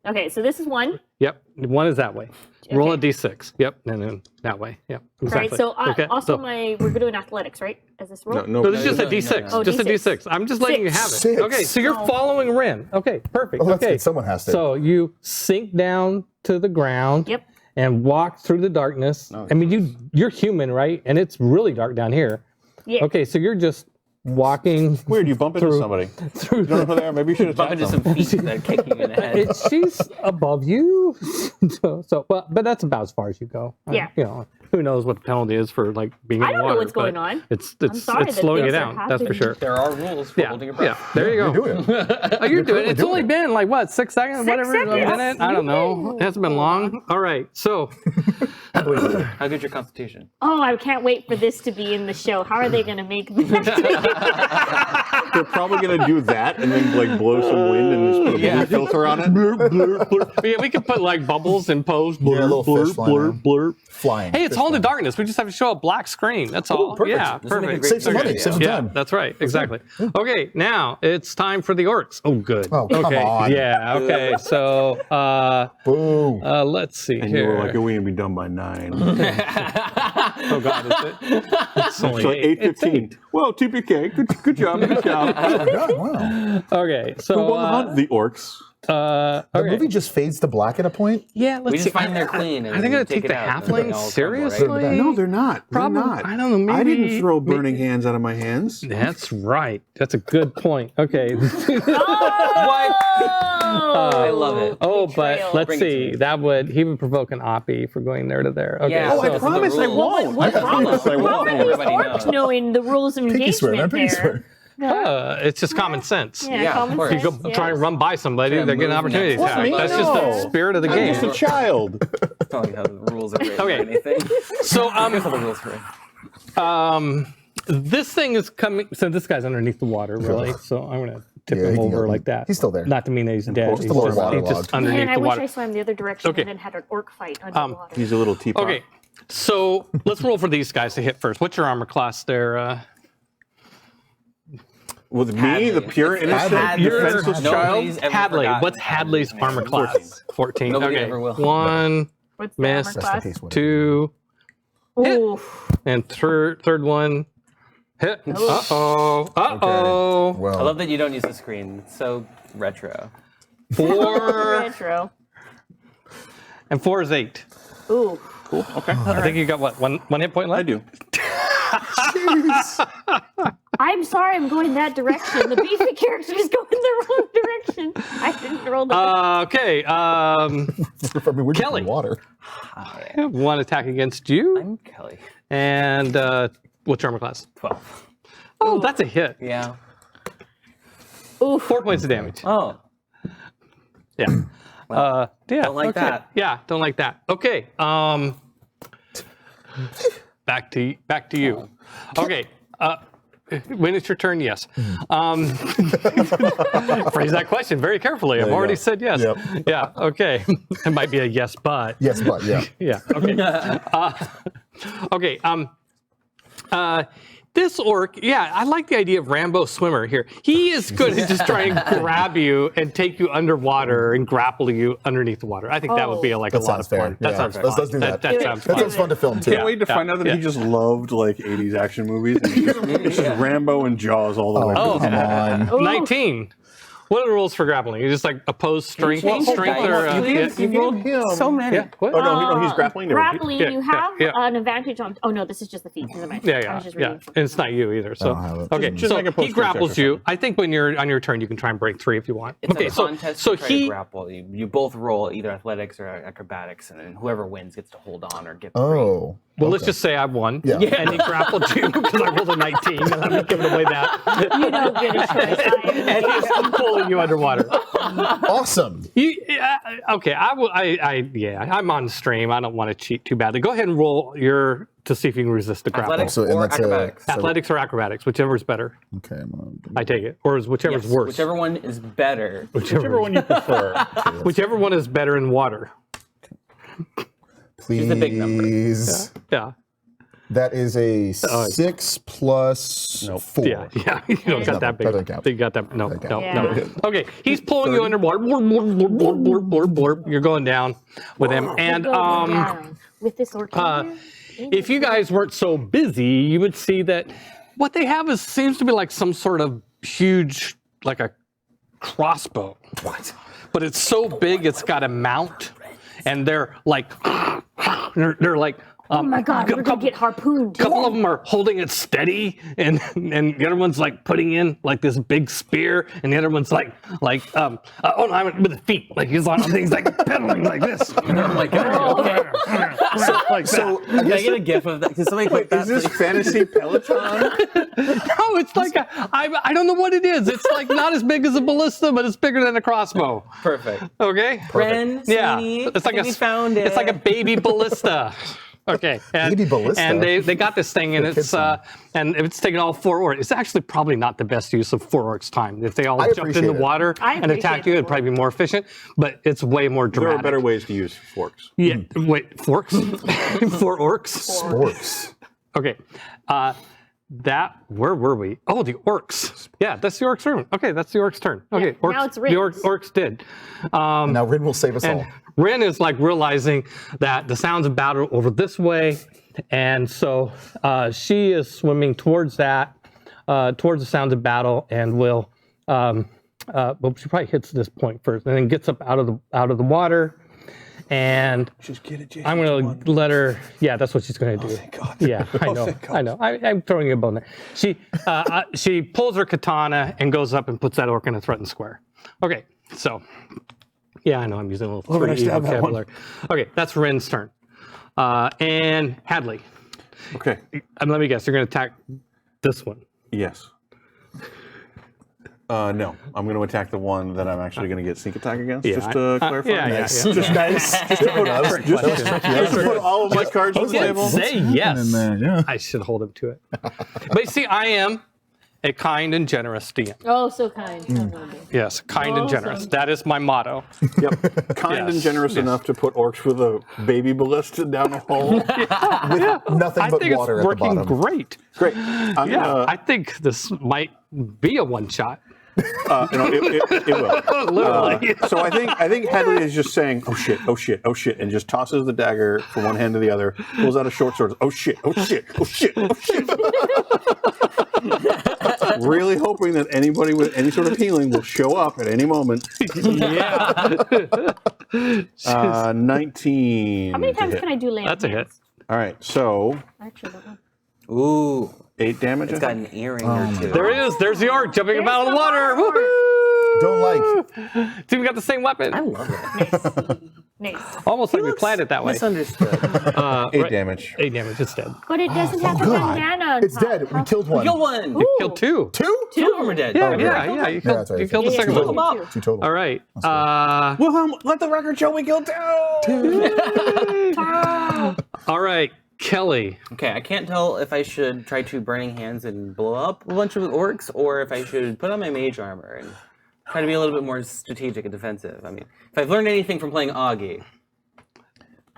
Okay, so this is 1. Yep, 1 is that way. Roll a Okay. d6. Yep, and then that way. Yep, All exactly. right, so okay, also so, we're doing athletics, right? As this roll? No, so this is just a no, d6. no. Oh, Just a D6. d6. I'm just letting you have it. 6. Okay, so you're Oh. following Rin. Okay, perfect. Oh, that's okay, good. Someone has to. So you sink down to the ground. Yep. And walk through the darkness. I mean, you're human, right? And it's really dark down here. Yeah. Okay, so you're just walking Weird, you bump into Through- somebody. through. You don't know who they are. Maybe you should Bump attack into them. some feet that kick you in the head. She's above you, but that's about as far as you go. Yeah. You know, who knows what the penalty is for like being in I the don't know water? what's but going on. It's sorry it's that slowing you things are down. That's for happening. sure. There are rules for Yeah, holding your breath. yeah. There you You're go. doing it. Oh, you're doing it. It's doing only it. been like what 6 seconds, 6 whatever, seconds. a minute. I don't know. It hasn't been long. All right, so How good's your constitution? Oh, I can't wait for this to be in the show. How are they going to make that? They're probably gonna do that and then like blow some wind and just put a blue filter on it. Blurp, blurp, blurp. Yeah, we could put like bubbles and pose. Blurp, a little blurp, fish flying blurp, around. blurp. Flying. Hey, it's fish Hall in the flying. Darkness. We just have to show a black screen. That's all. perfect. Yeah, This would make a perfect. great Save some money. video. Save some Yeah, time. that's right. Exactly. Okay, now it's time for the orcs. Oh, good. Oh, come okay. on. Yeah. Okay. So, Boo. let's see And you here. were like, we ain't be done by 9. Oh God, is it? It's only It's like 8:15. Well, TPK, good job, good job. Oh, God, wow. Okay. So, Who won the hunt? The orcs. The okay. movie just fades to black at a point. Yeah, let's We see. just find they're clean. I think I'd take the halflings seriously. No, they're not. They're Probably. not. I don't know. Maybe I didn't throw burning hands out of my hands. That's right. That's a good point. Okay. What? I love it. Oh, Betrayal. but let's Bring it to see. me. That would he would provoke an oppie for going there to there. Okay. Yeah, Oh, I so- promise I rules. won't. What's I wrong promise I with won't. Everybody orcs knows. knowing the rules of Pinky swear, man. engagement Pinky there? swear. It's just common sense. Yeah, Yeah, common of course. You go sense, try and yes. run by somebody, Yeah, they're getting an move opportunity next. attack. What? That's just the No. spirit of the I'm game. just a child. It's not like how the rules are written Okay. or anything. So Here's how the rules are written. this thing is coming. So this guy's underneath the water, really. So I'm gonna tip Yeah, him he can over go- like that. He's still there. Not to mean that he's dead. Just He's a little just, he's waterlogged. just underneath Man, I the wish water. I swam the other direction Okay. and then had an orc fight underwater. He's a little teapot. Okay. So let's roll for these guys to hit first. What's your armor class there? With me, Hadley. the pure innocent, Hadley. defenseless Nobody's child. ever Hadley. forgotten What's Hadley's Hadley's armor name. class? 14. Nobody Okay. ever will. 1, What's the miss. armor Rest in class? peace, whatever. 2, Ooh. and third one. Hit. Uh-oh. Uh-oh. Well, I love that you don't use the screen. It's so retro. 4, Retro. and 4 is 8. Ooh. Cool. Okay. I think you got what? One hit point left? I do. I'm sorry, I'm going that direction. The beefy character is going the wrong direction. I didn't roll the. Okay. I mean, we're just Kelly. in water. One attack against you. I'm Kelly. And what's your armor class? 12. Oh, that's a hit. Yeah. Ooh. 4 points of damage. Oh. Yeah. Yeah. Don't like okay. that. Yeah, don't like that. Okay. Back to you. Okay. When it's your turn, yes. Phrase that question very carefully. I've you already go. said yes. Yep. Yeah. Okay. It might be a yes, but. Yes, but yeah. Yeah. Okay. Okay. This orc, yeah, I like the idea of Rambo swimmer here. He is good at just trying to grab you and take you underwater and grapple you underneath the water. I think that would be like a That lot of sounds fair. fun. That Yeah. sounds Let's- fun. let's do that. That sounds That fun. sounds fun to film too. Can't wait to Yeah, find out that yeah. he just loved like 80s action movies. And it's just Rambo and Jaws all the way. Oh, through. come on. Ooh. 19. What are the rules for grappling? You just like oppose strength, changed strength, that. or You rolled so many. yeah. What? Oh no, he's grappling. Never mind. Grappling, Yeah, you yeah, have yeah. an advantage on. Oh no, this is just the feet. Never mind. Yeah, I yeah, was just yeah. reading from- And it's not you either. So I don't have it. okay, Just so make a he post-check grapples or you. something. I think when you're on your turn, you can try and break 3 if you want. It's Okay, a so contest so to try to he. grapple. You both roll either athletics or acrobatics, and then whoever wins gets to hold on or get free. Oh. Well, let's okay. just say I won. Yeah. And he grappled you because I rolled a 19, and I'm giving away that. You don't get a choice. And he's pulling you underwater. Awesome. Okay, I'm on stream. I don't want to cheat too badly. Go ahead and roll your to see if you can resist the grapple. Athletics So, and or that's acrobatics. Athletics or acrobatics, whichever is better. Okay. I'm gonna do I take it, or is whichever's Yes, worse. Whichever one is better. Whichever one you prefer. Whichever one is better in water. Please. a big number. Yeah. That is a 6 plus 4. Yeah, you don't got that big. That doesn't count. You got that? No, Doesn't no, count. no. Okay, he's pulling you underwater. Blurp, blurp, blurp, blurp, blurp, blurp. You're going down with him, and Down with this orc. if you guys weren't so busy, you would see that what they have seems to be like some sort of huge, like a crossbow. What? But it's so big, it's got a mount, and they're like, they're like Oh my God, we're gonna couple- get harpooned. couple of them are holding it steady, and the other one's like putting in like this big spear, and the other one's oh no, I'm with the feet, like he's like pedaling like this. Oh my god. Okay. so Can I get a gif of that? Can somebody click that? Is this please? fantasy Peloton? no, it's like I don't know what it is. It's like not as big as a ballista, but it's bigger than a crossbow. Perfect. Okay. Ren, Yeah, Sweeney, it's like we found it. it's like a baby ballista. Okay, and, Baby ballista? and they got this thing, and Kids song. and it's taking all 4 orcs. It's actually probably not the best use of 4 orcs' time. If they all I jumped in appreciate the it. water I and attacked appreciate you, it it'd probably be more efficient. But it's way more There dramatic. are better ways to use forks. Yeah. Wait, forks? 4 orcs? Sports. Okay. Where were we? Oh, the orcs. Yeah, that's the orcs' turn. Okay, that's the orcs' turn. Okay, now orcs, it's the Rin's. orcs did. Now Rin will save us all. And Ren is like realizing that the sounds of battle are over this way, and so she is swimming towards that, towards the sounds of battle, and will. Well, she probably hits this point first, and then gets up out of the water, and Just get it, Jason. I'm gonna let her. Yeah, that's what she's gonna do. Thank God. Yeah, I Oh, know. thank God. I know. I'm throwing you a bone there. She pulls her katana and goes up and puts that orc in a threatened square. Okay, so yeah, I know I'm using a little We're gonna 3D stab that one. vocabulary. Okay, that's Ren's turn. And Hadley, Okay. let me guess, you're gonna attack this one. Yes. No, I'm going to attack the one that I'm actually going to get sneak attack against. Yeah, Just to clarify. yeah, yeah, Nice. yeah. Just nice. Just to put, That was tricky. just to put all of my cards on the table. Say yes. in there, yeah. I should hold him to it. But you see, I am a kind and generous DM. Oh, so kind. So noble. Yes, kind and generous. Awesome. That is my motto. Yep. Kind and Yes. generous enough to put orcs with a baby ballista down a hole. Nothing I but think water it's at the working bottom. great. Great. I'm Yeah, gonna, I think this might be a one shot. it will. Literally. So I think Hadley is just saying, "Oh shit, oh shit, oh shit," and just tosses the dagger from one hand to the other, pulls out a short sword. Oh shit, oh shit, oh shit, oh shit. Really hoping that anybody with any sort of healing will show up at any moment. Yeah. 19. How many to times hit. can I do land? That's a hit. All right, so I actually don't know. Ooh, 8 damage. it's I got think? an earring or two. There it is. There's the orc jumping up out of the water. There's the Woohoo! Don't like. See, we got the same weapon. I love it. Nice. Almost like we Looks planned it that way. Misunderstood. 8 damage. 8 damage. It's dead. But it doesn't have the God. bandana on It's top. dead. We killed one. Kill one. Ooh. Killed 2. Two? Two of them are dead. Yeah, okay. yeah. You killed, that's right. you killed the Yeah, second yeah, one. Come yeah. up. Two total. All right. Wilhelm, let the record show we killed 2. All right. Kelly. Okay, I can't tell if I should try to Burning Hands and blow up a bunch of orcs, or if I should put on my mage armor and try to be a little bit more strategic and defensive. I mean, if I've learned anything from playing Augie,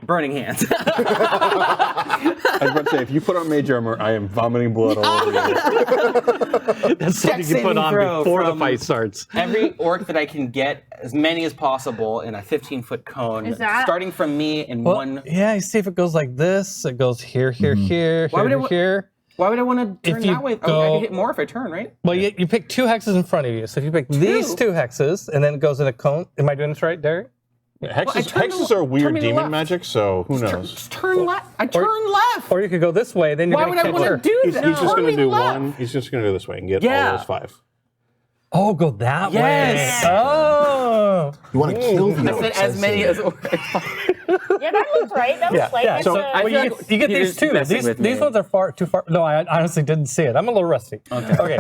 Burning Hands. I was about to say, if you put on mage armor, I am vomiting blood all over you. That's something you put saving on throw before the from- fight starts. Every orc that I can get, as many as possible, in a 15-foot cone, Is that- starting from me in one. Yeah, you see if it goes like this. It goes here, here, here, Why would here, I wa- here. Why would I want to If turn you that way? I go- can hit more if I turn, right? Well, you pick 2 hexes in front of you. So if you pick these 2 hexes and then it goes in a cone. Am I doing this right, Derek? Hexes, turned hexes to- are turn weird me to demon left. magic, so who knows? Just turn left. I turn left. Or you could go this way. Then you're Why going would to I catch want her. to do He's that? just going to Turn do left. one. He's just going to do this way and get Yeah. all those 5. Oh, go that Yes. way. Oh. You want to kill the I said orcs, as many say. as orcs. Yeah, that looks right. That looks like Yeah, it's so a- I well, feel you, like get, you get you're these just 2. messing These, with these me. ones are too far. No, I honestly didn't see it. I'm a little rusty. Okay.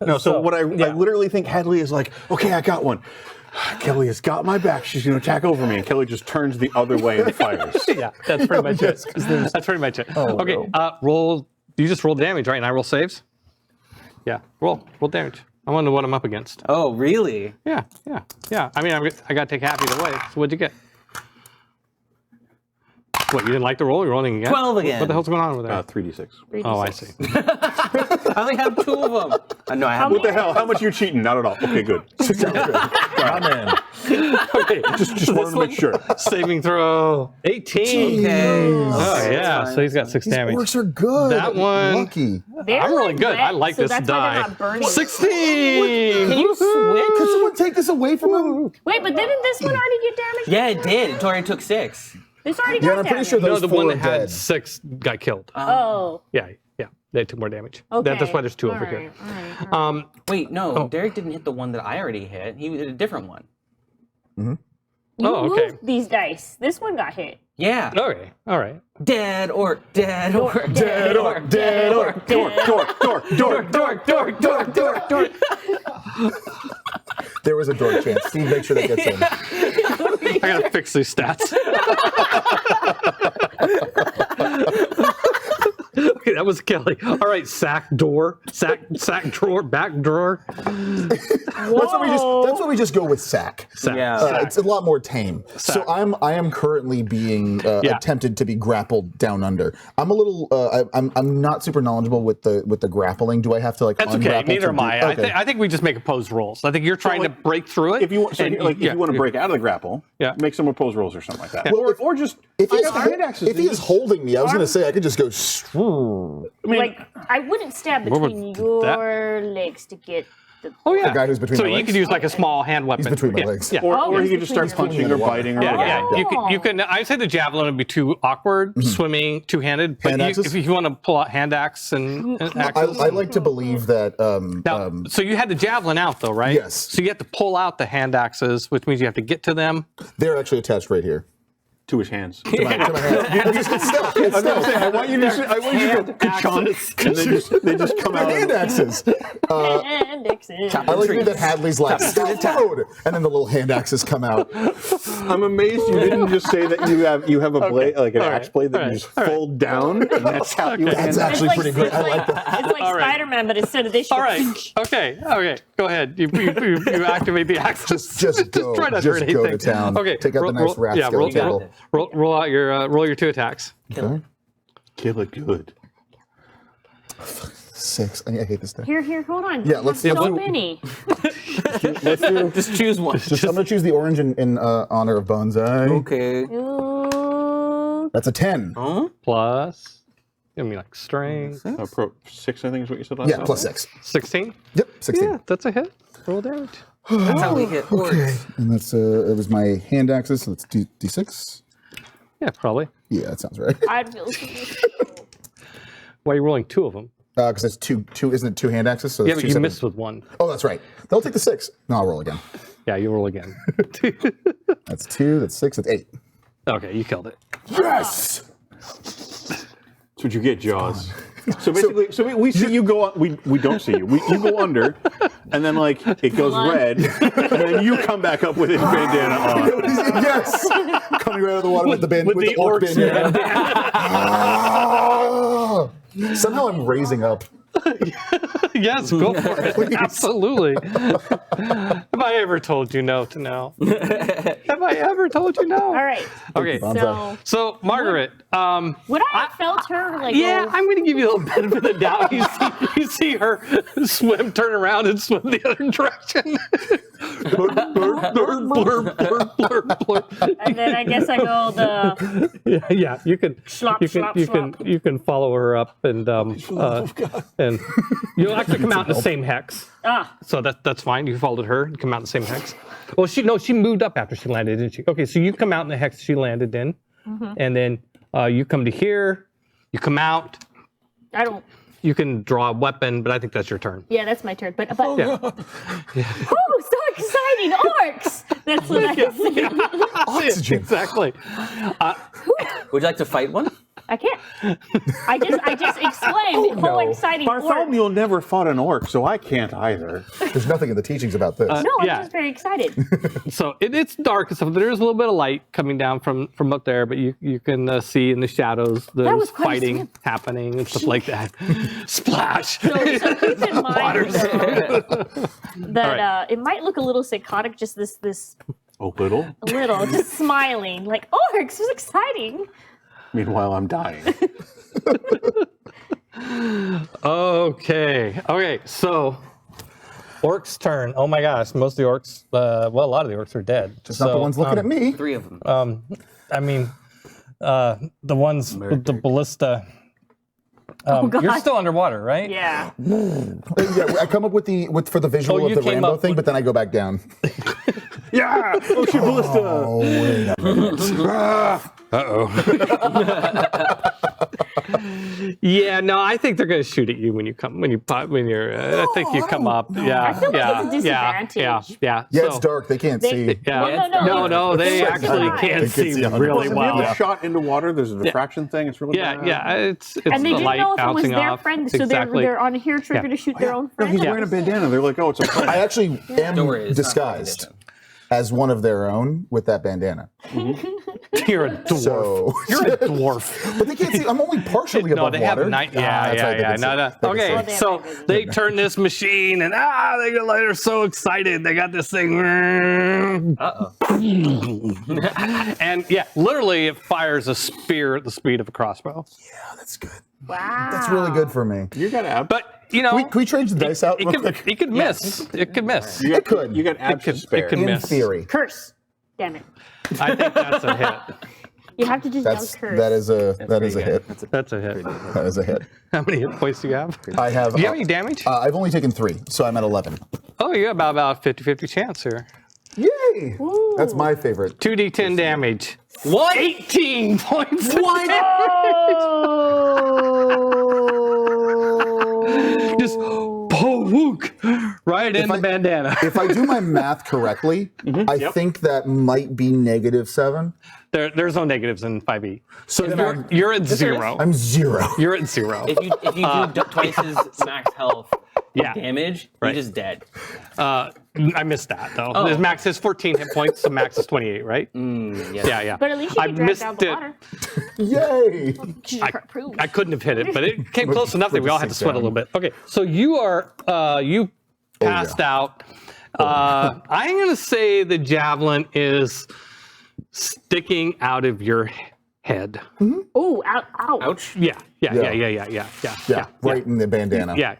No, so what I yeah. literally think Hadley is like, okay, I got one. Kelly has got my back. She's going to attack over me. And Kelly just turns the other way and fires. Yeah, that's pretty much it. That's pretty much it. Okay, roll. You just roll damage, right? And I roll saves? Yeah, roll damage. I wonder what I'm up against. Oh, really? Yeah. I mean, I got to take half either way. So what'd you get? What, you didn't like the roll? You're rolling again? 12 again. What the hell's going on over there? 3d6. Oh, I see. I only have 2 of them. No, I have What the hell? How much are you cheating? Not at all. Okay, good. Amen. Okay, Just wanted to make sure. saving throw 18. Okay. Oh, yeah, so he's got 6 These damage. orcs are good. That one- Lucky. They're I'm really like good. I wet, like so this that's why they're die. not burning. 16! Can you switch? Could someone take this away from him? Wait, but didn't this one already get damaged? Yeah, it did. It already took 6. This already Yeah, got and I'm pretty damage. sure No, those the four one are that had dead. 6 got killed. Oh. Yeah, they took more damage. Okay. That's why there's 2 over here. All right. Wait, no, Oh. Derek didn't hit the one that I already hit. He did a different one. You Oh, okay. moved these dice. This one got hit. Yeah. Okay, all right. Dead orc, dead orc, Dead orc, dead orc, Dork, dork, dork, dork, dork, dork, dork, dork. There was a dork chance. Steve, make sure that gets in. I gotta fix these stats. Okay, that was Kelly. All right, sack drawer, back drawer. That's what we just go with sack. Sack. Yeah. It's a lot more tame. So I am currently being attempted to be grappled down under. I'm a little I'm not super knowledgeable with the grappling. Do I have to like That's okay. ungrapple Neither to am do- I. Okay. I think we just make opposed rolls. I think you're trying to like, break through it. If you want, so and like, if you want to break out of the grapple, Yeah. make some opposed rolls or something like that. Well, or just if he's, I got hand axes, if he is holding me, I was going to say I could just go. Like, I wouldn't stab What would between that- your legs to get the. Oh yeah, The guy who's between so my you legs? could use like a small hand weapon. He's between my Yeah, legs. Yeah. or Oh, he it's could just start between punching your or legs. biting or Yeah, whatever. yeah. You can. I say the javelin would be too awkward, swimming two-handed. But Hand axes? if you want to pull out hand axe and axes. I like to believe that. Now, so you had the javelin out though, right? Yes. So you have to pull out the hand axes, which means you have to get to them. They're actually attached right here. To his hands. To my hand. It's stealth. It's stealth. I want you to go ka-chunk, and they just come out. Hand axes. And Dixon. I like that Hadley's like stealth mode, and then the little hand axes come out. I'm amazed you didn't just say that you have a blade, like an axe blade that you just fold down, and that's how you That's hand actually It's pretty good. I like that. It's like All right. Spider-Man, but instead of this, All right. Okay. Go ahead. You activate the axes. Just go. try not to Just hurt go to anything. town. Okay. Take out the nice rat yeah, roll, skeleton. roll out your roll your 2 attacks. Okay. Kill it good. 6. I hate this thing. Here, hold on. Yeah, let's- so yeah, let's- many. Just choose one. I'm gonna choose the orange in honor of Bonsai. Okay. Ooh. That's a 10. Plus, I mean like strength. 6, I think is what you said last Yeah, time. plus 6. 16. Yep, 16. Yeah, that's a hit. Roll damage. That's how we hit orcs. And that's it was my hand axes, so that's D6. Yeah, probably. Yeah, that sounds right. I'd feel Why are you rolling 2 of them? Because it's two. Isn't it 2 hand axes? So Yeah, that's but 2 you separate- missed with 1. Oh, that's right. They'll take the 6. No, I'll roll again. Yeah, you roll again. That's 2. That's 6. That's 8. Okay, you killed it. Yes. That's what you get, Jaws. So basically, so we see you go. We don't see you. You go under, and then like it goes red, and then you come back up with his bandana on. Yes. Coming right out of the water with the orc orcs bandana. Ah! Somehow I'm raising up. Yes, go for it. Absolutely. Have I ever told you no to no? Have I ever told you no? All right. Okay. Bonsai. So, So Margaret, would I have felt her like? yeah, go- I'm going to give you a little benefit of the doubt. You see her swim, turn around, and swim the other direction. Blurp, blurp, blurp, blurp, blurp, blurp. And then I guess I go the. Yeah. You can, Slop, you can, slop, you slop. can, you can follow her up, and you'll actually come out in the same hex. Ah. So that's fine. You followed her and come out in the same hex. Well, she moved up after she landed, didn't she? Okay, so you come out in the hex she landed in, and then you come to here. You come out. I don't. You can draw a weapon, but I think that's your turn. Yeah, that's my turn. But Yeah. oh, so exciting! Orcs. That's what I say. Oxygen. Exactly. Would you like to fight one? I can't. I just exclaimed, "Oh, exciting!" orcs. Bartholomew never fought an orc, so I can't either. There's nothing in the teachings about this. No, I'm Yeah. just very excited. So it's dark and stuff. There is a little bit of light coming down from up there, but you can see in the shadows there's was quite a fighting swim. happening and stuff like that. Splash. So keep in mind that Alright. it might look a little psychotic, just this A little. just smiling, like orcs. It was exciting. Meanwhile, I'm dying. Okay. So orcs' turn. Oh my gosh, most of the orcs. Well, a lot of the orcs are dead. Just not the ones looking at me. 3 of them. I mean, the ones with the ballista. You're God. still underwater, right? Yeah. Yeah, I come up with for the visual Oh, of you the came Rambo up thing, with- but then I go back down. Yeah! Ocean ballista! Oh, wait a minute. Yeah, no, I think they're going to shoot at you when you come I think you come up. Yeah, I feel like yeah, it's a disadvantage. yeah. Yeah, it's So, dark. They can't see. Yeah. Well, No, they It's actually fine. can't They can see see 100%. really Have you well. ever shot into water? There's a diffraction thing. It's really bad. Yeah, it's And they the didn't light know if it was bouncing their off. friend, so Exactly. they're on a hair trigger to shoot their own No, friend. he's wearing a bandana. They're like, oh, it's a friend. I actually am Don't worry, it's not disguised competition. as one of their own with that bandana. You're a dwarf. So, You're a dwarf. but they can't see. I'm only partially No, above they have water. night. Ah, Yeah, that's right, they yeah. can see. No, no. They can Okay, see. Oh, they so have vision. they turn this machine, and they're so excited. They got this thing, Uh-oh. and yeah, literally, it fires a spear at the speed of a crossbow. Yeah, that's good. Wow. That's really good for me. You got abs. But you know, Can we change the dice out real quick? it could miss. It could miss. You got, It could. You got abs could- to spare. it could In miss. theory, Curse. Damn it. I think that's a hit. You have to just that's yell curse. that is a Pretty hit. good. That's a hit. That is a hit. How many hit points do you have? I have. Do you have any damage? I've only taken 3, so I'm at 11. Oh, you have about 50-50 chance here. Yay! Ooh. That's my favorite. 2d10 damage. What? 18 points. What? Just poke right in the bandana. If I do my math correctly, I think that might be -7. There's no negatives in 5e. So then You're at 0. I'm 0. You're at 0. If you do twice his max health Yeah. damage, Right. you're just dead. I missed that though. Oh. His max is 14 hit points, so max is 28, right? Yes. Yeah. But at least you I can drag missed down the it. water. Yay! Prove. I couldn't have hit it, but it came close enough that We'll we all just had to sink sweat a little bit. Okay, so you are you passed out. I'm gonna say the javelin is sticking out of your head. Oh, ow, ow. Ouch. Yeah. Yeah, right in the bandana. Yeah.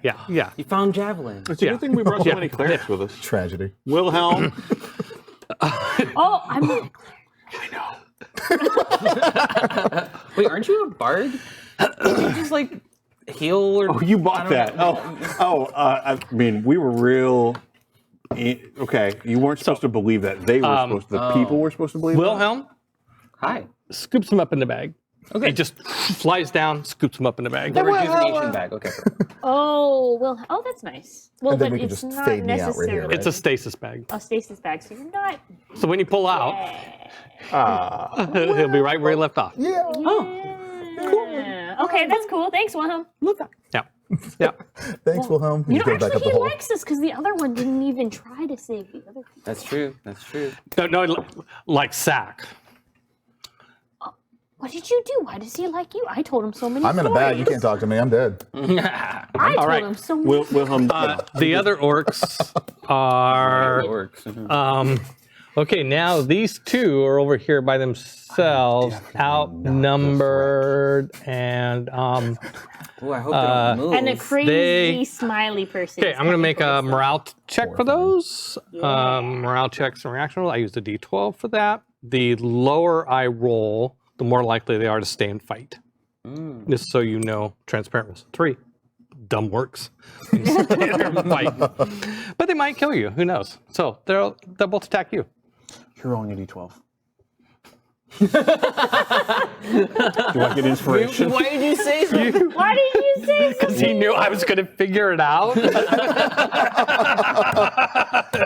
You found javelin. It's a good thing we brought so many clerics with us. Tragedy. Wilhelm. Oh, I'm not. Wait, aren't you a bard? Don't you just like heal or? Oh, you bought that. I mean, we were real. Okay, you weren't supposed to believe that. They were supposed to. The people were supposed to believe Wilhelm Hi. scoops him up in the bag. Okay. He just flies down, scoops him up in the bag. The rejuvenation bag. Okay. Oh, well. Oh, that's nice. Well, And then but we can it's just not fade me out right necessarily here, right? It's a stasis bag. a stasis bag, so you're not. So when you pull out, he'll be right where he left off. Yeah. Yeah. Okay, that's cool. Thanks, Wilhelm. Yeah. Thanks, Wilhelm. You Just know, go back up actually, the he hole. likes us because the other one didn't even try to save the other. That's true. That's true. No, like sack. What did you do? Why does he like you? I told him so many I'm in a bag. You stories. can't talk to me. I'm dead. I All told right. him so many. Wilhelm. The other orcs are Works. okay. Now these two are over here by themselves, outnumbered, and Oh, I hope they don't move. And a crazy They- smiley person. okay. is I'm gonna coming make for a us. morale check for those. Morale checks and reaction roll. I used a D12 for that. The lower I roll, the more likely they are to stay and fight. Just so you know, transparent rules. 3. Dumb works. You stay there and fight. But they might kill you. Who knows? So they'll both attack you. You're rolling a d12. Do I get inspiration? Why did you say so? Why did you say so? Because he knew I was going to figure it out.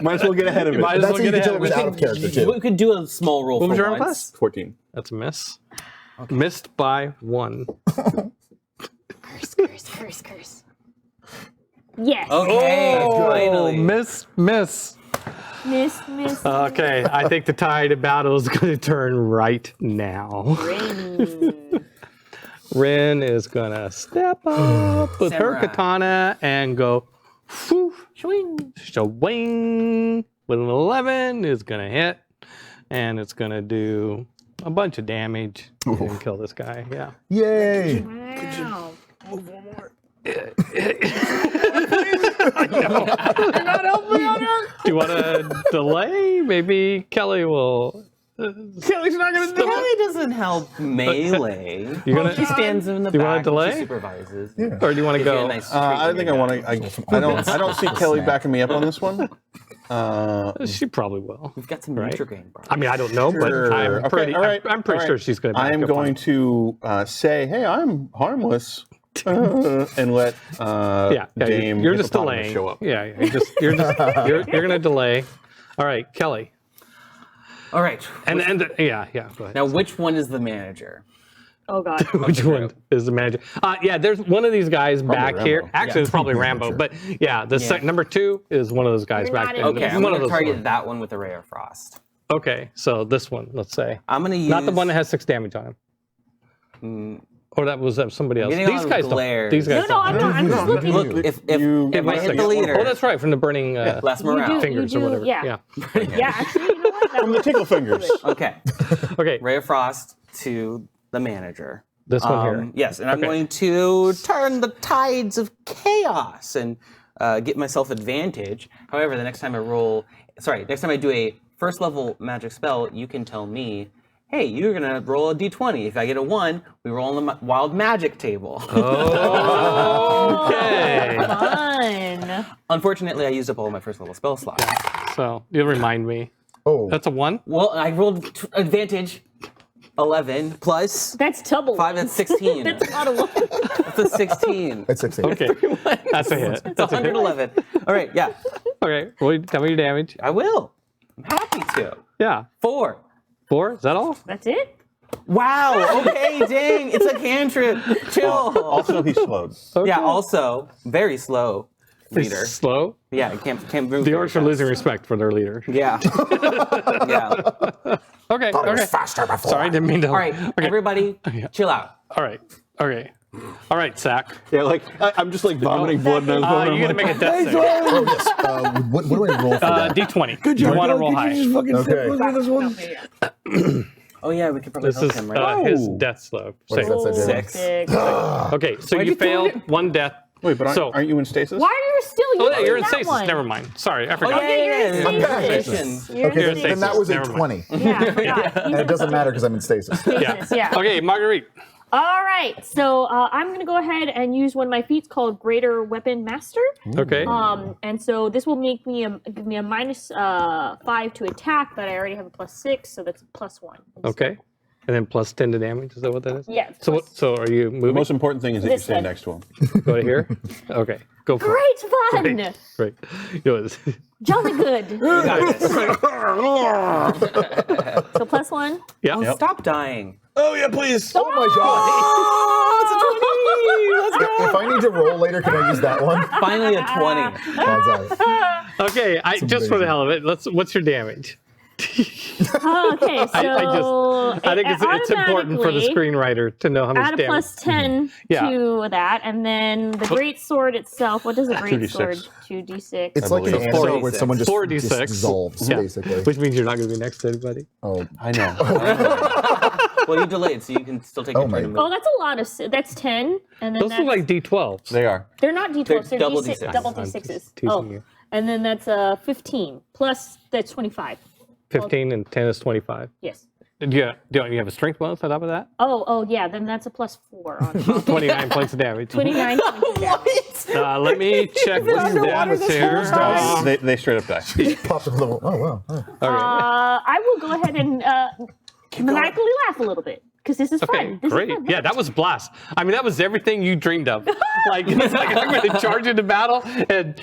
Might as well get ahead of it. Might as That's well how you get can tell ahead it of was it. out of character, too. We could do a small roll. What was for your armor once. class? 14. That's a miss. Missed by 1. Curse. Yes. Okay. Oh, Finally. miss. Miss. Okay, I think the tide of battle is going to turn right now. Ring. Rin is going to step up with her Samurai. katana and go whoo, swing with an 11 is going to hit, and it's going to do a bunch of damage and kill this guy. Yeah. Yay! Wow. Do you want to delay? Maybe Kelly will. Kelly's not going to do it. Kelly doesn't help melee. You're gonna- She stands in the Do you back. wanna and delay? She supervises. Or do you want to Gives you a go? nice I treat think I when want you're to. I don't see Kelly backing me up on this one. She probably will. We've got some Right. Nutrigrain bars. I mean, I don't know, but Sure. I'm Okay, pretty, all right, I'm pretty all sure right. she's going to. I am going to say, hey, I'm harmless, and let Dame you're just Hippopotamus delaying. show up. Yeah, you're going to delay. All right, Kelly. All right. And yeah, go ahead. Now, which one is the manager? Oh God. Which one is the manager? Yeah, there's one of these guys back here. Rambo. Actually, it's probably Rambo, but yeah, number 2 is one of those guys You're back not there. in Okay, It's I'm one going of to those target ones. that one with a Ray of Frost. Okay, so this one, let's say, I'm going to use... not the one that has 6 damage on him. Or that was somebody else. getting a These lot of guys glares. don't. These guys No, I'm don't. not. I'm just looking. Look, if Give me I a hit second. the leader... Oh, that's right, from the burning last morale. fingers you or do, whatever. yeah. Yeah, actually, you know what? That From the was- tickle fingers. Okay. Okay, Ray of Frost to the manager. this one here. Yes, and I'm Okay. going to turn the tides of chaos and get myself advantage. However, the next time I do a first level magic spell, you can tell me, hey, you're gonna roll a d20. If I get a 1, we roll on the wild magic table. Okay. Fun. Unfortunately, I used up all my first level spell slots. So you'll remind me. Oh, That's a 1. Well, I rolled advantage 11 plus That's double. 5, that's 16. That's a lot of work. That's a 16. it's 16. Okay, that's a hit. It's That's a hit. 111. All right, yeah, Okay, well, tell me your damage. I will. I'm happy to. Yeah, 4. 4. Is that all? That's it. Wow. Okay, dang. It's a cantrip. Chill. Also, he's slowed. Yeah. Also, very slow leader. Slow. Yeah. I can't move. The very orcs are fast. losing respect for their leader. Yeah. Yeah. Okay. Thought it was Okay. faster before. Sorry, didn't mean to. All right, Okay. everybody, chill out. All right. Okay. All right, Zach. Yeah, like I'm just like vomiting blood. And I was You gotta like, make a death save. Oh, yes. What do I roll for that? D20. Good job. You want to roll high. Okay. Oh yeah, we could probably This help is him, right? his death slope. What does that say, Jalen? 6. Okay, so Why'd you you put failed it- 1 death. Wait, but So- aren't you in stasis? Why are you still Oh, using yeah, you're in that stasis. one? Never mind. Sorry, I Oh forgot. yeah, yeah. I'm back. Concentration. You're Okay, in then stasis. that was a Never mind. 20. Yeah, I forgot. And it doesn't matter because I'm in stasis. Stasis, yeah. Okay, Marguerite. All right, so I'm gonna go ahead and use one of my feats called Greater Weapon Master. Okay. And so this will make me give me a minus 5 to attack, but I already have a plus 6, so that's a plus 1. Okay. And then plus 10 to damage. Is that what that is? Yeah. So what? So are you The moving? most important thing is that you This stay way. next to him. Go to here. Okay. Go for Great fun! it. Great. Do it. Jolly good. You got this. So plus 1. Yeah. Oh, stop dying. Oh yeah, please. Oh my god! If I need to roll later, can I use that one? Finally, a 20. Odds on. Okay. Just for the hell of it, what's your damage? Okay, so I think it's important for the automatically screenwriter to know how much add a damage. plus 10 Yeah. to that, and then the great sword itself. What does a great 2d6. sword? 2d6. It's like an believe. anime 4d6. where someone just 4d6. dissolves, Yeah. basically. Which means you're not going to be next to anybody. Oh, I know. Well, you delayed, so you can still take Oh your my- turn. to Oh, move. that's a lot of. That's 10, and then Those that's, look like D12s. They are. they're not d12s. They're double d6, D6. double I'm d6s. just teasing Oh, you. and then that's 15 plus that's 25. 15 and 10 is 25. Yes. Don't you have a strength bonus on top of that? Oh yeah. Then that's a plus 4 on top. 29 points of damage. 29 points of damage. Let me check the status here. They straight up die. popped a little. Oh wow. Oh. Okay. I will go ahead and maniacally laugh a little bit because this is Okay, fun. This great. Is fun. Yeah, that was blast. I mean, that was everything you dreamed of. Like, it's like I'm going to charge into battle and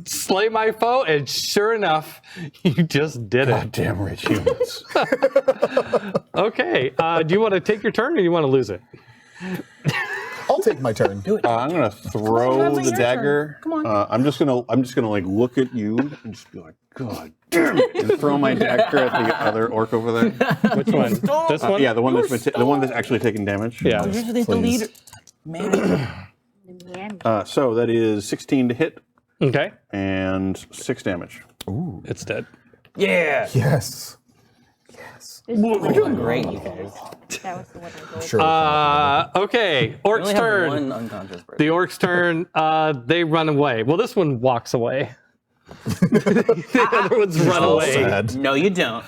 slay my foe, and sure enough, you just did it. Goddamn rich humans. Okay. Do you want to take your turn, or you want to lose it? I'll take my turn. I'm gonna throw Come on, the your turn. dagger. Come on. I'm just gonna like look at you and just be like, God damn it, and throw my dagger at the other orc over there. Which one? This one? Yeah, the one that's actually taking damage. Yeah. Usually the Please. leader. Man. Yeah. So that is 16 to hit Okay. and 6 damage. It's dead. Yeah. Yes. We're doing great, you guys. That was the one I rolled. Sure. Okay. We Orc's only have turn. one unconscious person. The orc's turn. They run away. Well, this one walks away. The other ones run Oh, away. sad. No, you don't.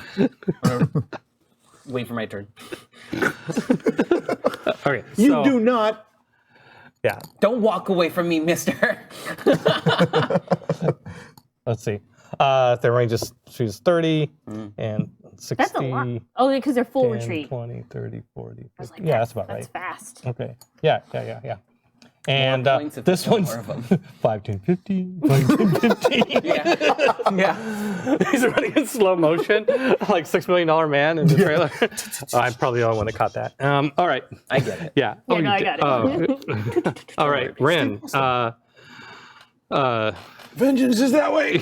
Wait for my turn. Okay. You so- do not. Yeah. Don't walk away from me, mister. Let's see. The range is she's 30 and 60. That's a lot. Oh, because they're full 10, retreat. 20, 30, 40. I was like, Yeah, that's about That's right. fast. Okay. Yeah. And points if this there's one's more of 'em. 5, 10, 15, 5, 10, 15. Yeah. He's running in slow motion, like $6 Million Man in the trailer. I'm probably the only one that caught that. All right. I get it. Yeah. Yeah, you no, I did. got it. All right, Rin. Vengeance is that way.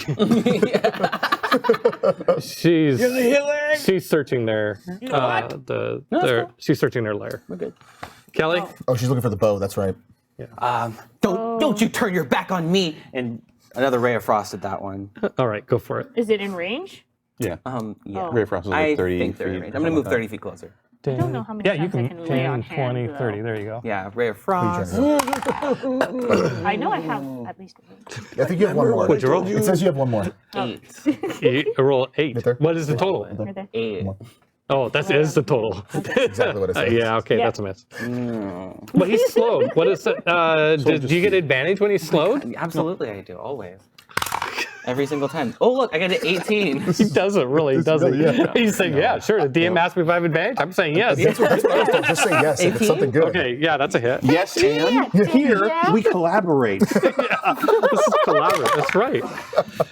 She's searching their she's searching their lair. We're good. Kelly. Oh, she's looking for the bow. That's right. Don't you turn your back on me! And another ray of frost at that one. All right, go for it. Is it in range? Yeah. Yeah. Ray of Frost is I like 30 think they're in feet. range. I'm gonna move 30 feet closer. I don't know how many Yeah, you times I can can lay on 10, 20, hand, 30. though. There you go. Yeah, ray of frost. I know I have at least one. I think you have one more. What'd you roll? It says you have one more. 8. You roll 8. Right there. What is the total? Right there. 8. Oh, that is the total. Exactly what it says. Yeah, okay, Yeah. that's a miss. But he's slowed. What is it? Do you get advantage when he's slowed? Absolutely, I do always. Every single time. Oh look, I got an 18. He doesn't really, does he? yeah. He's saying, yeah, sure. The DM asked me if I have advantage. I'm saying yes. That's what I was told. Just say yes if it's 18? something good. Okay, yeah, that's a hit. Yes, and here we collaborate. This is collaborative. That's right.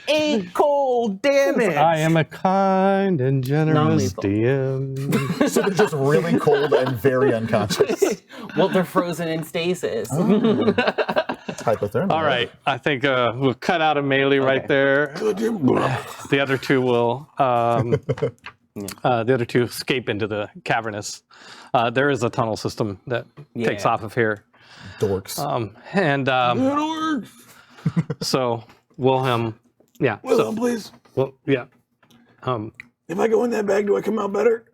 8 cold damage. I am a kind and generous Non-lethal. DM. So they're just really cold and very unconscious. Well, they're frozen in stasis. Hypothermia. All right, I think we'll cut out a melee right there. The other two will. The other two escape into the cavernous. There is a tunnel system that takes Yeah. off of here, Dorks. so we'll yeah. Wilhelm, please. Well, yeah. If I go in that bag, do I come out better?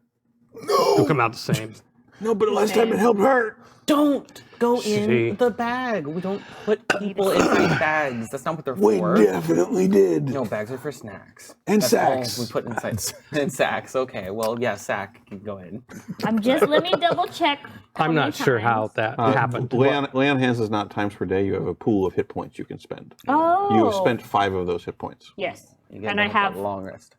It'll come out the same. No, but last time it helped her. Don't go See? in the bag. We don't put people inside bags. That's not what they're We for. definitely did. No, bags are for snacks. And That's all sacks. we put inside. And sacks. Okay, well, yeah, sack can go in. Let me double check. I'm not sure how that happened. Leon Hands is not times per day. You have a pool of hit points you can spend. Oh. You have spent 5 of those hit points. Yes. You get And I another have long rest.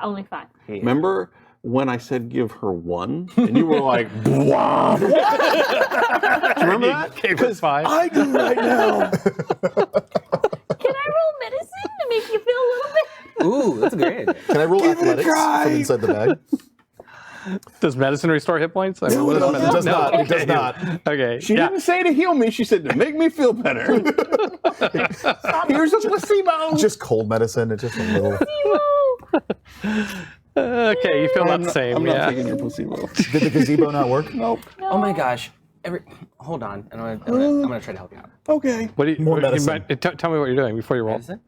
only 5. Yeah. Remember when I said give her 1? And you were like, wow. Do you remember that? Gave us 5. I do right now. Can I roll medicine to make you feel a little bit? Ooh, that's a great idea. Can I roll Give it a athletics try. from inside the bag? Does medicine restore hit points? I mean, what No, medicine- it does not. It does okay. not. Okay. She yeah. didn't say to heal me. She said to make me feel better. Here's a placebo. Just cold medicine. It's just a little. Okay, you feel about the same. I'm not yeah. taking your placebo. Did the gazebo not work? Nope. Oh my gosh. Hold on. I'm gonna try to help you out. Okay. What do you, More you medicine. might- tell me what you're doing before you roll. Medicine?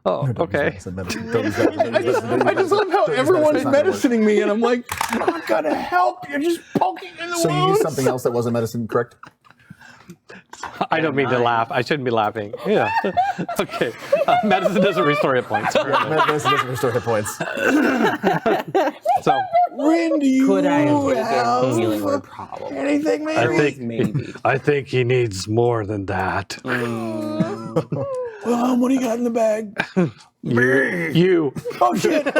Oh, Don't use okay. medicine, medicine. Don't use that. Don't use medicine. I just love how Don't use everyone's medicine. It's not gonna work. medicining me, and I'm like, I'm not gonna help. You're just poking in the So you wounds. used something else that wasn't medicine, correct? I don't mean to laugh. I shouldn't be laughing. Yeah. Okay. Medicine doesn't restore hit points. Medicine doesn't restore hit points. So Rin, do you Could I have have taken healing word probably? anything, maybe? I think Maybe. I think he needs more than that. Well, what do you got in the bag? You. Oh shit! Like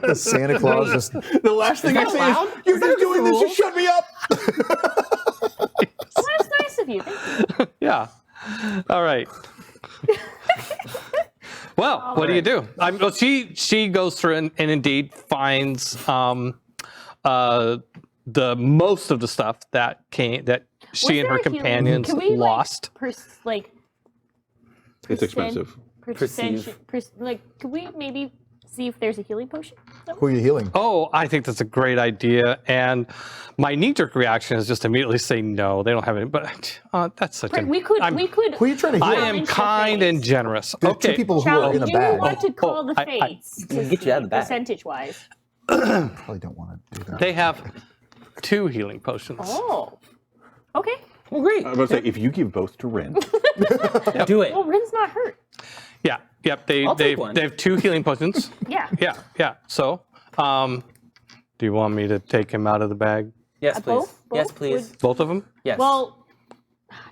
the Santa Claus just. The last thing I say is, "You're just doing this to shut me up." Well, that's nice of you. Thank you. Yeah. All right. Well, what do you do? Well, she goes through and indeed finds the most of the stuff that she and her Was there a healing- companions Can we, lost. It's expensive. Could we maybe see if there's a healing potion? Who are you healing? Oh, I think that's a great idea. And my knee-jerk reaction is just immediately say no. They don't have any. But that's such a. We could. Who are you trying to heal? I am Challenge the kind and fates. generous. There's Okay. two people who are in a Do you bag. want to call the I- fates to get you out of the bag. percentage-wise? Probably don't want to do that. They have 2 healing potions. Oh. Okay. Well, great. I was about to say, if you give both to Rin, Do it. Well, Rin's not hurt. Yeah. Yep. They I'll take one. have 2 healing potions. Yeah. Yeah. So, do you want me to take him out of the bag? Yes, please. Both? Yes, Both please. Both of them? Yes. Well,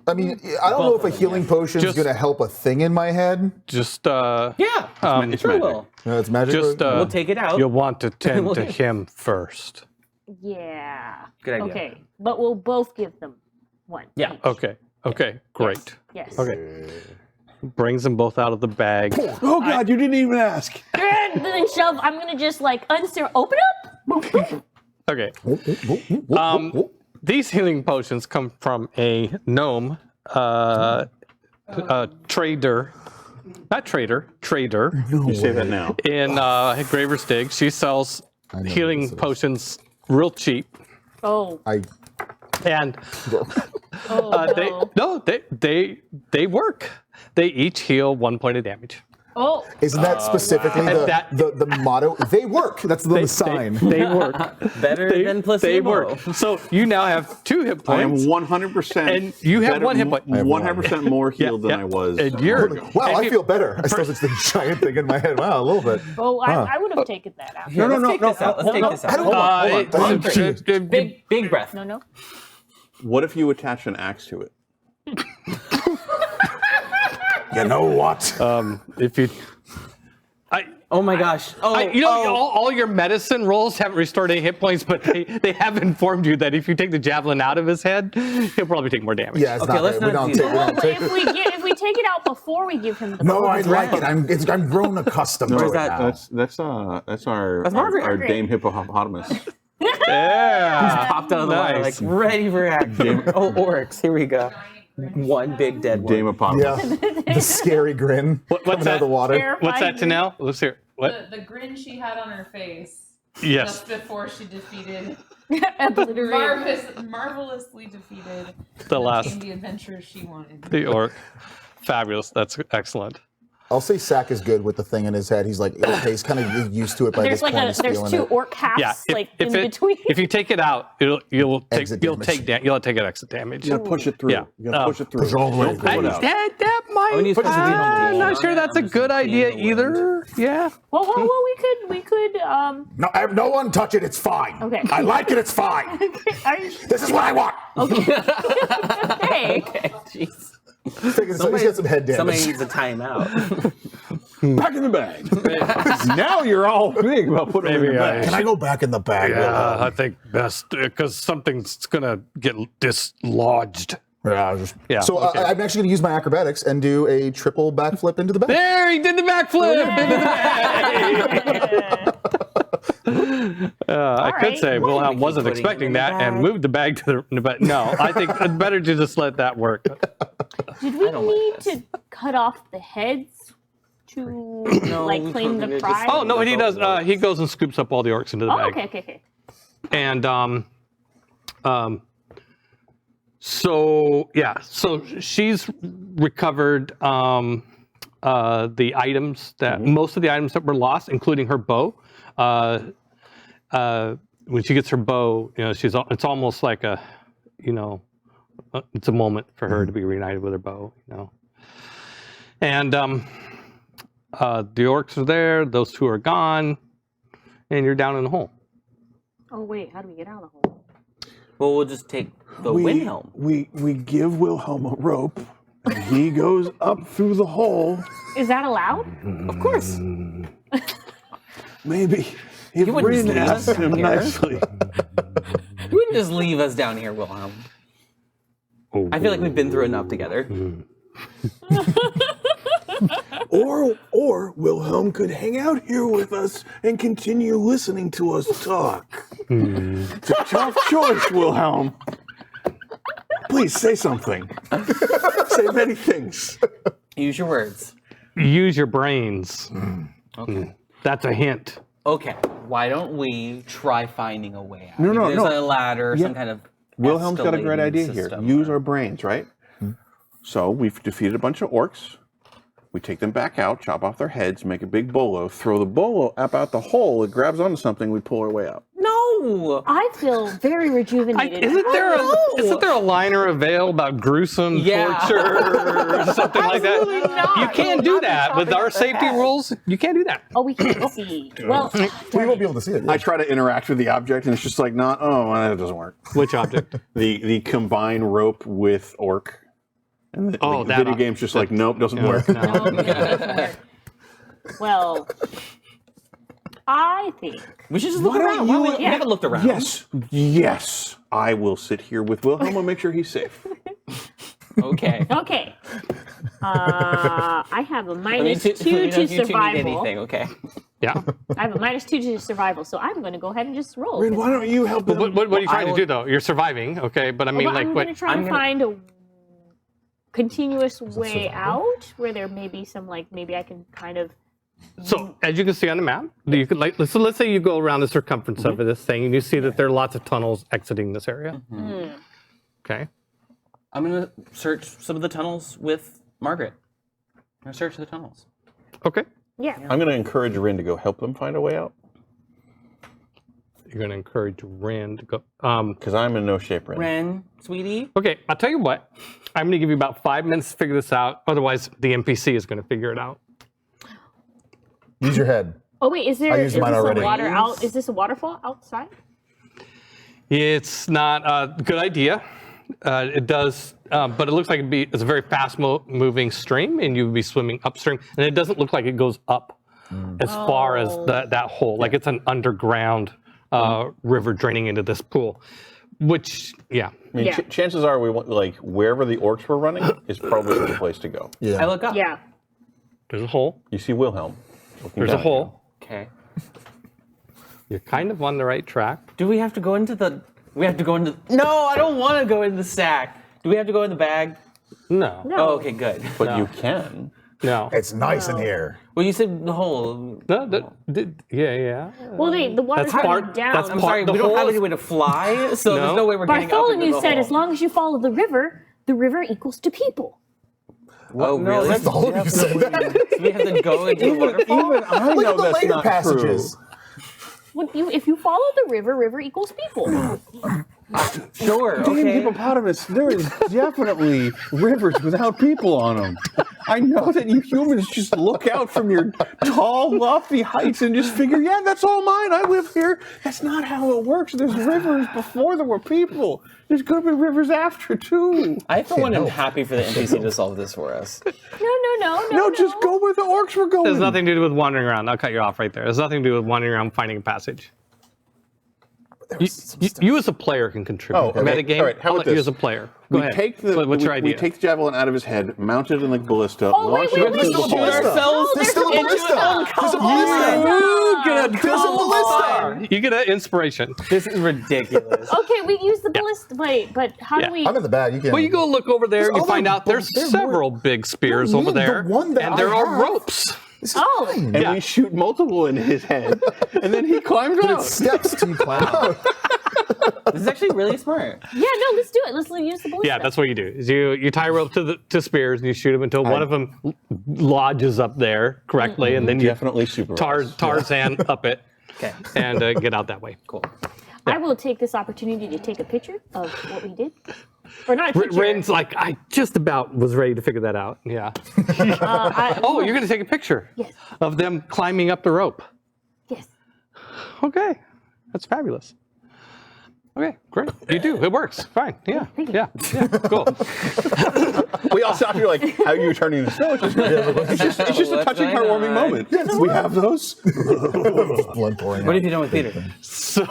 I mean, I don't know if a healing potion is Just- going to help a thing in my head. Just Yeah, It's sure magic. will. It's magic. Just, We'll take it out. you'll want to tend to him first. Yeah. Good idea. Okay, but we'll both give them one. Yeah. each. Okay, great. Yes. Okay. Brings them both out of the bag. Oh God, you didn't even ask. And then shove. I'm gonna just like open up. Okay. These healing potions come from a gnome, trader. You say that now. In Graver's Dig. She sells know what healing this is. potions real cheap. Oh. And Oh no. they work. They each heal 1 point of damage. Oh. Isn't that specifically That- the motto? They work. That's the sign. They work. Better than placebo. They work. So you now have 2 hit I am points. 100%. And you have 1 hit point. I have 100% more healed than yeah. I was. And you're Wow, and I you- feel better. I suppose it's the giant thing in my head. Wow, a little bit. Oh, I would have taken that out. Here, let's take this out. Let's take this Hold out. on, hold on. Big breath. No. What if you attach an axe to it? You know what? if you, Oh my gosh. all your medicine rolls haven't restored any hit points, but they have informed you that if you take the javelin out of his head, he'll probably take more damage. Yeah, it's Okay, not. let's We not don't do take. We that. don't take If we take it out before we give him the No, bonus I like it. round. I'm grown accustomed to Where's it that? now. That's our Margaret. Dame Hippopotamus. Yeah. Popped out of the water, like Nice. ready for action. Oh, Oryx, here we go. One big dead one. Dame Hippopotamus. Yeah, the scary grin What's coming out that? of the water. Terrifying. What's that to now? Let's hear. What? The grin she had on her face Yes. just before she defeated, Obliterated. marvelously defeated The last. obtained the adventure she wanted. The orc. Fabulous. That's excellent. I'll say Sack is good with the thing in his head. He's like, okay, he's kind of used to it by There's this like point. He's there's feeling 2 it. orc halves Yeah. like in between. If you take it out, you'll take Exit you'll damage. take an exit damage. You gotta push it through. Yeah. You gotta push it through. Push it all the way Don't pull it out. That might. Oh, we need to put some I'm healing not on sure it. that's I'm a just good gonna idea clean the wound. either. Yeah. Well, we could. No, no one touch it. It's fine. Okay. I like it. It's fine. Are you, This is what I want. hey. Jeez. He's got some head Somebody damage. needs a timeout. Back in the bag. Now you're all big about putting it in the Maybe bag. Can I go back in the bag? I think best because something's gonna get dislodged. Yeah. So okay. I'm actually going to use my acrobatics and do a triple backflip into the bag. There, he did the backflip into the bag. I could right. say, well, I keep wasn't putting it expecting in the that and bag. moved the bag to the. But no, I think it's better to just let that work. Did we don't like need this. to cut off the heads to No, like we claim couldn't the just- prize? Oh no, he does. He goes and scoops up all the orcs into the Oh, bag. okay. And so yeah, so she's recovered the items that most of the items that were lost, including her bow. When she gets her bow, you know, it's almost like a, you know, it's a moment for her to be reunited with her bow, you know. And the orcs are there; those 2 are gone, and you're down in the hole. Oh wait, how do we get out of the hole? Well, we'll just take the wind helm. We give Wilhelm a rope, and he goes up through the hole. Is that allowed? Of course. Maybe if wouldn't just Rin leave us asked down him here. nicely. You wouldn't just leave us down here, Wilhelm. I feel like we've been through enough together. Or Wilhelm could hang out here with us and continue listening to us talk. It's a tough choice, Wilhelm. Please say something. Say many things. Use your words. Use your brains. Okay. That's a hint. Okay. Why don't we try finding a way out? No, no, Maybe there's no. a ladder, some kind of. Wilhelm's got a great escalating idea here. system. Use our brains, right? So we've defeated a bunch of orcs. We take them back out, chop off their heads, make a big bolo, throw the bolo up out the hole. It grabs onto something. We pull our way out. No. I feel very rejuvenated. Isn't there a liner of veil about gruesome Yeah. torture or something like that? Absolutely not. You can't do Not the that with chopping our of the safety head. rules. You can't do that. Oh, we can't see. Well, We won't be able to see it. I try to interact with the object, and it's just like, not. Oh, that doesn't work. Which object? The combined rope with orc And the, Oh, the that video op- game's just like, nope, doesn't work. No. No, it doesn't work. Well, I think. We should just look Why don't around. you- We haven't looked around. Yes. I will sit here with Wilhelm and make sure he's safe. Okay. Okay. I have a Let me minus let me two know to if you two need survival. anything, okay? Yeah. I have a minus 2 to survival, so I'm going to go ahead and just roll. Rin, why don't you help them? What are you trying I to do though? You're surviving, okay? But I mean, Well, like, I'm what? going to try I'm to gonna- find a continuous way survival? out where there may be some, like, maybe I can kind of. So as you can see on the map, you could like so let's say you go around the circumference of this thing, and you see that there are lots of tunnels exiting this area. Okay. I'm gonna search some of the tunnels with Margaret. I'm gonna search the tunnels. Okay. Yeah. I'm going to encourage Rin to go help them find a way out. You're going to encourage Rand to go. Because I'm in no shape, Rin. Ren, sweetie. Okay, I'll tell you what. I'm going to give you about 5 minutes to figure this out. Otherwise, the NPC is going to figure it out. Use your head. Oh, wait, is there I is used this mine a already. water out? Is this a waterfall outside? It's not a good idea. It does, but it looks like it's a very fast-moving stream, and you would be swimming upstream. And it doesn't look like it goes up as far as that hole. Like it's an underground river draining into this pool. Which, yeah. I mean, Yeah. chances are we want, like, wherever the orcs were running is probably the place to go. Yeah. I look up. Yeah. There's a hole. You see Wilhelm. looking There's a down. hole. Okay. You're kind of on the right track. Do we have to go into the? We have to go into. No, I don't want to go in the sack. Do we have to go in the bag? No. No. Oh, okay, good. But you can. No. It's nice in here. Well, you said the hole. No. Yeah. Well, the water's That's coming part- down. that's I'm part- sorry, the we don't hole have is- any way to fly, so No. there's no way we're getting up into Bartholomew the said hole. as long as you follow the river equals to people. Oh, no, really? that's Bartholomew said that. We have to go into the waterfall. Even I Look know at the that's later not passages. true. If you follow the river equals people. Sure. Damn Okay. hippopotamus, there is definitely rivers without people on them. I know that you humans just look out from your tall, lofty heights and just figure, yeah, that's all mine. I live here. That's not how it works. There's rivers before there were people. There's going to be rivers after, too. I, for one, am happy for the NPC to solve this for us. No, just go where the orcs were going. There's nothing to do with wandering around. I'll cut you off right there. There's nothing to do with wandering around finding a passage. You as a player can contribute. Oh, okay. Metagame, All right, how I'll about let you this? as a player. Go We ahead. take the What's your idea? we take the javelin out of his head, mount it in the ballista, Oh, launch wait, it wait, into the wait, hole. shoot ourselves There's still a into ballista. There's a You ballista. get a There's a gold ballista. star. You get an inspiration. This is ridiculous. Okay, we use the ballista. Wait, but how Yeah. do we? I'm in the bag. You can. Well, you go look over there and you There's find other- out there's there's several more- big spears No, over the there, one that and there I are have. ropes. This is Oh. fine. And Yeah. we shoot multiple in his head, and then he climbs But out. it's steps to climb out. This is actually really smart. Yeah, no, let's do it. Let's use the ballista. Yeah, that's what you do. Is you tie a rope to spears and you shoot them until one of them lodges up there correctly, and then you Definitely supervised. Tarzan up it Okay. and get out that way. Cool. I will take this opportunity to take a picture of what we did. Or not a picture. Rin's like, I just about was ready to figure that out. Yeah. I- Oh, you're going to take a picture Yes. of them climbing up the rope. Yes. Okay, that's fabulous. Okay, great. You do. It works. Fine. Yeah. Thank you. Yeah. Cool. We all stop. You're like, how are you turning this? No, it's just a touching, Why heartwarming not? moment. Yes, we have those. Blood pouring What out. have you done with Peter? So,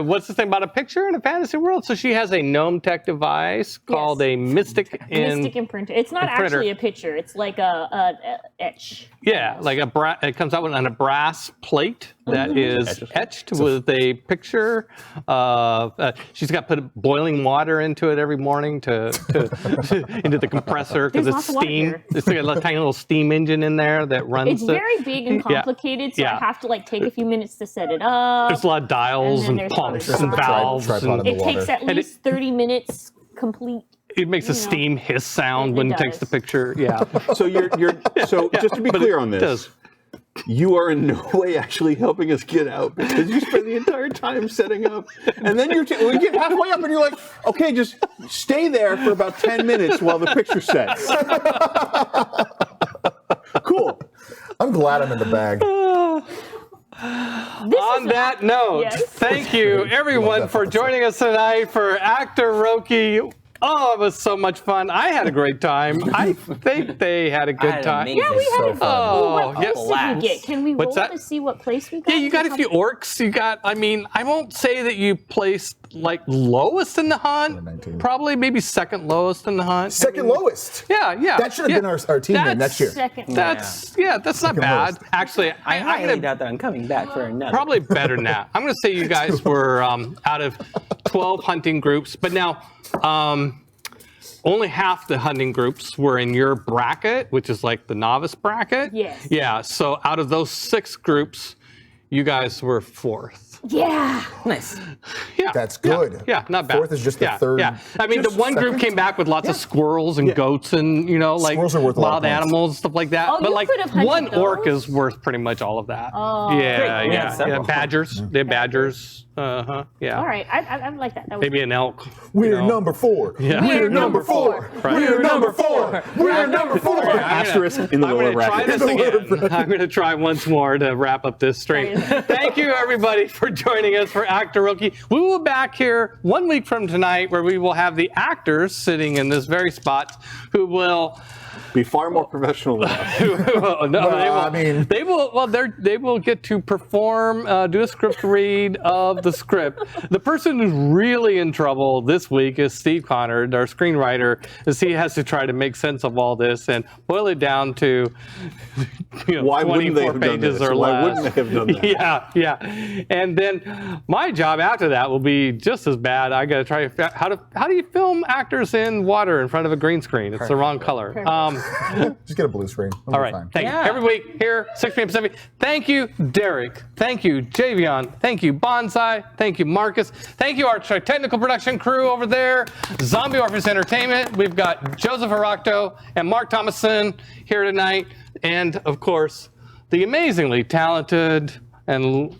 what's the thing about a picture in a fantasy world? So she has a gnome tech device called a Mystic Mystic imprinter. It's not imprinter. actually a picture. It's like a etch. Yeah, like it comes out on a brass plate that is etched with a picture. She's got to put boiling water into it every morning to into the compressor because There's it's lots of water steam. here. It's like a tiny little steam engine in there that runs. It's the- very big and Yeah. complicated, so Yeah. I have to like take a few minutes to set it up. There's a lot of dials And and, then there's pumps other and stuff. valves. Tripod and in the It takes water. at And it- least 30 minutes complete. it makes a you know. steam hiss sound It when it takes the does. picture. Yeah. So so just to be But clear it on this, does. you are in no way actually helping us get out because you spend the entire time setting up, and then we get halfway up and you're like, okay, just stay there for about 10 minutes while the picture sets. Cool. I'm glad I'm in the bag. On that note, Yes. thank you everyone that for episode. joining us tonight for Actoroke Oh, it was so much fun. I had a great time. I think they had a good had time. amazing Yeah, we had So a fun. Oh, What yes. place did we get? Can we What's roll that? to see what place we got? Yeah, you got a few orcs. You got, I mean, I won't say that you placed like lowest in the hunt. 19. Probably maybe second lowest in the hunt. Second lowest. Yeah, yeah. That should have been our team name next year. Second. That's that's not Second bad. lowest. Actually, I I'm highly gonna doubt that I'm coming back for another. probably better than that. I'm gonna say you guys were out of 12 hunting groups, but now only half the hunting groups were in your bracket, which is like the novice bracket. Yes. Yeah. So out of those 6 groups, you guys were 4th. Yeah. Nice. Yeah, That's good. Yeah, not bad. 4th is just the yeah, third. Yeah, I mean, the just one group second. came back with lots of squirrels and goats and like Squirrels are worth a lot wild of points. animals, stuff like that. Oh, but you like could have hunted one orc those? is worth pretty much all of that. Oh. Yeah, Great. We had yeah, several. badgers. They're badgers. Yeah. All right. I like that. That was Maybe an elk. We're number 4. Yeah. We're number 4. Right. We're number 4. We're number 4. Asterisk in the I'm lower going to try bracket. this again. I'm going to try once more to wrap up this stream. Thank you, everybody, for joining us for Actoroke. We will be back here 1 week from tonight where we will have the actors sitting in this very spot who will Be far more professional than us. I mean- they will. Well, they will get to perform, do a script read of the script. The person who's really in trouble this week is Steve Connard, our screenwriter, as he has to try to make sense of all this and boil it down to Why wouldn't they 24 have done pages this? or Why less. wouldn't they have done that? Yeah. And then my job after that will be just as bad. I got to try how do you film actors in water in front of a green screen? It's the wrong color. Just get a blue screen. We'll All be right. fine. Thank you. Yeah. Every week here, 6 p.m. Pacific. Thank you, Derek. Thank you, Javion. Thank you, Bonsai. Thank you, Marcus. Thank you, our technical production crew over there. Zombie Orphans Entertainment. We've got Joseph Aracto and Mark Thomason here tonight. And, of course, the amazingly talented and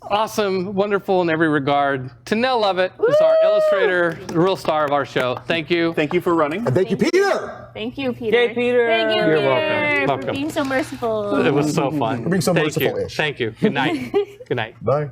awesome, wonderful in every regard, Tanel Lovett is our illustrator, the real star of our show. Thank you. Thank you for running. And thank you, Peter. Thank you, Peter. Yay, Peter. Thank you, You're Peter, welcome. for Welcome. being so merciful. It was so fun. For being so Thank you. merciful-ish. Thank you. Good night. Good night. Bye.